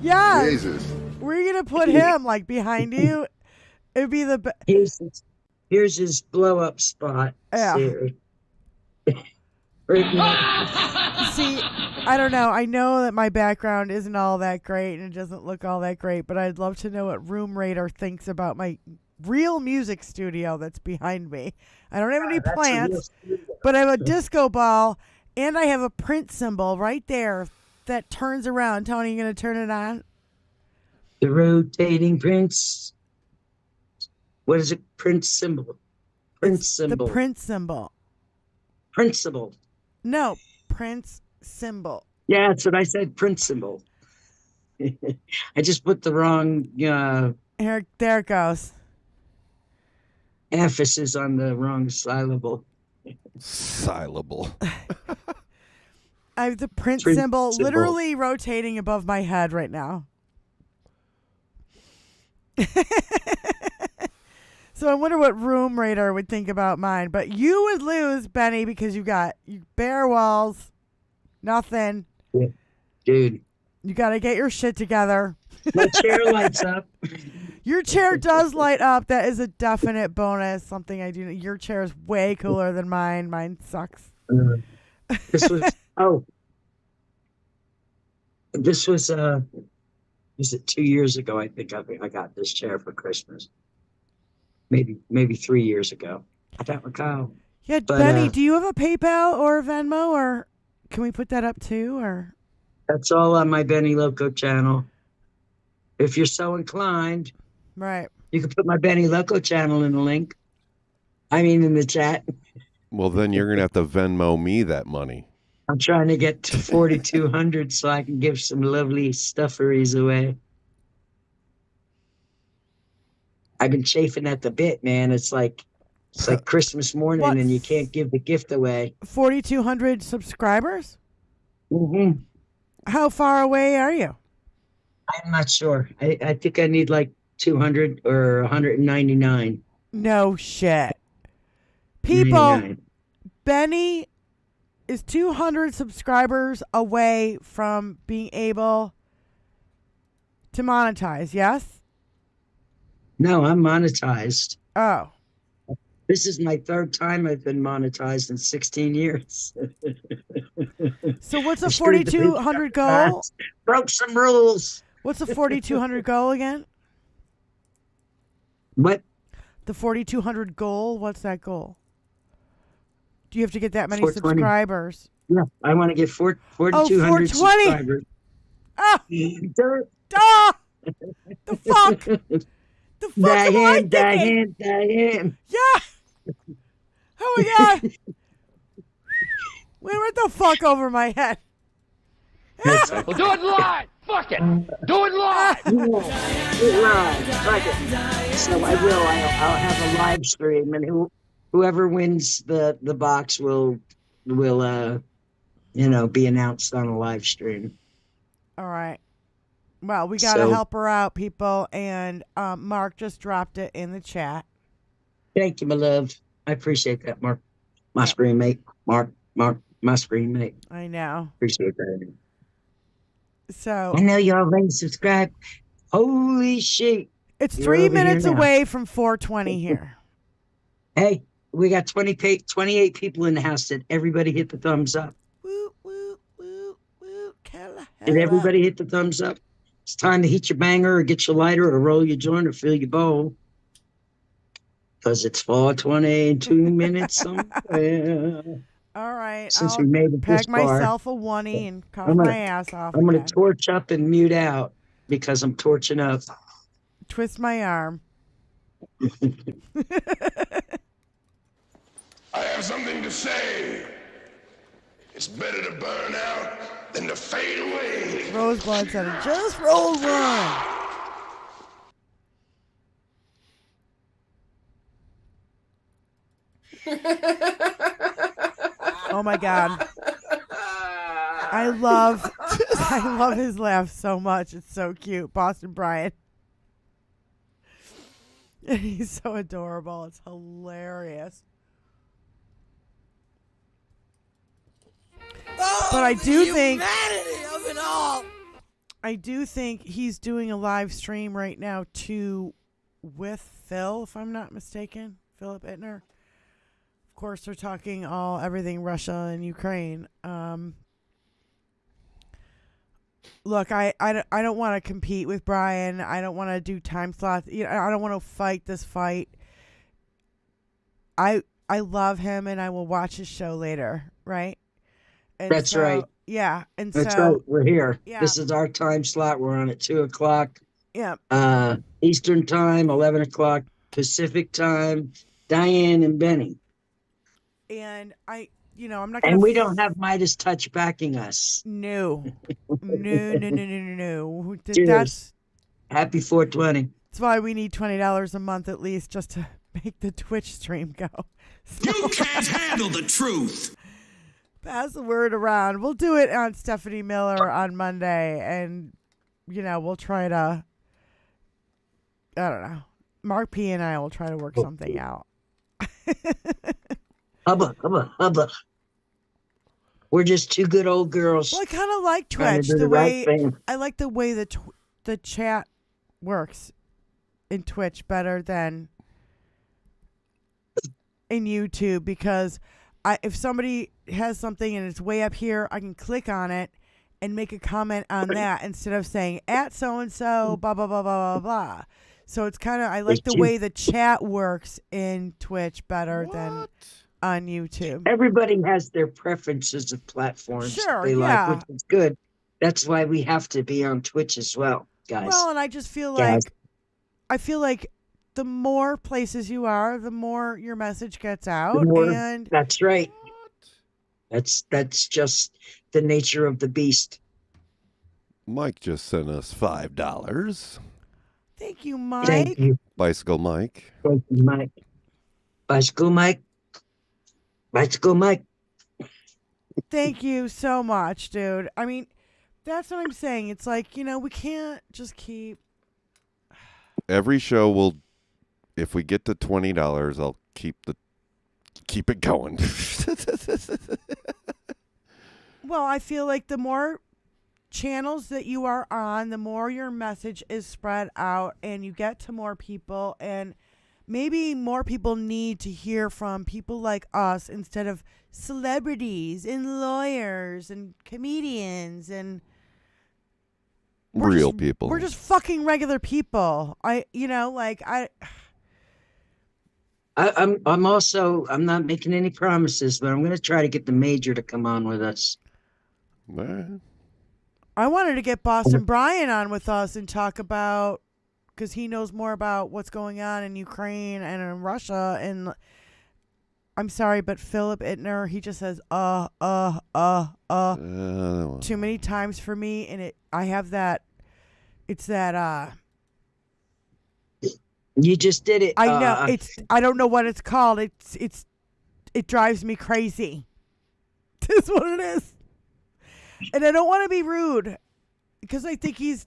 Yeah. Jesus. We're gonna put him like behind you. It'd be the Here's his blow up spot. Yeah. See, I don't know. I know that my background isn't all that great and it doesn't look all that great, but I'd love to know what Room Raider thinks about my real music studio that's behind me. I don't have any plants, but I have a disco ball and I have a print symbol right there that turns around. Tony, you gonna turn it on? The rotating prints. What is it? Print symbol. Print symbol. The print symbol. Principle. No, Prince symbol. Yeah, that's what I said. Principle. I just put the wrong Here, there it goes. emphasis on the wrong syllable. Syllable. I have the print Print symbol symbol. literally rotating above my head right now. So I wonder what Room Raider would think about mine. But you would lose, Benny, because you bare walls, nothing. Dude, You got to get your shit together. my chair lights up. Your chair does light up. That is a definite bonus. Something I do. Your chair is way cooler than mine. Mine sucks. This was it 2 years ago? I think I got this chair for Christmas. Maybe 3 years ago. I don't recall. Yeah, But, Benny, do you have a PayPal or a Venmo, or can we put that up too? Or That's all on my Benny Loco channel. If you're so inclined, right? you can put my Benny Loco channel in the link. I mean, in the chat. Well, then you're gonna have to Venmo me that money. I'm trying to get to 4,200 so I can give some lovely stufferys away. I've been chafing at the bit, man. It's like Christmas morning What? and you can't give the gift away. 4,200 subscribers. Hmm. How far away are you? I'm not sure. I think I need like 200 or 199. No shit. People, 99. Benny is 200 subscribers away from being able to monetize. Yes. No, I'm monetized. Oh. This is my third time I've been monetized in 16 years. So what's a I screwed the 4,200 bitch goal? up. Broke some rules. What's the 4,200 goal again? What? The 4,200 goal. What's that goal? Do you have to get that many 420. subscribers? Yeah, I want to get 4,200 420. subscribers. Ah, Dirt. duh! The fuck? The fuck am I thinking? Diane. Yeah. Oh my god. We went the fuck over my head. That's We'll do it live. Fuck it. Do it live. So I will. I'll have a live stream, and whoever wins the box will be announced on a live stream. All right. Well, we got to help her out, people. And Mark just dropped it in the chat. Thank you, my love. I appreciate that, Mark. My screen mate. Mark, my screen mate. I know. Appreciate that. So I know you already subscribed. Holy shit. it's You're 3 over minutes here now. away from 420 here. Hey, we got 28 people in the house. Did everybody hit the thumbs up? Woo, woo, woo, woo. Did everybody hit the thumbs up? It's time to heat your banger or get your lighter or roll your joint or fill your bowl. Because it's 4:20 and 2 minutes somewhere. All right. Since I'll we made it this peg far, myself a 1 and cough I'm gonna- my ass off. I'm going again. to torch up and mute out because I'm torching up. Twist my arm. I have something to say. It's better to burn out than to fade away. Rosebud said it just rolled one. Oh my god. I love his laugh so much. It's so cute. Boston Brian. He's so adorable. It's hilarious. But I do think he's doing a live stream right now too with Phil, if I'm not mistaken. Philip Ittner. Of course, they're talking everything Russia and Ukraine. Look, I don't want to compete with Brian. I don't want to do time slots. I don't want to fight this fight. I love him, and I will watch his show later, right? And That's right. Yeah, and That's so right. We're here. Yeah. This is our time slot. We're on at 2:00 yeah, Eastern time, 11 o'clock Pacific time. Diane and Benny. and I'm not gonna. And we don't have Midas Touch backing us. No. No. Cheers. That's Happy 420. why we need $20 a month at least just to make the Twitch stream go. So, You can't handle the truth. pass the word around. We'll do it on Stephanie Miller on Monday, and we'll try to. I don't know. Mark P and I will try to work something out. Hubba. We're just two good old girls. Well, I kind of like trying to Twitch. do the right thing. I like the way the chat works in Twitch better than in YouTube, because if somebody has something and it's way up here, I can click on it and make a comment on that instead of saying at so and so blah blah blah blah blah blah. So it's kind of, I like the way the chat works in Twitch better than on YouTube. Everybody has their preferences of platforms Sure, they yeah. like, which is good. That's why we have to be on Twitch as well, guys. Well, and I just feel Guys. like the more places you are, the more your message gets out. The more- And That's right. That's just the nature of the beast. Mike just sent us $5. thank you, Mike. Thank you. Bicycle Mike. Thank you, Mike. Bicycle Mike. Bicycle Mike. Thank you so much, dude. I mean, that's what I'm saying. It's like, we can't just keep. Every show will, if we get to $20, I'll keep it going. Well, I feel like the more channels that you are on, the more your message is spread out and you get to more people, and maybe more people need to hear from people like us instead of celebrities and lawyers and comedians and Real people. We're just fucking regular people. I'm not making any promises, but I'm going to try to get the major to come on with us. I wanted to get Boston Brian on with us and talk about, because he knows more about what's going on in Ukraine and in Russia. And I'm sorry, but Philip Ittner, he just says too many times for me, and I have that. It's that. You just did it. I know I don't know what it's called. It drives me crazy. That's what it is. And I don't want to be rude, because I think he's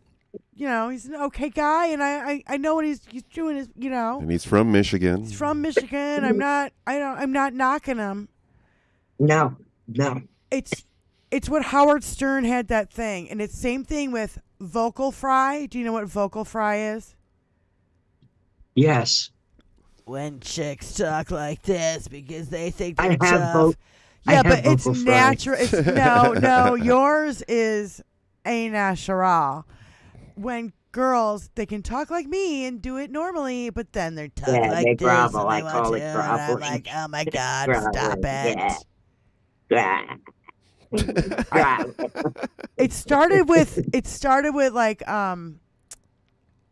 an okay guy, and I know what he's doing is, And he's from Michigan. He's from Michigan. I'm not knocking him. No. It's what Howard Stern had that thing, and it's same thing with vocal fry. Do you know what vocal fry is? Yes. When chicks talk like this because they think they're I have tough. Yeah, but it's vocal fry. natural. It's no. Yours is a natural. When girls, they can talk like me and do it normally, but then they're talk like they this. grovel. And I they call want it to, and I'm groveling. like, oh my God, stop it. Yeah. It started with like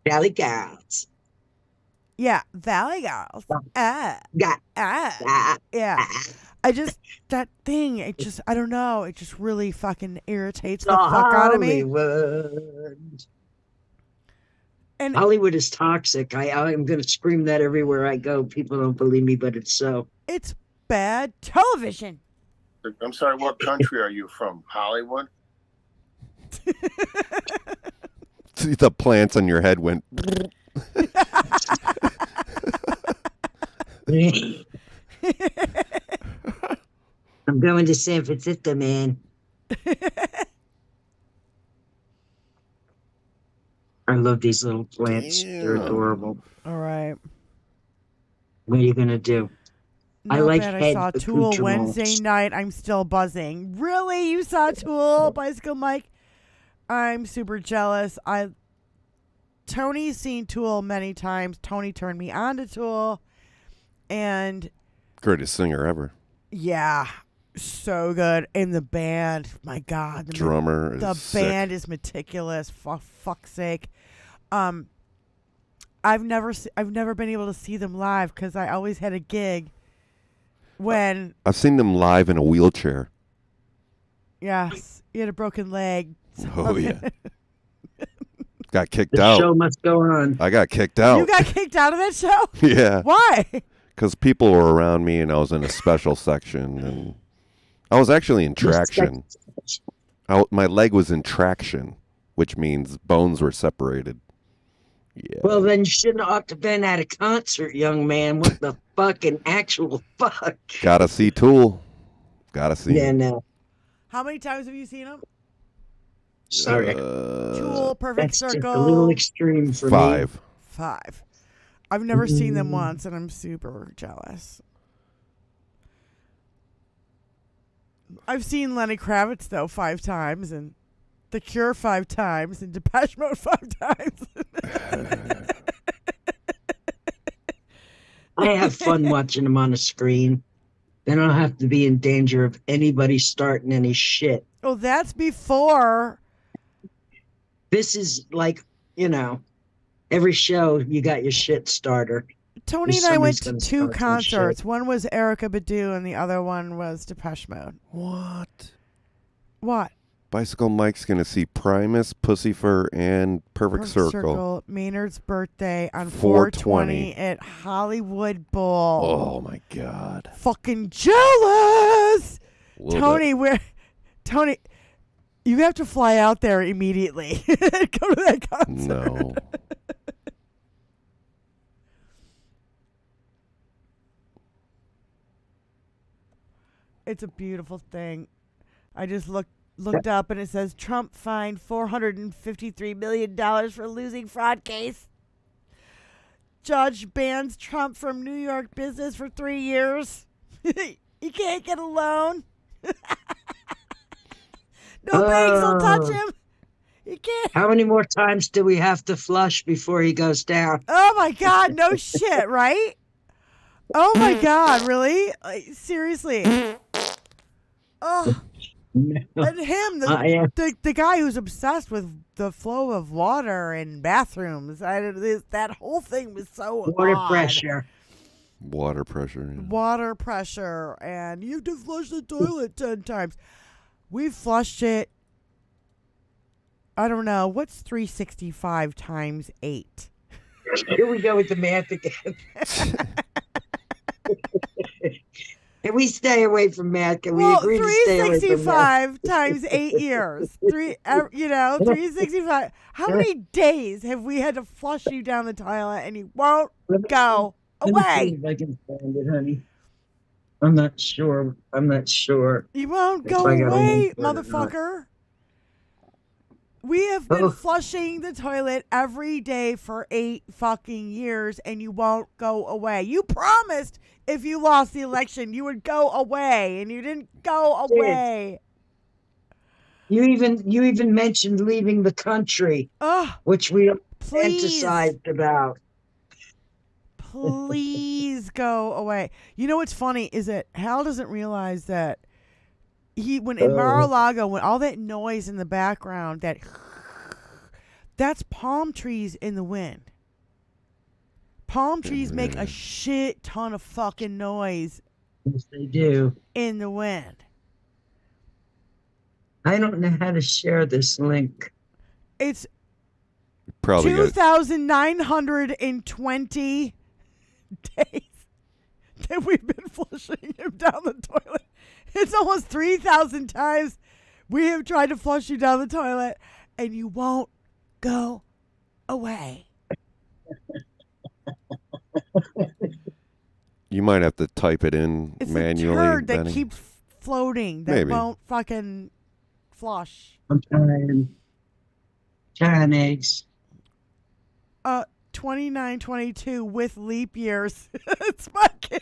Valley Girls. Yeah, Valley Girls. Yeah. I just, that thing, I don't know. It just really fucking irritates the fuck out of me. Hollywood. And Hollywood is toxic. I'm going to scream that everywhere I go. People don't believe me, but it's so. It's bad television. I'm sorry, what country are you from? Hollywood? See, the plants on your head went. I'm going to San Francisco, man. I love these little plants. Damn. They're adorable. All right. What are you going to do? Not I like bad. I head saw Tool accoutrements. Wednesday night. I'm still buzzing. Really? You saw Tool, Bicycle Mike? I'm super jealous. Tony's seen Tool many times. Tony turned me on to Tool. And Greatest singer ever. yeah, so good. And the band, my God. Drummer is The sick. band is meticulous. For fuck's sake. I've never been able to see them live because I always had a gig when. I've seen them live in a wheelchair. Yes, you had a broken leg. Oh, yeah. Got kicked The out. show must go on. I got kicked out. You got kicked out of that show? Yeah. Why? Because people were around me and I was in a special section. And I was actually in traction. My leg was in traction, which means bones were separated. Yeah. Well, then you shouldn't ought to have been at a concert, young man. What the fucking actual fuck? Gotta see Tool. Gotta see Yeah, him. no. How many times have you seen them? Sorry. Tool, Perfect That's Circle. just a little extreme for me. 5. 5. I've never seen them once, and I'm super jealous. I've seen Lenny Kravitz, though, 5 times, and The Cure 5 times, and Depeche Mode 5 times. I have fun watching them on a screen. Then I don't have to be in danger of anybody starting any shit. Oh, that's before. This is like, every show you got your shit starter. Tony and I went to 2 concerts. One was Erykah Badu, and the other one was Depeche Mode. What? What? Bicycle Mike's going to see Primus, Pussyfur, and Perfect Circle. Maynard's birthday on 4/20 at Hollywood Bowl. Oh, my God. Fucking jealous. Tony, Tony, you have to fly out there immediately. Go to that concert. No. It's a beautiful thing. I just looked looked up and it says Trump fined $453 million for losing fraud case. Judge bans Trump from New York business for 3 years. He can't get a loan. No banks will touch him. He can't. How many more times do we have to flush before he goes down? Oh my God, no shit, right? Oh my God, really? Like, seriously. Oh. And him, the guy who's obsessed with the flow of water in bathrooms. That whole thing was so Water odd. pressure. Water pressure. Yeah. Water pressure, and you have to flush the toilet 10 times. We've flushed it. I don't know. What's 365 times 8? Here we go with the math again. Can we stay away from math? Can we agree to stay away from math? 365 times 8 years. 365. How many days have we had to flush you down the toilet and you won't go Let me see away? if I can find it, honey. I'm not sure. You won't If go I got away, one for it or not. motherfucker. We have been flushing the toilet every day for 8 fucking years, and you won't go away. You promised if you lost the election, you would go away, and you didn't go away. You even mentioned leaving the country, which we Please. fantasized about. Please go away. You know what's funny is that Hal doesn't realize that when in Mar-a-Lago, when all that noise in the background, that's palm trees in the wind. Palm trees make a shit ton of fucking noise. Yes, they do. In the wind. I don't know how to share this link. It's Probably 2,920 days that we've been flushing him down the toilet. It's almost 3,000 times we have tried to flush you down the toilet, and you won't go away. You might have to type it in It's manually. a turd that Benny. keeps floating that Maybe. won't fucking flush. I'm trying eggs. 2922 with leap years. It's fucking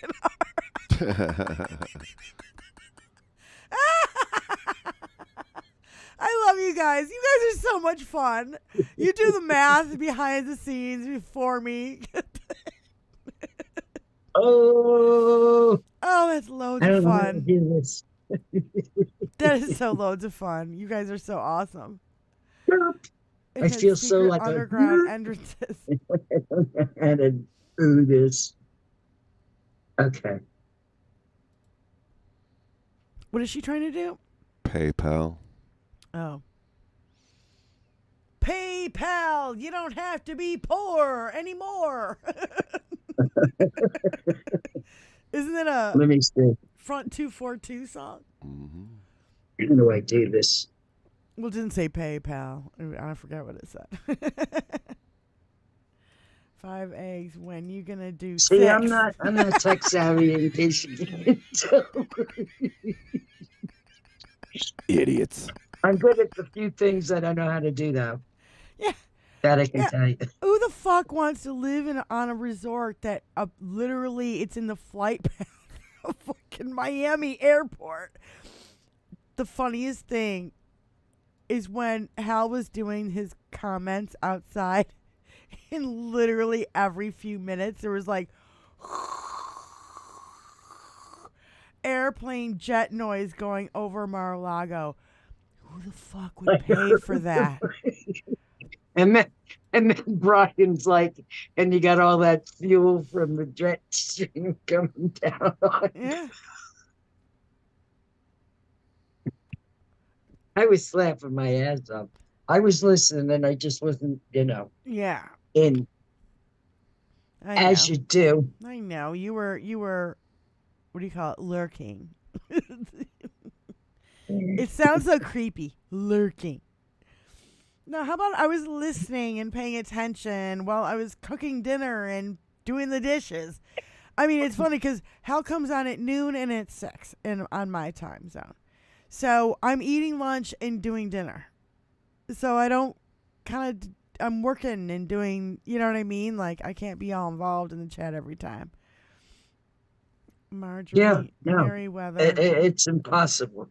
I love you guys. You guys are so much fun. You do the math behind the scenes before me. Oh, that's loads I don't of know how to fun. do this. That is so loads of fun. You guys are so awesome. It I has feel so secret like underground entrances. I don't know how to do this. Okay. What is she trying to do? PayPal. Oh. PayPal, you don't have to be poor anymore. Isn't it a Let me see. Front 242 song? How do I do this? Well, it didn't say PayPal. I forgot what it said. 5 eggs. When you gonna do See, 6? I'm not tech savvy in case you didn't tell. Idiots. I'm good at the few things that I know how to do, though. Yeah. That I can tell you. Who the fuck wants to live on a resort that literally it's in the flight path of fucking Miami airport? The funniest thing is when Hal was doing his comments outside, and literally every few minutes there was like airplane jet noise going over Mar-a-Lago. Who the fuck would pay for that? And then Brian's like, and you got all that fuel from the jet stream coming down on you. Yeah. I was slapping my ass up. I was listening and I just wasn't, Yeah. in. I As know. you do. I know. You were what do you call it? Lurking. It sounds so creepy. Lurking. No, how about I was listening and paying attention while I was cooking dinner and doing the dishes. I mean, it's funny because Hal comes on at noon and at 6 on my time zone. So I'm eating lunch and doing dinner. So I don't I'm working and doing, you know what I mean? Like, I can't be all involved in the chat every time. Marjorie Merriweather. It's impossible.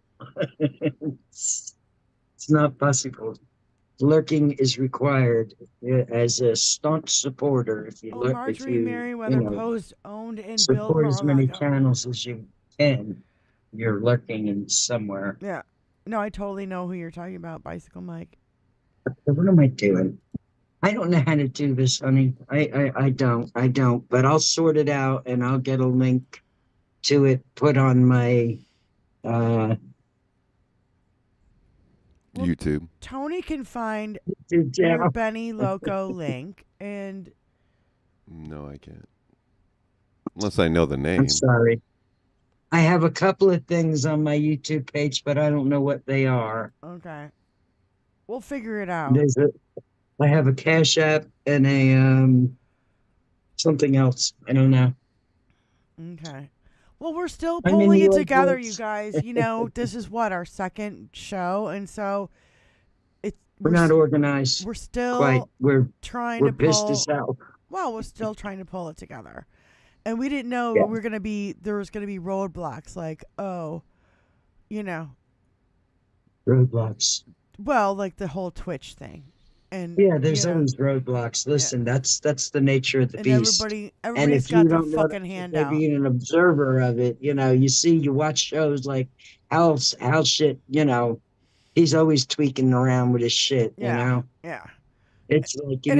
It's not possible. Lurking is required as a staunch supporter. If you lurk, if Marjorie you Merriweather post owned and built support as many Mar-a-Lago. channels as you can, you're lurking in somewhere. Yeah. No, I totally know who you're talking about, Bicycle Mike. What am I doing? I don't know how to do this, honey. I don't. But I'll sort it out and I'll get a link to it put on my YouTube. Tony can find YouTube your channel. Benny Loco link, and No, I can't. Unless I know the name. I'm sorry. I have a couple of things on my YouTube page, but I don't know what they are. okay, we'll figure it out. I have a Cash App and a something else. I don't know. Okay. Well, we're still pulling it together, you guys. You know, this is what, our second show, and so we're not organized. We're still quite. We're trying to pissed pull. as hell. Well, we're still trying to pull it together, and we didn't know there was gonna be roadblocks. Like, roadblocks. Well, like the whole Twitch thing. And there's always roadblocks. Listen, that's the nature of the beast. Everybody's got their fucking hand out. Being an observer of it, you watch shows like Hal shit, he's always tweaking around with his shit, Yeah. It's like you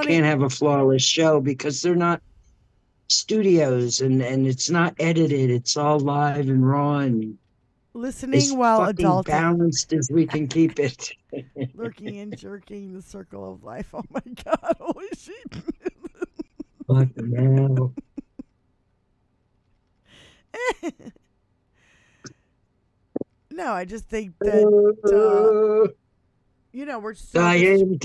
can't have a flawless show because they're not studios and it's not edited. It's all live and raw and listening while adulting, balanced as we can keep it. Lurking and jerking, the circle of life. Oh my God, holy shit! Fucking hell. No, I just think that we're still Diane.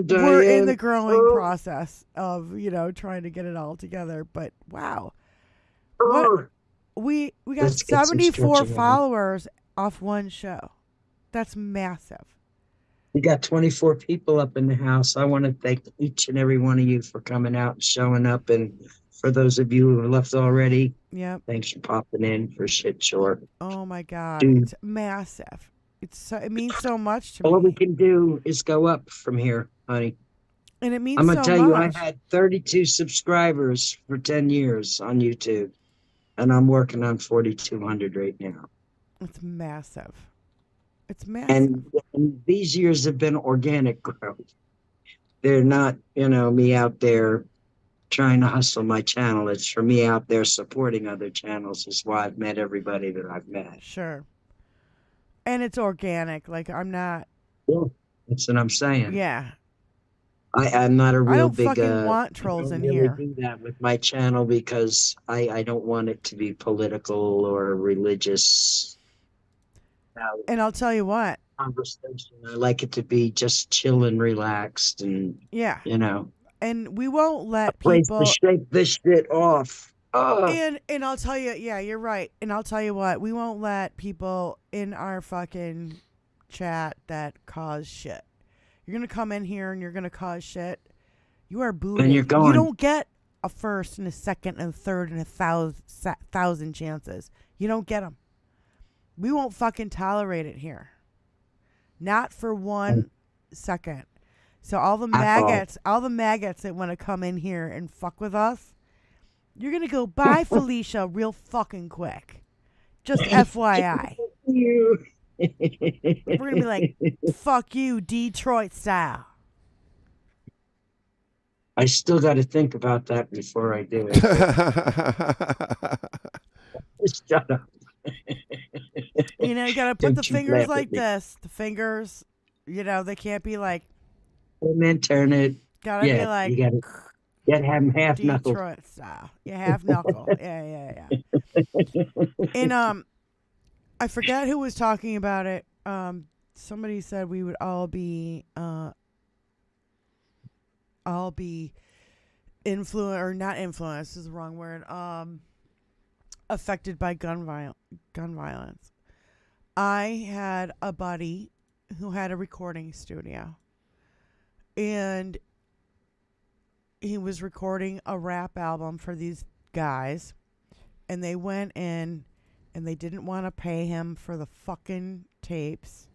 We're in the growing process of trying to get it all together. But wow, we got 74 followers off one show. That's massive. We got 24 people up in the house. I want to thank each and every one of you for coming out and showing up. And for those of you who have left already, thanks for popping in for shit short. Oh my God, Dude. It's massive. It means so much to me. All we can do is go up from here, honey. And it means I'm gonna so tell much. you, I had 32 subscribers for 10 years on YouTube, and I'm working on 4,200 right now. It's massive. It's massive. And these years have been organic growth. They're not, me out there trying to hustle my channel. It's for me out there supporting other channels. Is why I've met everybody that I've met. Sure. And it's organic. Like, I'm not. Yeah, that's what I'm saying. Yeah. I'm not a real I don't big. fucking want trolls in here. I do that with my channel because I don't want it to be political or religious. And I'll tell you what. Conversation. I like it to be just chill and relaxed, and And we won't let people to shake this shit off. And I'll tell you, you're right. And I'll tell you what, we won't let people in our fucking chat that cause shit. You're gonna come in here and you're gonna cause shit. You are booted. And you're gone. You don't get a first and a second and a third and 1,000 chances. You don't get them. We won't fucking tolerate it here. Not for 1 second. So all the maggots that want to come in here and fuck with us, you're going to go, bye, Felicia, real fucking quick. Just FYI. We're going to be like, fuck you, Detroit style. I still got to think about that before I do it. Shut up. You got to put the fingers like this. The fingers, they can't be like. And then turn it. Gotta be like. You gotta have them half knuckle. Detroit style. Yeah, half knuckle. Yeah. And I forget who was talking about it. Somebody said we would all be influenced, or not influenced is the wrong word. Affected by gun violence. I had a buddy who had a recording studio, and he was recording a rap album for these guys, and they went in and they didn't want to pay him for the fucking tapes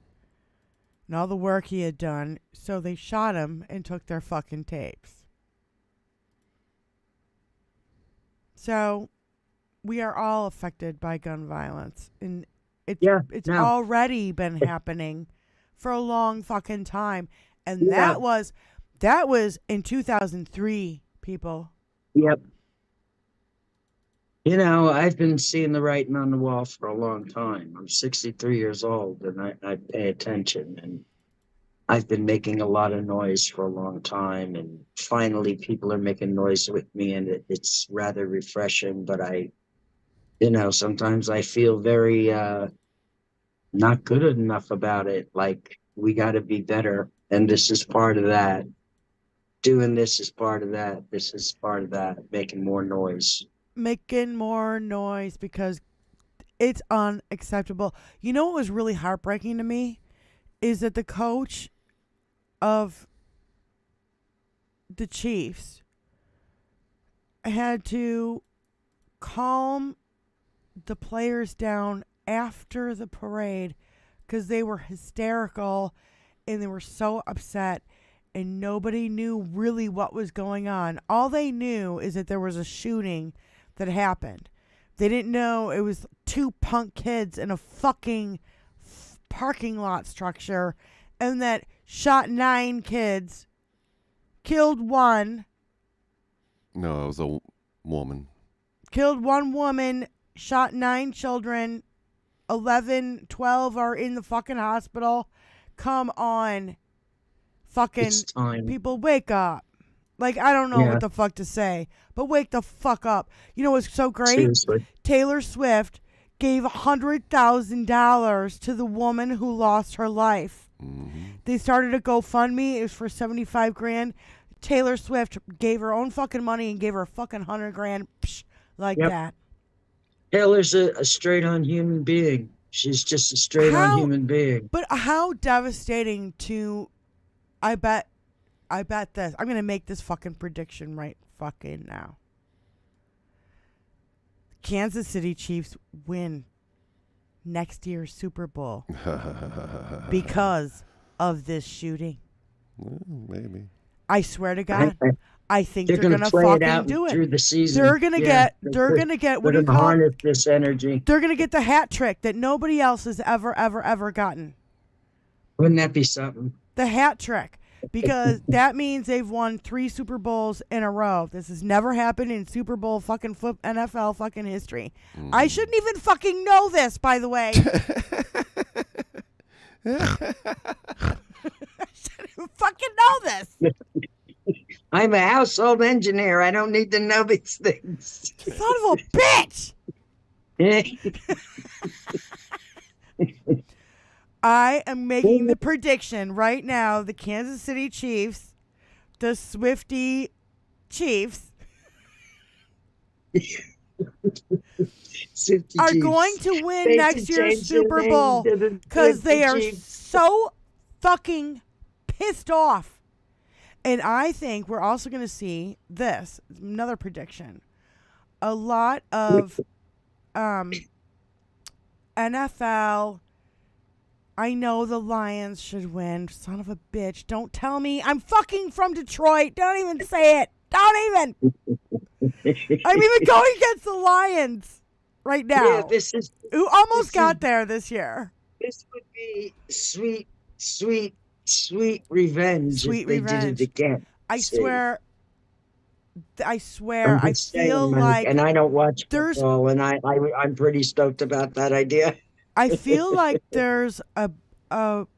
and all the work he had done, so they shot him and took their fucking tapes. So we are all affected by gun violence, and it's already been happening for a long fucking time, and that was in 2003, people. Yep. You know, I've been seeing the writing on the wall for a long time. I'm 63 years old, and I pay attention, and I've been making a lot of noise for a long time, and finally people are making noise with me, and it's rather refreshing, but sometimes I feel very not good enough about it. Like, we got to be better, and this is part of that. Doing this is part of that. This is part of that. Making more noise. Making more noise because it's unacceptable. You know what was really heartbreaking to me is that the coach of the Chiefs had to calm the players down after the parade because they were hysterical and they were so upset, and nobody knew really what was going on. All they knew is that there was a shooting that happened. They didn't know it was two punk kids in a fucking parking lot structure, and that shot 9 kids, killed 1. No, it was a woman. Killed 1 woman, shot 9 children, 11, 12 are in the fucking hospital. Come on. Fucking people, wake up. Like, I don't know what the fuck to say, but wake the fuck up. You know what's so great? Seriously. Taylor Swift gave $100,000 to the woman who lost her life. Mm-hmm. They started a GoFundMe. It was for $75,000. Taylor Swift gave her own fucking money and gave her fucking $100,000 like that. Taylor's a straight-on human being. She's just a straight-on human being. But how devastating to... I bet this. I'm going to make this fucking prediction right fucking now. Kansas City Chiefs win next year's Super Bowl because of this shooting. Well, maybe. I swear to God, I think they're going to fucking do it through the season. They're going to get what do you call harness this energy. They're going to get the hat trick that nobody else has ever gotten. Wouldn't that be something? The hat trick. Because that means they've won 3 Super Bowls in a row. This has never happened in Super Bowl fucking NFL fucking history. I shouldn't even fucking know this, by the way. I shouldn't even fucking know this. I'm a household engineer. I don't need to know these things. Son of a bitch. I am making the prediction right now. The Kansas City Chiefs, the Swiftie Chiefs, are going to win next year's Super Bowl because they are so fucking pissed off. And I think we're also going to see this. Another prediction. A lot of NFL... I know the Lions should win. Son of a bitch. Don't tell me. I'm fucking from Detroit. Don't even say it. Don't even. I'm even going against the Lions right now. Yeah, who almost got there this year. This would be sweet, sweet, sweet revenge if they did it again. I swear. I feel like... And I don't watch football, and I'm pretty stoked about that idea. I feel like there's a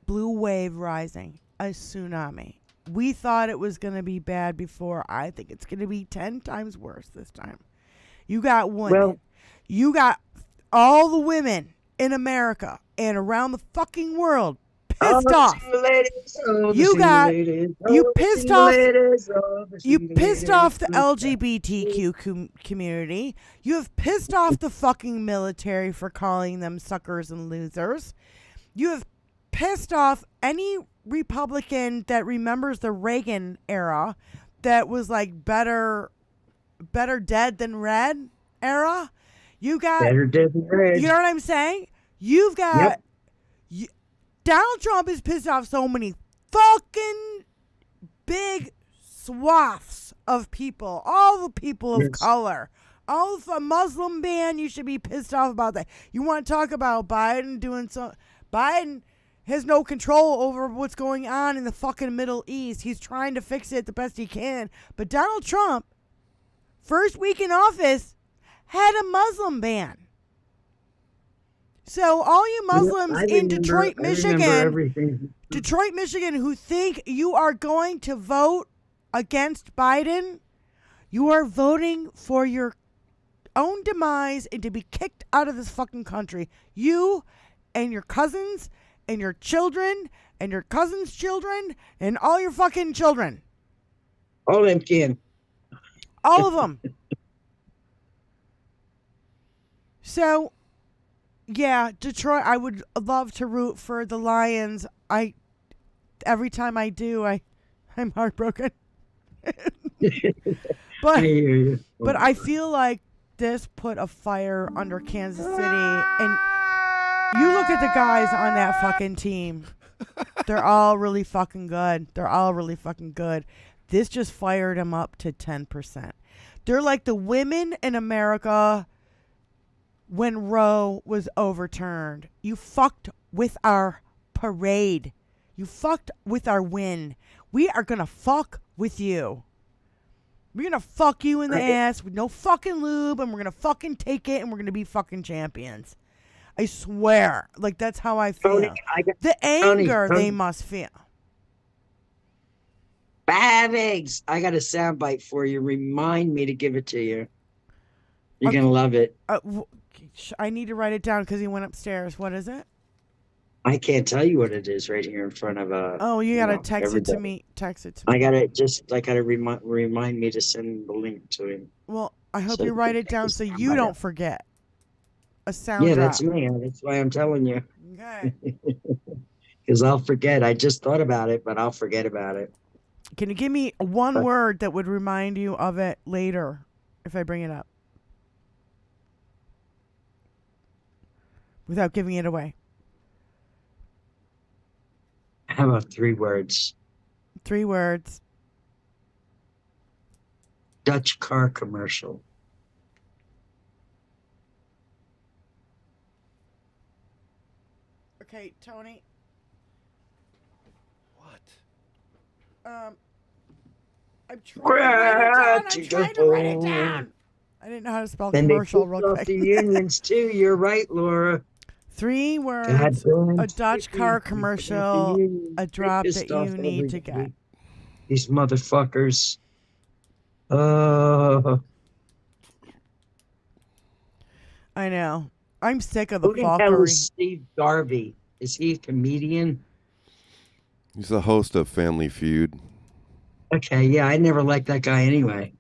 blue wave rising, a tsunami. We thought it was going to be bad before. I think it's going to be 10 times worse this time. You got women. Well, you got all the women in America and around the fucking world pissed off. You pissed off. You pissed off the LGBTQ community. You have pissed off the fucking military for calling them suckers and losers. You have pissed off any Republican that remembers the Reagan era that was like better dead than red era. You got better dead than red. You know what I'm saying? You've got Donald Trump is pissed off so many fucking big swaths of people, all the people of color, all the Muslim ban. You should be pissed off about that. You want to talk about Biden doing so? Biden has no control over what's going on in the fucking Middle East. He's trying to fix it the best he can. But Donald Trump, first week in office, had a Muslim ban. So all you Muslims in Detroit, Michigan, who think you are going to vote against Biden, you are voting for your own demise and to be kicked out of this fucking country. You and your cousins and your children and your cousins' children and all your fucking children. All them kin. All of them. So, yeah, Detroit, I would love to root for the Lions. Every time I do, I'm heartbroken. But I feel like this put a fire under Kansas City, and you look at the guys on that fucking team. They're all really fucking good. This just fired them up to 10%. They're like the women in America when Roe was overturned. You fucked with our parade. You fucked with our win. We are going to fuck with you. We're going to fuck you in the ass with no fucking lube, and we're going to fucking take it, and we're going to be fucking champions. I swear. Like, that's how I feel. The anger they must feel. Bad eggs. I got a soundbite for you. Remind me to give it to you. You're going to love it. I need to write it down because he went upstairs. What is it? I can't tell you what it is right here in front of you gotta text it to me. I gotta remind me to send the link to him. Well, I hope you write it down so you don't forget. A sound drop. That's me. That's why I'm telling you. Okay. Because I'll forget. I just thought about it, but I'll forget about it. Can you give me one word that would remind you of it later if I bring it up? Without giving it away. How about 3 words? 3 words. Dutch car commercial. Okay, Tony. What? I'm trying to write it down. I didn't know how to spell commercial real quick. The unions too. You're right, Laura. 3 words, a Dutch car commercial, a drop that you need to get. These motherfuckers. I know. I'm sick of the Who the hell fuckery. is Steve Garvey? Is he a comedian? He's the host of Family Feud. Okay, yeah, I never liked that guy anyway.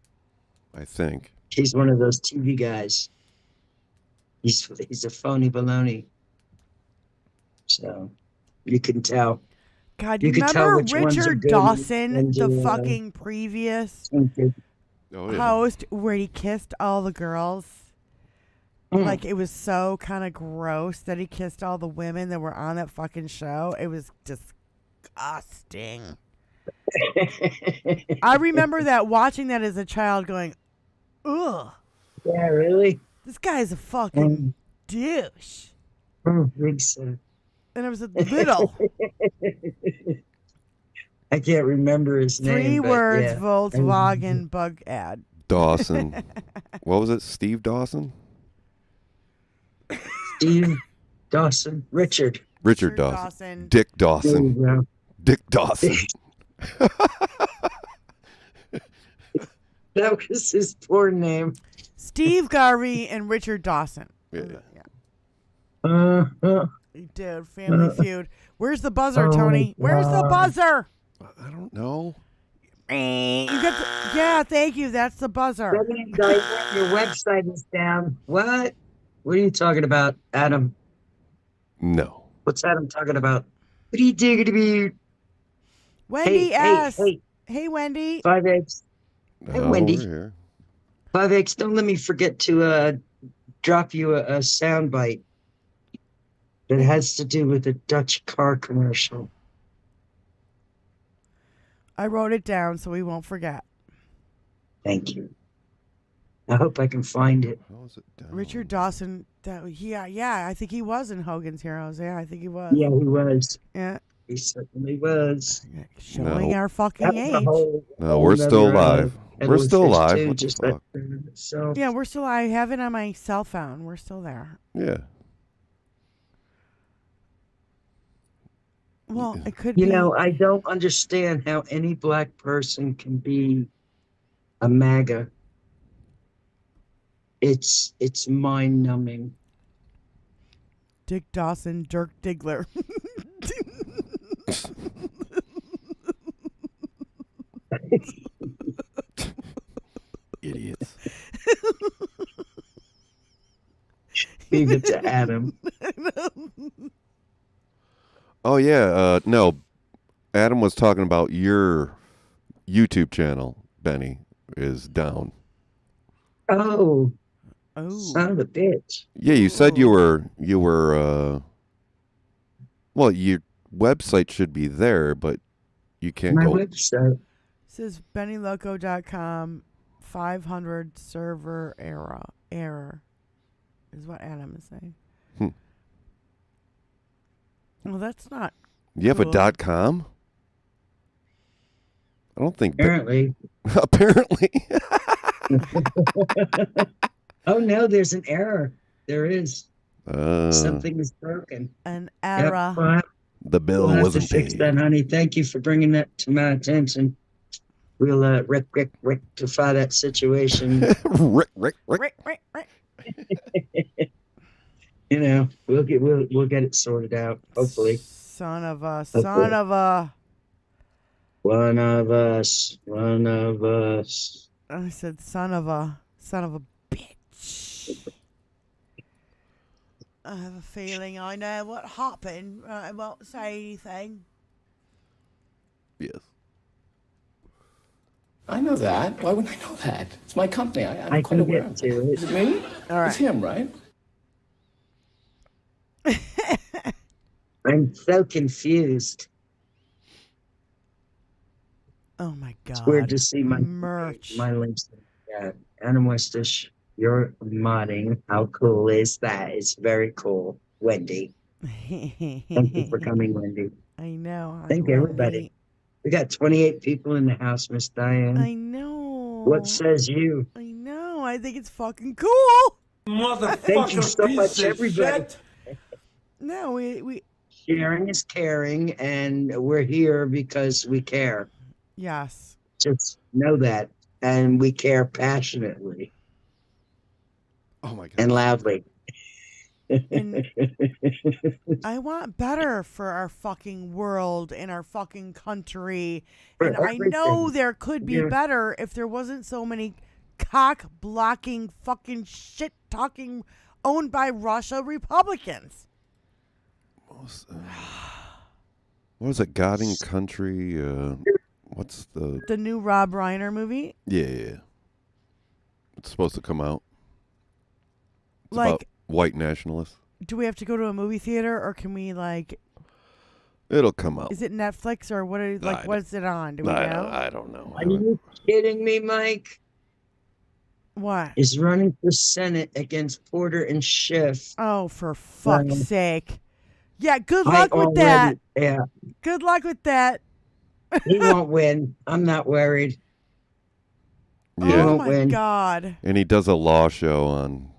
I think. He's one of those TV guys. He's a phony baloney. So you can tell. God, you remember Richard Dawson, the fucking previous host, where he kissed all the girls? Like, it was so kind of gross that he kissed all the women that were on that fucking show. It was disgusting. I remember watching that as a child going, ugh. Yeah, really? This guy's a fucking douche. Big son. And I was little. I can't remember his name. 3 words, Volkswagen bug ad. Dawson. What was it? Steve Dawson? Steve Dawson. Richard Dawson. Dick Dawson. Dick Dawson. That was his poor name. Steve Garvey and Richard Dawson. Yeah. Dude, Family Feud. Where's the buzzer, Tony? Where's the buzzer? I don't know. You got yeah, thank you. That's the buzzer. Your website is down. What? What are you talking about, Adam? No. What's Adam talking about? What are you digging to be? Wendy S. Hey, Hey, Wendy. 5X. Hey, Oh, Wendy. we're here. 5X, don't let me forget to drop you a sound bite that has to do with a Dutch car commercial. I wrote it down so we won't forget. Thank you. I hope I can find it. How is it down? Richard Dawson. Yeah. I think he was in Hogan's Heroes. Yeah, I think he was. Yeah, he was. Yeah. He certainly was. Showing No. our fucking age. No, we're still alive. We're still alive. What the Just fuck? so Yeah, we're still. I have it on my cell phone. We're still there. Yeah. Well, it could be. you know, I don't understand how any black person can be a MAGA. It's mind numbing. Dick Dawson, Dirk Diggler. Idiots. Leave it to Adam. Oh, yeah. No, Adam was talking about your YouTube channel, Benny, is down. Oh, Oh. son of a bitch. Yeah, you said you were, well, your website should be there, but you can't My go. website. This is BennyLoco.com. 500 server error is what Adam is saying. Well, that's not. You have cool. a .com? I don't think. Apparently. Apparently. Oh, no, there's an error. There is. Uh, Something is broken. An error. Yep, the bill we'll have to wasn't fix paid. that, honey. Thank you for bringing that to my attention. We'll rectify that situation. Rick. You know, we'll get it sorted out. Hopefully, Son of a. one of us. I said son of a bitch. I have a feeling I know what happened. I won't say anything. Yes. I know that. Why wouldn't I know that? It's my company. I'm I quite can aware get of to it. it. Is it me? All right. It's him, right? I'm so confused. Oh my God. It's weird to see my merch. My links. Yeah, Adam Westish, you're modding. How cool is that? It's very cool, Wendy. Thank you for coming, Wendy. I know. Thank everybody. We got 28 people in the house, Miss Diane. I know. What says you? I know. I think it's fucking cool. Thank you so much, everybody. No, we. Sharing is caring, and we're here because we care. Yes. Just know that, and we care passionately. Oh my God. And loudly. And I want better for our fucking world and our fucking country. For And I know everything. there could be Yeah. better if there wasn't so many cock blocking fucking shit talking owned by Russia Republicans. What was it? God and Country? What's the... The new Rob Reiner movie? Yeah. It's supposed to come out. It's Like- about white nationalists. Do we have to go to a movie theater or can we like? It'll come out. Is it Netflix or what? What's it on? Do we I know? don't know. Are you kidding me, Mike? What? Is running for Senate against Porter and Schiff. Oh, for fuck's Um, sake! Yeah, good luck with that. Yeah, Good luck with that. he won't win. I'm not worried. Yeah. Oh won't my win. God. And he does a law show on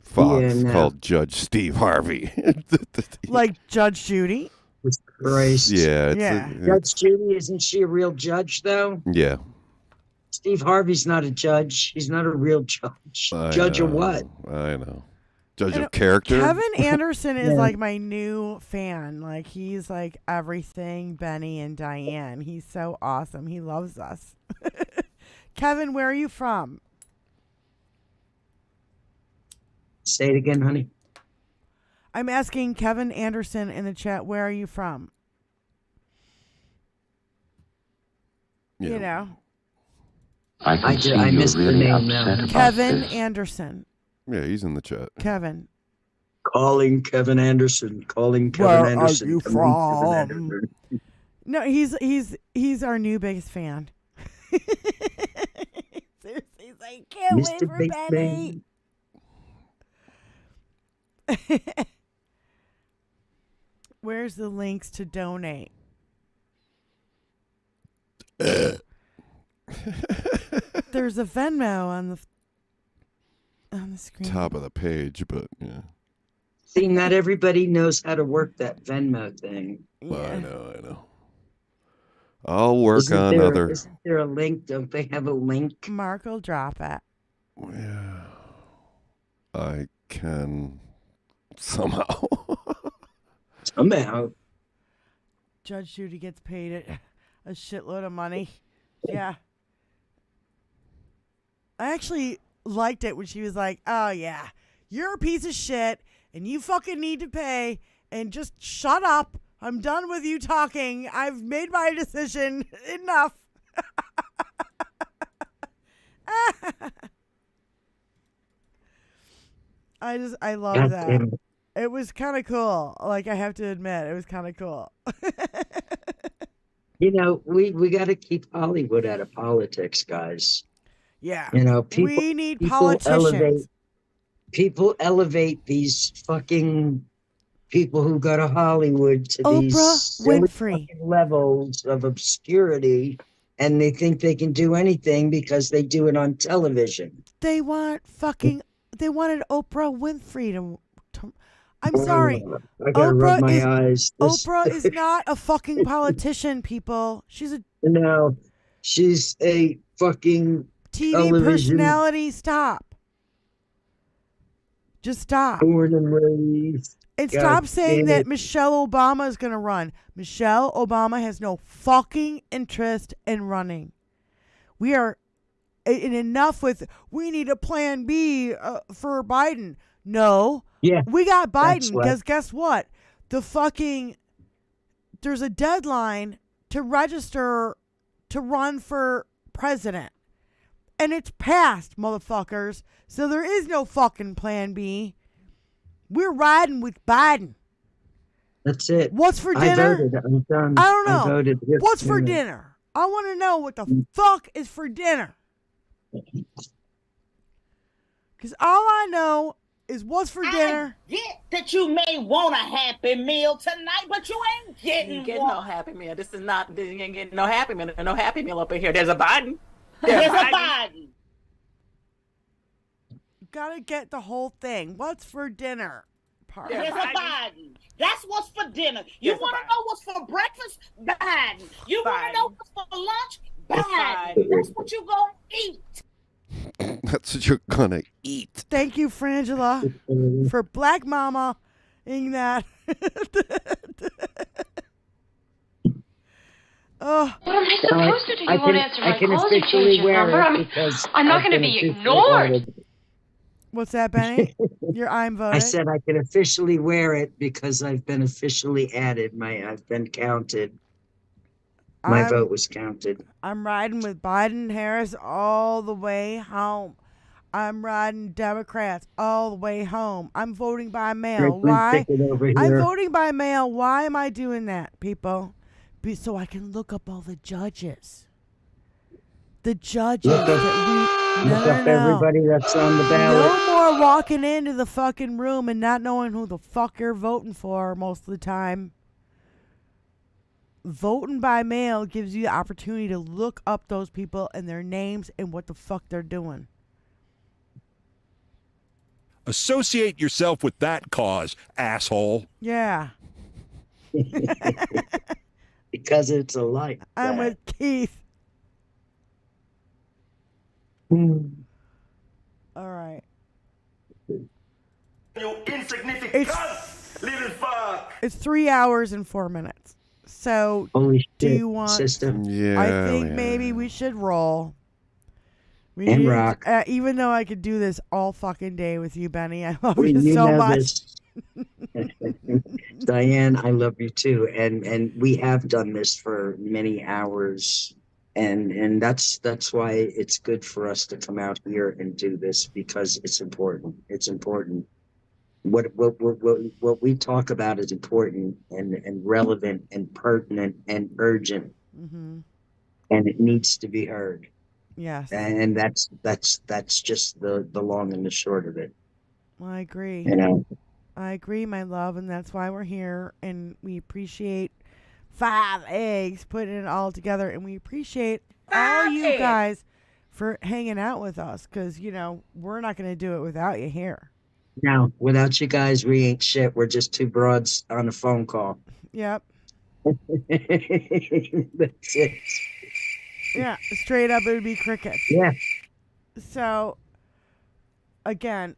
Fox Yeah, no. called Judge Steve Harvey. Like Judge Judy. Jesus Christ. Yeah. Yeah. Judge Judy, isn't she a real judge, though? Yeah. Steve Harvey's not a judge. He's not a real judge. I Judge or know, what? I know. Judge of character. Kevin Anderson is Yeah. like my new fan. Like he's like everything Benny and Diane. He's so awesome. He loves us. Kevin, where are you from? Say it again, honey. I'm asking Kevin Anderson in the chat, where are you from? Yeah. You know, I missed the name now. Kevin Anderson. Yeah, he's in the chat. Kevin. Calling Kevin Anderson. Calling Kevin Where Anderson. are you calling Kevin from? Anderson. No, he's our new biggest fan. Seriously, he's like, can't wait Mr. for Big Benny. Where's the links to donate? There's a Venmo on the screen. Top of the page, but yeah. See, not everybody knows how to work that Venmo thing. Well, I know. I'll work Isn't on there, other. Isn't there a link? Don't they have a link? Mark will drop it. Yeah, I can somehow. Somehow. Judge Judy gets paid a shitload of money. Yeah. I actually liked it when she was like, oh, yeah, you're a piece of shit and you fucking need to pay and just shut up. I'm done with you talking. I've made my decision. Enough. I love God that. damn it. It was kind of cool. Like, I have to admit, it was kind of cool. You know, we got to keep Hollywood out of politics, guys. Yeah. You know, we need politicians. People elevate these fucking people who go to Hollywood to these Oprah silly Winfrey. fucking levels of obscurity, and they think they can do anything because they do it on television. They wanted Oprah Winfrey to I'm sorry. I gotta rub my eyes. Oprah is not a fucking politician, people. She's a No, she's a fucking TV television personality. Stop. Just stop. born and raised. And God stop saying damn that it. Michelle Obama is going to run. Michelle Obama has no fucking interest in running. We are enough with, we need a plan B for Biden. No. Yeah. We got that's Biden what- because guess what? There's a deadline to register to run for president. And it's passed, motherfuckers. So there is no fucking plan B. We're riding with Biden. That's it. What's for I dinner? voted. I'm done. I don't know. I voted. Yes, What's for ma'am. dinner? I want to know what the fuck is for dinner. Because all I know is what's for dinner. Get that you may want a Happy Meal tonight, but you ain't You getting ain't getting one. no Happy Meal. This is not, you ain't getting no Happy Meal. There's no Happy Meal up in here. There's a Biden. There's a Biden. You gotta get the whole thing. What's for dinner? Part. There's a Biden. That's what's for dinner. You There's a want to Biden. know what's for breakfast? Biden. You want to Biden. know what's for lunch? It's Biden. Biden. That's what you gonna eat. That's what you're gonna eat. Thank you, Frangela, for Black Mama in that. Oh, What am I supposed to do? You I won't can, answer I my can calls or change officially your wear number. it because I'm not I've going to been be officially ignored. added. what's that, Benny? I'm voted. I said I can officially wear it because I've been officially added. I've been counted. My vote was counted. I'm riding with Biden Harris all the way home. I'm riding Democrats all the way home. I'm voting by mail. Franklin's Why? ticket over I'm here. voting by mail. Why am I doing that, people? So I can look up all the judges. The judges Look up- that we Look up no. everybody that's on the ballot. No more walking into the fucking room and not knowing who the fuck you're voting for most of the time. Voting by mail gives you the opportunity to look up those people and their names and what the fuck they're doing. Associate yourself with that cause, asshole. Yeah. Because it's a light. I'm with Keith. Hmm. All right. You insignificant It's, little fuck. it's 3 hours and 4 minutes. So, Holy shit, do you want... sister. Yeah. I think maybe we should roll. We And need- rock. even though I could do this all fucking day with you, Benny. I love You you so know much. this. Diane, I love you too. And we have done this for many hours. And that's why it's good for us to come out here and do this, because it's important. It's important. What we talk about is important and relevant and pertinent and urgent, Mm-hmm. and it needs to be heard. Yes. And that's just the long and the short of it. Well, I agree. You know. I agree, my love, and that's why we're here, and we appreciate 5 eggs putting it all together, and we appreciate all you guys for hanging out with us, because, you know, we're not going to do it without you here. No, without you guys, we ain't shit. We're just two broads on a phone call. Yep. That's it. Yeah, straight up, it would be crickets. Yeah. So, again,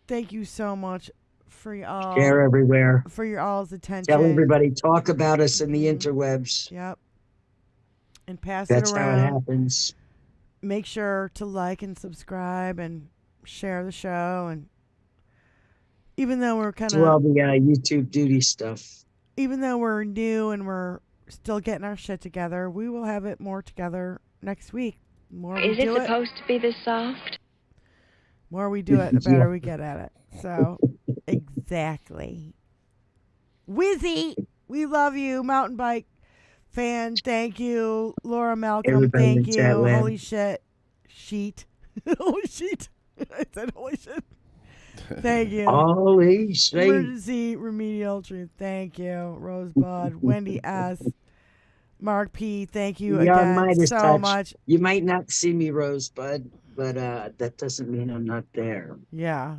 thank you so much for y'all. Share everywhere. For your all's attention. Tell everybody, talk about us in the interwebs. Yep. And pass That's it how around. it happens. Make sure to like and subscribe and share the show. And even though we're kind Do all of, the YouTube duty stuff. even though we're new and we're still getting our shit together, we will have it more together next week. More we Is it do supposed to be this soft? more we do it, the better we get at it. So, exactly. Wizzy, we love you. Mountain bike fan, thank you. Laura Malcolm, Everybody in thank the you. chat land. Holy shit. Sheet. Holy sheet. I said holy shit. Thank you. Holy shit. Emergency Remedial Truth, thank you. Rosebud, Wendy S. Mark P, thank you You're again Midas so touch. much. You might not see me, Rosebud, but that doesn't mean I'm not there. Yeah.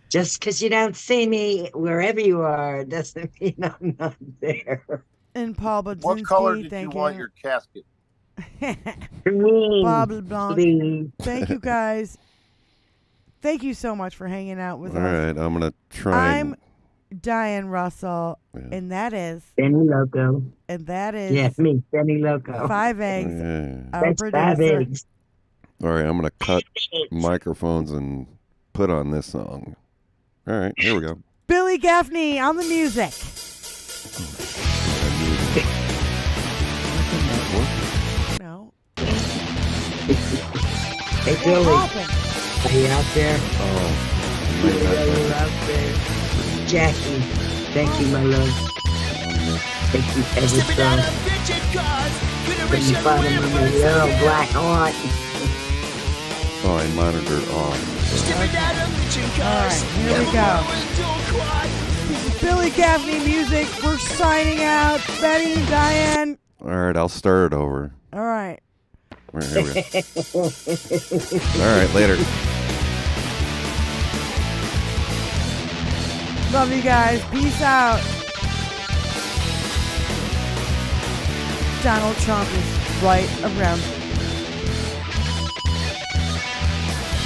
Just because you don't see me wherever you are doesn't mean I'm not there. And Paul Budzinski, What color did you thank want your casket? Bob LeBlanc, Please. thank you guys. Thank you so much for hanging out with All us. right, I'm gonna try. I'm Diane Russell, and that is, Benny Loco. yeah, me, Benny Loco. 5 eggs. Yeah. Our That's 5 producer. eggs. All right, I'm gonna cut microphones and put on this song. All right, here we go. Billy Gaffney on the music. No. Hey, Billy. Open. Are you out there? Oh, You're out there. Jackie, thank you, my love. Thank you ever so. When you find him in the little black heart. oh, I monitored off. All right, here we go. This is Billy Gaffney music. We're signing out. Betty and Diane. All right, I'll start it over. All right. All right, here we go. All right, later. Love you guys. Peace out. Donald Trump is right around.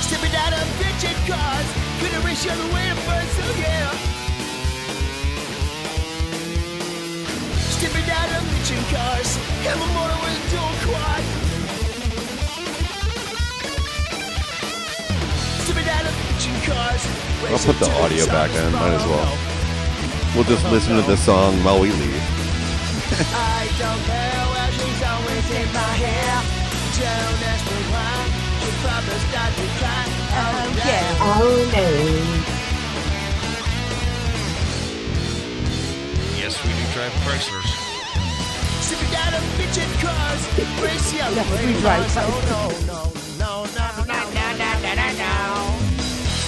Stepping out of bitchin' cars, gonna race you the way to first, so yeah. Stepping out of bitchin' cars, have a motor with a dual quad. Stepping out of bitchin' cars, I'll put the audio back on. Might as well. We'll just listen to this song while we leave. I don't care where she's always in my hair. Don't ask me why. She probably start to cry. Oh yeah. Oh no. Yes, we do drive Chryslers. Sipping out of bitchin' cars, race you Yes, away we from drive us. Oh no.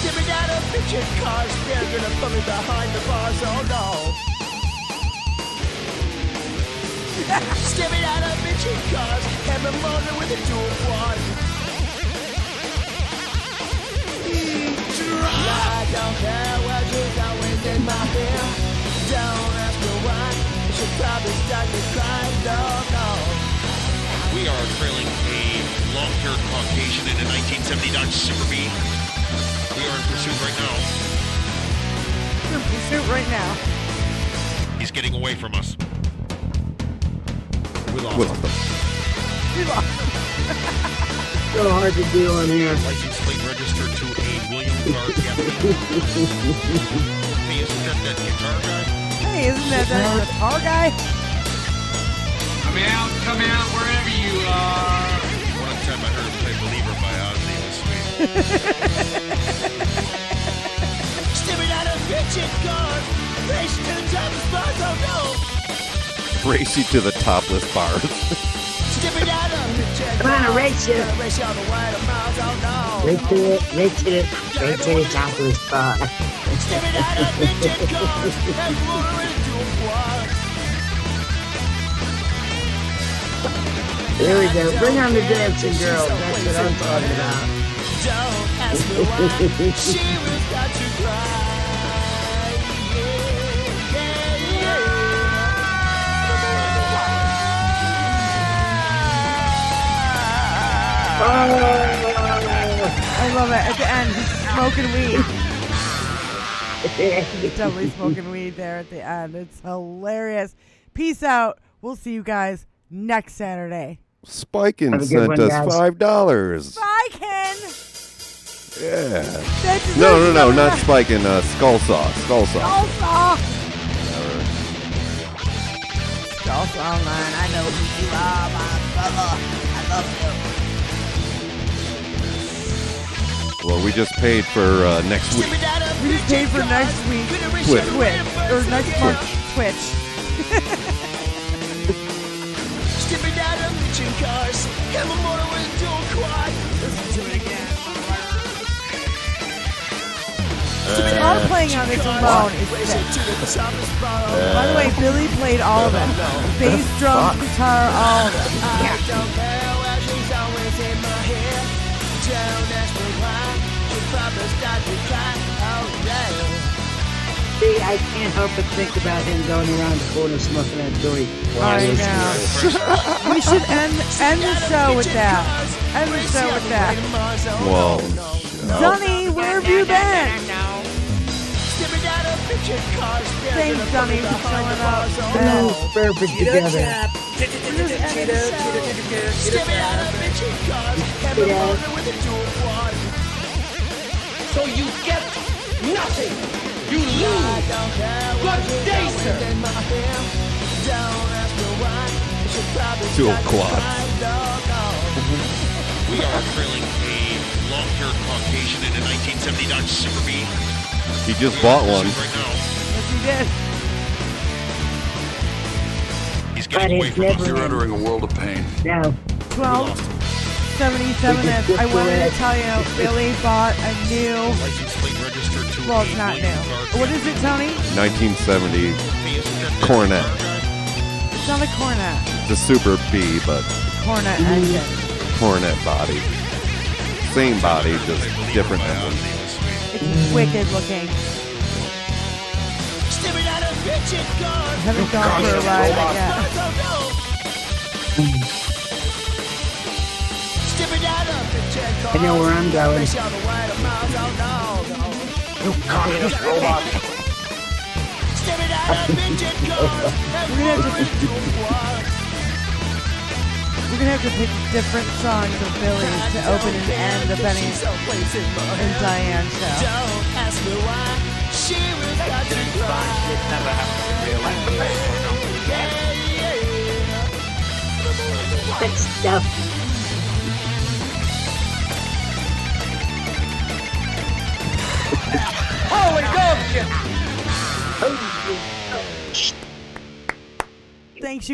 Sipping out of bitchin' cars, they're gonna put me behind the bars. Oh no. Stepping out of bitchin' cars, have a motor with a dual quad. I don't care what she's always in my hair. Don't ask me why, she probably start to cry. No. We are trailing a long-haired Caucasian in a 1970 Dodge Super Bee. We are in pursuit right now. in pursuit right now. He's getting away from us. We lost We him. lost him. We lost him. So hard to do on here. License plate registered to a William Clark Avenue. Hey, isn't that guitar guy? Hey, isn't that the guitar guy? Come out, wherever you are. One time I heard him play Believer by Ozzy. It was sweet. Stepping out of kitchen cars, racing to the top of bars, oh no. Race you to the topless bars. Stepping out of kitchen Come on, race you. race all the way to miles, oh no. Right to the top of the spot. Stepping out of kitchen cars, and motor into a quad. There we go. Bring on the dancing girl. That's what I'm talking about. Don't ask me why, she was got to cry. I love it. At the end, he's smoking weed. He's definitely smoking weed there at the end. It's hilarious. Peace out. We'll see you guys next Saturday. Spikin Have a good sent one, us guys. $5. Bye, Yeah. Ken. No, not Spikin. Skull Saw. Skull Saw. Salsa. Salsa online. I know who you are, my brother. I love Well, we just paid for next week. you. We just paid for next week. Twitter. Or next month. Twitch. Stepping out of kitchen cars, have a motor with a dual quad. Listen to it again. Guitar playing on its alone is sick. By the way, Billy played all of it. Bass, drum, guitar, all of it. I don't care where she's always in my head. Don't ask me why, she probably started to cry. Oh yeah. See, I can't help but think about him going around the corner smoking that joint. I know. We should end the show with that. End the show with that. Whoa. Donnie, where have you been? Stepping out of kitchen cars, Thanks, Donnie, for showing up. Perfect together. stepping out of kitchen cars, have a motor with a dual quad. So you get nothing. You lose. Good day, sir. Dual quad. We are trailing a long-haired Caucasian in a 1970 Dodge Super B. He just bought one. Right now. Yes, he did. He's getting away from us. You're entering a world of pain. No. 1277. I wanted to tell you, Billy bought a new. License plate registered to Well, a it's not William new. Clark What is it, Tony? 1970 Hey, isn't that Cornet. guitar guy? It's not a Cornet. The Super B, but Cornet engine. Cornet body. Same body, just different By emblem. Ozzy. It was sweet. It's wicked looking. Stepping out of kitchen cars, Haven't gone for a ride yet. stepping out of kitchen cars. I know where I'm going. Race all the way to miles, oh no. Stepping out of kitchen cars, and We're gonna have to motor with a dual quad. We're gonna have to pick different songs of Billy's to open and end the Benny and Diane show. Don't ask me why, she was got to cry. Good stuff. Holy dog shit. Thanks, you